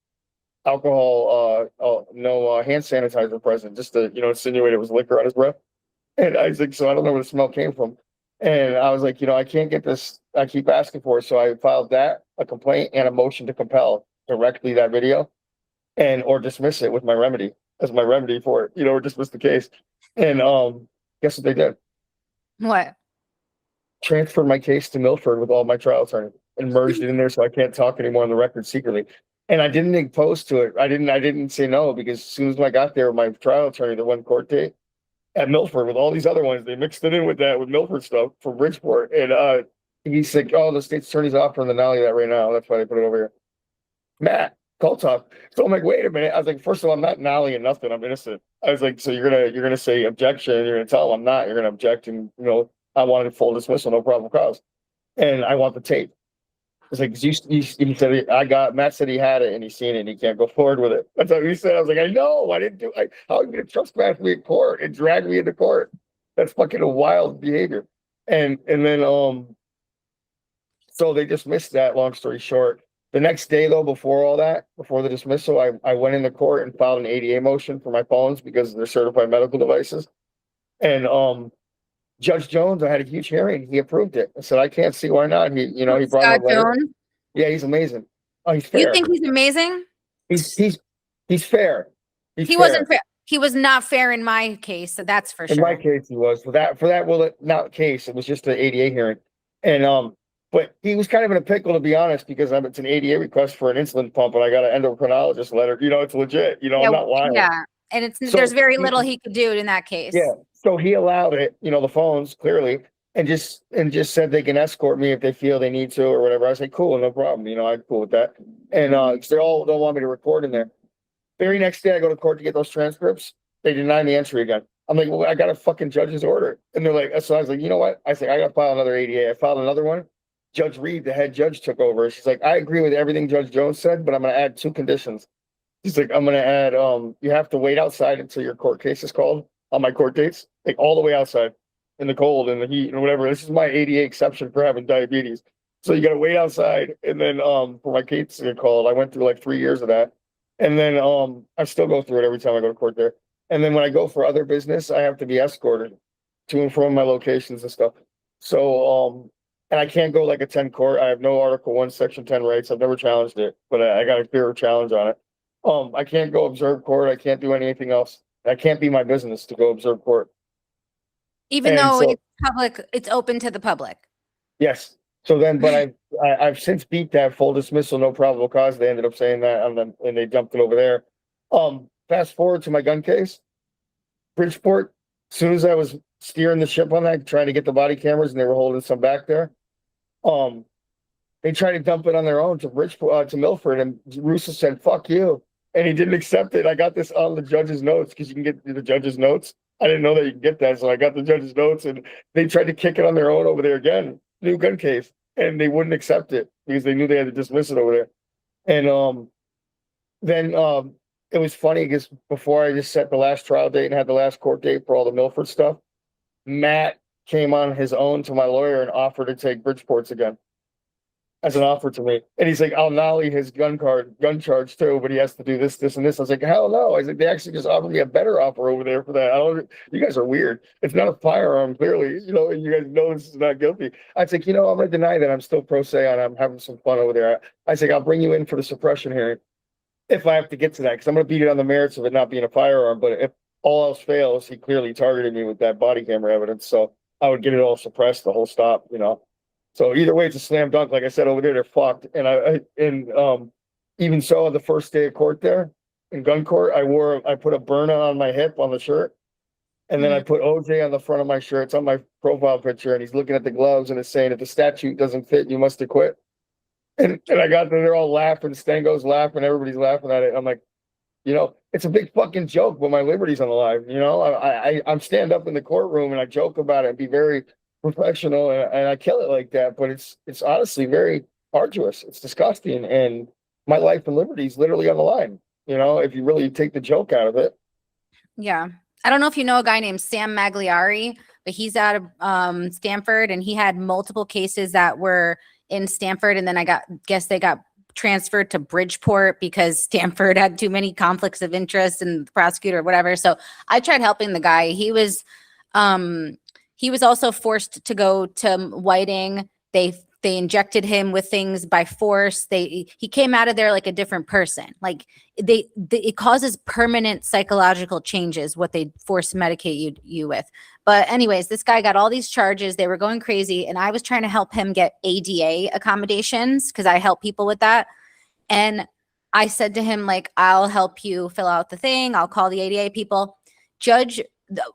alcohol, no hand sanitizer present, just to insinuate it was liquor on his breath. And I was like, so I don't know where the smell came from. And I was like, I can't get this. I keep asking for it, so I filed a complaint, and a motion to compel directly that video, or dismiss it with my remedy as my remedy for it, or dismiss the case. And guess what they did? What? Transferred my case to Milford with all my trial attorney and merged it in there, so I can't talk anymore on the record secretly. And I didn't oppose to it. I didn't say no, because as soon as I got there, my trial attorney, the one court date at Milford with all these other ones, they mixed it in with Milford stuff from Bridgeport. And he's like, "Oh, the state's attorney's offering the nollie that right now. That's why they put it over here." Matt, call talk. So I'm like, wait a minute. I was like, first of all, I'm not nollying nothing. I'm innocent. I was like, so you're gonna say objection, and you're gonna tell them I'm not. You're gonna object, and I wanted full dismissal, no probable cause, and I want the tape. It's like, he said, Matt said he had it, and he's seen it, and he can't go forward with it. That's what he said. I was like, I know, I didn't how are you going to trespass me in court and drag me into court? That's fucking a wild behavior. And then, so they dismissed that, long story short. The next day, though, before the dismissal, I went into court and filed an ADA motion for my phones because they're certified medical devices. And, Judge Jones, I had a huge hearing. He approved it. I said, I can't see why not. He brought Scott up letter. Jones? Yeah, he's amazing. Oh, he's fair. You think he's amazing? He's fair. He wasn't fair. He was not fair in my case, so that's for sure. In my case, he was. For that, well, not case. It was just an ADA hearing, and but he was kind of in a pickle, to be honest, because it's an ADA request for an insulin pump, and I got an endocrinologist letter. It's legit. I'm not lying. Yeah, and there's very little he could do in that case. Yeah. So he allowed it, the phones, clearly. and just said they can escort me if they feel they need to or whatever. I say, cool, no problem. You know, I'm cool with that. And 'cause they all don't want me to record in there. Very next day, I go to court to get those transcripts. They deny me entry again. I'm like, well, I got a fucking judge's order. And they're like, so I was like, you know what? I said, I got to file another ADA. I filed another one. Judge Reed, the head judge, took over. She's like, I agree with everything Judge Jones said, but I'm going to add 2 conditions. She's like, I'm going to add, you have to wait outside until your court case is called on my court dates, like all the way outside in the cold and the heat and whatever. This is my ADA exception for having diabetes. So you got to wait outside. And then, for my case to get called, I went through like 3 years of that. And then, I still go through it every time I go to court there. And then when I go for other business, I have to be escorted to and from my locations and stuff. So, and I can't go like a 10 court. I have no Article 1, Section 10 rights. I've never challenged it, but I got a clear challenge on it. I can't go observe court. I can't do anything else. That can't be my business to go observe court. Even And though so- it's public, it's open to the public. Yes. So then, but I've since beat that full dismissal, no probable cause. They ended up saying that on them and they dumped it over there. Fast forward to my gun case, Bridgeport. As soon as I was steering the ship on that, trying to get the body cameras, and they were holding some back there. They tried to dump it on their own to Bridgeport, to Milford, and Russo said, "Fuck you," and he didn't accept it. I got this on the judge's notes because you can get the judge's notes. I didn't know that you can get that, so I got the judge's notes, and they tried to kick it on their own over there again, new gun case, and they wouldn't accept it because they knew they had to dismiss it over there. And then it was funny because before I just set the last trial date and had the last court date for all the Milford stuff, Matt came on his own to my lawyer and offered to take Bridgeport's again as an offer to me. And he's like, I'll nolly his gun charge too, but he has to do this, this, and this. I was like, hell no. I was like, they actually just offered me a better offer over there for that. You guys are weird. It's not a firearm, clearly, and you guys know this is not guilty. I was like, I'm going to deny that. I'm still pro se and I'm having some fun over there. I was like, I'll bring you in for the suppression hearing if I have to get to that, because I'm going to beat it on the merits of it not being a firearm. But if all else fails, he clearly targeted me with that body camera evidence. So I would get it all suppressed, the whole stop, So either way, it's a slam dunk. Like I said, over there, they're fucked. And even so, the first day of court there in gun court, I put a burner on my hip on the shirt. And then I put OJ on the front of my shirt. It's on my profile picture. And he's looking at the gloves and it's saying, if the statute doesn't fit, you must acquit. And I got there, they're all laughing. Stango's laughing. Everybody's laughing at it. I'm like, it's a big fucking joke, but my liberty's on the line. I'm stand up in the courtroom and I joke about it and be very professional and I kill it like that. But it's honestly very arduous. It's disgusting. And my life and liberty is literally on the line, if you really take the joke out of it. Yeah. I don't know if you know a guy named Sam Magliari, but he's out of Stanford and he had multiple cases that were in Stanford. And then guess they got transferred to Bridgeport because Stanford had too many conflicts of interest and the prosecutor or whatever. So I tried helping the guy. He was also forced to go to Whiting. They injected him with things by force. He came out of there like a different person. Like it causes permanent psychological changes, what they force medicate you with. But anyways, this guy got all these charges. They were going crazy. And I was trying to help him get ADA accommodations because I help people with that. And I said to him, like, I'll help you fill out the thing. I'll call the ADA people. Judge,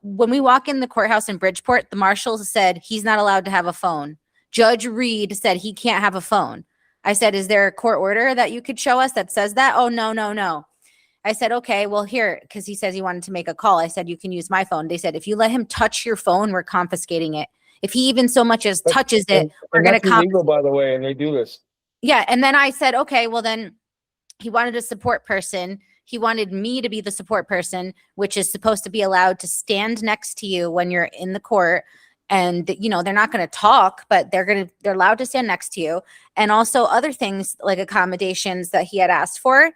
when we walk in the courthouse in Bridgeport, the marshal said he's not allowed to have a phone. Judge Reed said he can't have a phone. I said, is there a court order that you could show us that says that? Oh, no. I said, okay, well, here, because he says he wanted to make a call. I said, you can use my phone. They said, if you let him touch your phone, we're confiscating it. If he even so much as touches it, we're going to confiscate. Illegal, by the way, and they do this. Yeah. And then I said, okay, well, then he wanted a support person. He wanted me to be the support person, which is supposed to be allowed to stand next to you when you're in the court. And, they're not going to talk, but they're allowed to stand next to you. And also other things like accommodations that he had asked for.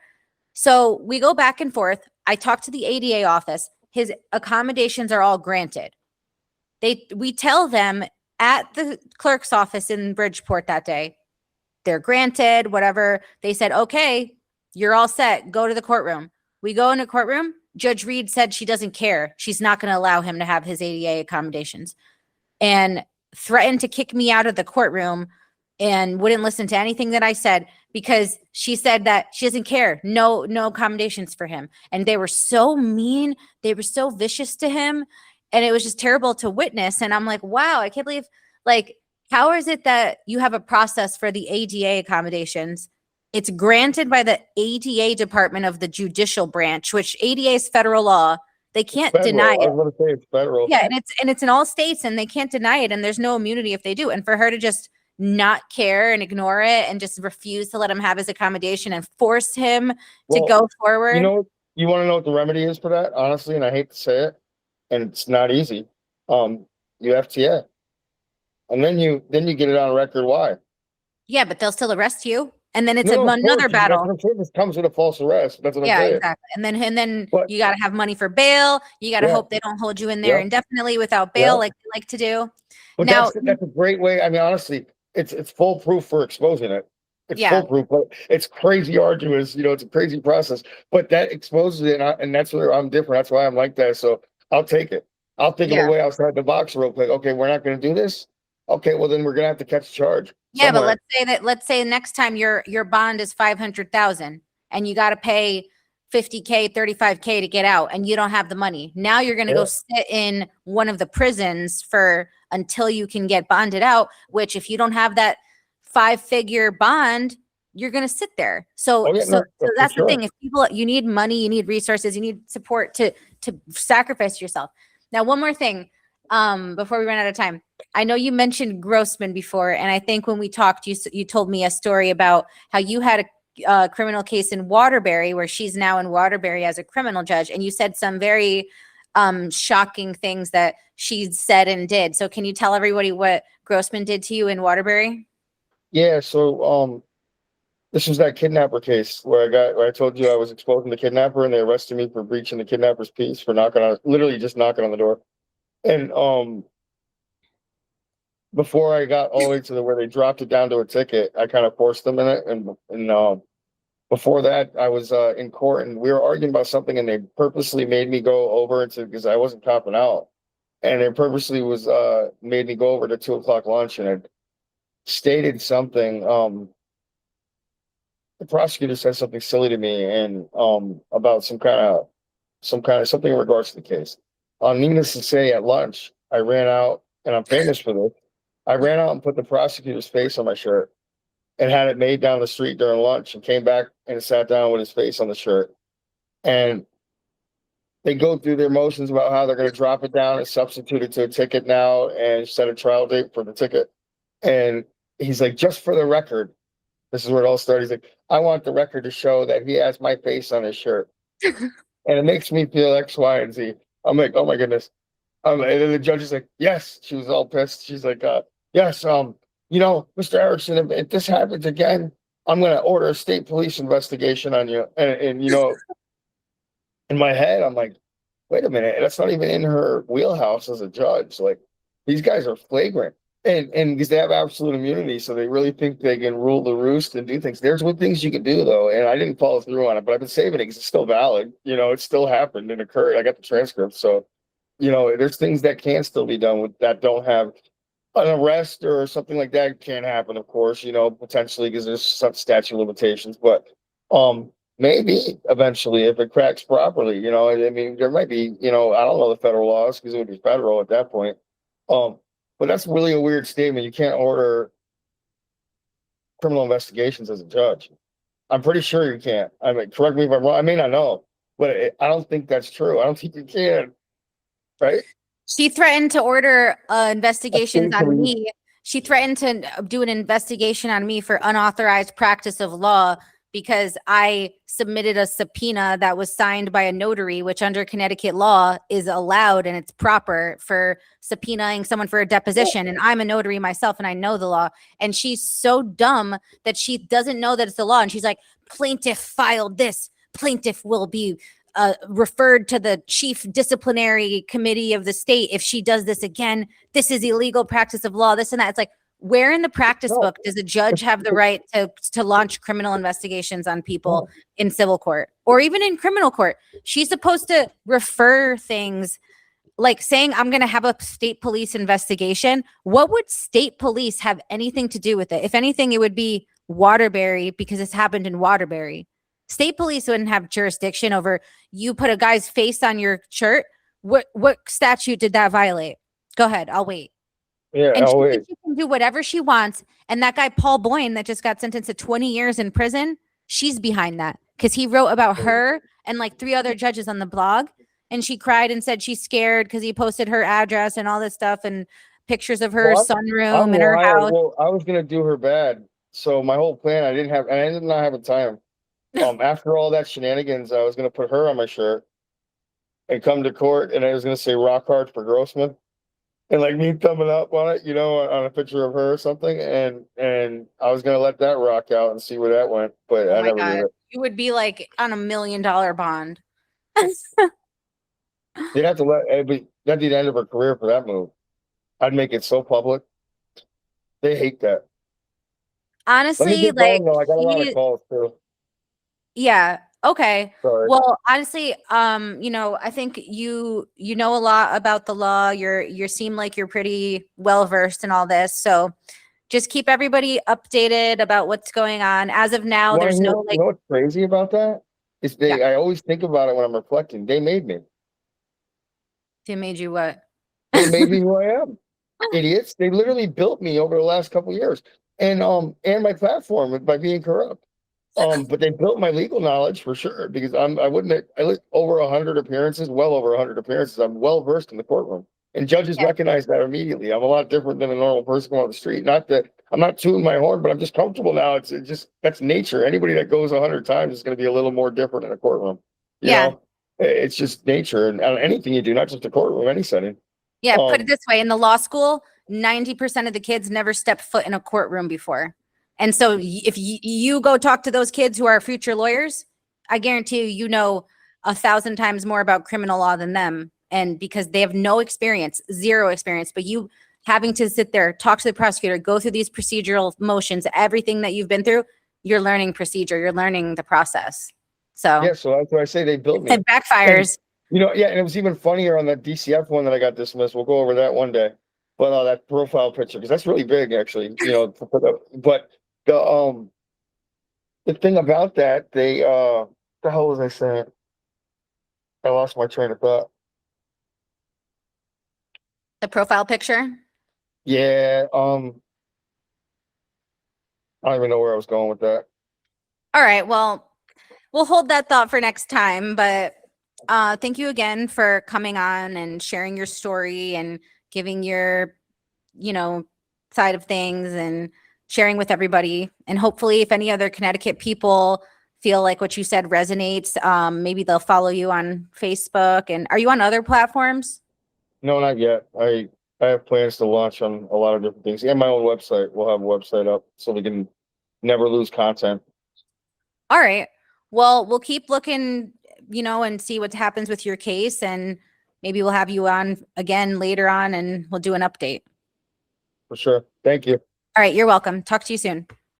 So we go back and forth. I talked to the ADA office. His accommodations are all granted. We tell them at the clerk's office in Bridgeport that day, they're granted, whatever. They said, okay, you're all set. Go to the courtroom. We go in a courtroom. Judge Reed said she doesn't care. She's not going to allow him to have his ADA accommodations and threatened to kick me out of the courtroom and wouldn't listen to anything that I said because she said that she doesn't care. No accommodations for him. And they were so mean. They were so vicious to him. And it was just terrible to witness. And I'm like, wow, I can't believe Like, how is it that you have a process for the ADA accommodations? It's granted by the ADA department of the judicial branch, which ADA is federal law. They can't deny Federal. I it. was going to say it's federal. Yeah, and it's in all states, and they can't deny it, and there's no immunity if they do. And for her to just not care and ignore it and just refuse to let him have his accommodation and force him to Well, go forward. You know, you want to know what the remedy is for that, honestly, and I hate to say it, and it's not easy. UFTA, and then you get it on record why. Yeah, but they'll still arrest you, and then it's No, of another course, that's battle. what I'm saying. This comes with a false arrest. That's what I'm Yeah, saying. exactly. And then But you got to have money for bail. You got to Yeah. hope they don't hold you in there Yeah. indefinitely without bail, Yeah. like they like to do. But Now, that's a great way. I mean, honestly, it's foolproof for exposing it. It's Yeah. foolproof, but it's crazy arduous. You know, it's a crazy process. But that exposes it, and that's where I'm different. That's why I'm like that. So I'll take it. I'll think of Yeah. a way outside the box real quick. Okay, we're not going to do this. Okay, well then we're going to have to catch a charge. yeah, but somewhere. let's say next time your bond is 500,000 and you got to pay 50K, 35K to get out, and you don't have the money. Now you're going to go Yeah. sit in one of the prisons for until you can get bonded out, which if you don't have that 5-figure bond, you're going to sit there. So, Oh, yeah, so, no, so for that's the sure. thing. If people, you need money, you need resources, you need support to sacrifice yourself. Now, one more thing, before we run out of time. I know you mentioned Grossman before, and I think when we talked, you told me a story about how you had a criminal case in Waterbury, where she's now in Waterbury as a criminal judge, and you said some very shocking things that she said and did. So can you tell everybody what Grossman did to you in Waterbury? Yeah. So this was that kidnapper case where I told you I was exposing the kidnapper, and they arrested me for breaching the kidnapper's peace for literally just knocking on the door. And before I got all the way to where they dropped it down to a ticket, I kind of forced them in it. And before that, I was in court, and we were arguing about something, and they purposely made me go over because I wasn't copping out, and they purposely was made me go over to 2 o'clock lunch, and it stated something. The prosecutor said something silly to me, and about something in regards to the case. Needless to say, at lunch, I ran out, and I'm famous for this. I ran out and put the prosecutor's face on my shirt and had it made down the street during lunch, and came back and sat down with his face on the shirt. And they go through their motions about how they're going to drop it down and substitute it to a ticket now and set a trial date for the ticket. And he's like, just for the record, this is where it all started. He's like, I want the record to show that he has my face on his shirt. And it makes me feel X, Y, and Z. I'm like, oh my goodness. And then the judge is like, yes. She was all pissed. She's like, yes, Mr. Erickson, if this happens again, I'm going to order a state police investigation on you. And in my head, I'm like, wait a minute, that's not even in her wheelhouse as a judge. Like, these guys are flagrant. And because they have absolute immunity, so they really think they can rule the roost and do things. There's what things you can do, though, and I didn't follow through on it, but I've been saving it because it's still valid. It still happened and occurred. I got the transcript, so there's things that can still be done with that don't have an arrest or something like that. Can happen, of course, potentially because there's some statute limitations, but maybe eventually if it cracks properly, I mean, there might be, I don't know the federal laws because it would be federal at that point. But that's really a weird statement. You can't order criminal investigations as a judge. I'm pretty sure you can't. I mean, correct me if I'm wrong. I may not know, but I don't think that's true. I don't think you can. Right? She threatened to order investigations on police. me. She threatened to do an investigation on me for unauthorized practice of law because I submitted a subpoena that was signed by a notary, which under Connecticut law is allowed and it's proper for subpoenaing someone for a deposition. And I'm a notary myself and I know the law. And she's so dumb that she doesn't know that it's the law. And she's like, plaintiff filed this. Plaintiff will be referred to the chief disciplinary committee of the state if she does this again. This is illegal practice of law, this and that. It's like, where in the practice book does a judge have the right to launch criminal investigations on people in civil court or even in criminal court? She's supposed to refer things like saying, I'm going to have a state police investigation. What would state police have anything to do with it? If anything, it would be Waterbury because it's happened in Waterbury. State police wouldn't have jurisdiction over you put a guy's face on your shirt. What statute did that violate? Go ahead. I'll wait. Yeah. And Oh she wait. thinks she can do whatever she wants. And that guy, Paul Boyne, that just got sentenced to 20 years in prison, she's behind that because he wrote about her and like 3 other judges on the blog. And she cried and said she's scared because he posted her address and all this stuff and pictures of her Well, I'm sunroom and her wild. house. Well, I was gonna do her bad. So my whole plan, I did not have a time. After all that shenanigans, I was gonna put her on my shirt and come to court, and I was gonna say rock hard for Grossman, and like me thumbing up on it, on a picture of her or something, and I was gonna let that rock out and see where that went, but Oh I my never God. did it. You would be like on $1 million bond. They'd have to that'd be the end of her career for that move. I'd make it so public. They hate that. Let me Honestly, get like going though. I got a lot of he, calls too. yeah. Okay. Sorry. Well, honestly, I think you know a lot about the law. You seem like you're pretty well versed in all this. So just keep everybody updated about what's going on. As of now, Want to there's hear? no You know what's crazy about that? Is yeah, I always think about it when I'm reflecting. They made me. they made you what? They made me who I am. Idiots. They literally built me over the last couple of years, and my platform by being corrupt. But they built my legal knowledge for sure because I wouldn't. I lit over 100 appearances, well over 100 appearances. I'm well versed in the courtroom, and judges Yeah. recognize that immediately. I'm a lot different than a normal person going on the street. Not that I'm not tooting my horn, but I'm just comfortable now. It's just that's nature. Anybody that goes 100 times is going to be a little more different in a courtroom. You Yeah. know, it's just nature, and anything you do, not just a courtroom, any setting. Yeah. Put it Um, this way, in the law school, 90% of the kids never stepped foot in a courtroom before. And so if you go talk to those kids who are future lawyers, I guarantee you know 1,000 times more about criminal law than them. And because they have no experience, zero experience, but you having to sit there, talk to the prosecutor, go through these procedural motions, everything that you've been through, you're learning procedure, you're learning the process. So yeah, so that's what I say. They built me. it backfires. Yeah, and it was even funnier on that DCF one that I got dismissed. We'll go over that one day. But that profile picture, because that's really big, actually. To put up. But the thing about that, the hell was I saying? I lost my train of thought. The profile picture. Yeah, I don't even know where I was going with that. All right. Well, we'll hold that thought for next time. But thank you again for coming on and sharing your story and giving your, side of things and sharing with everybody. And hopefully, if any other Connecticut people feel like what you said resonates, maybe they'll follow you on Facebook. And are you on other platforms? No, not yet. I have plans to launch on a lot of different things. And my own website. We'll have a website up so we can never lose content. All right. Well, we'll keep looking, and see what happens with your case. And maybe we'll have you on again later on and we'll do an update. For sure. Thank you. All right. You're welcome. Talk to you soon.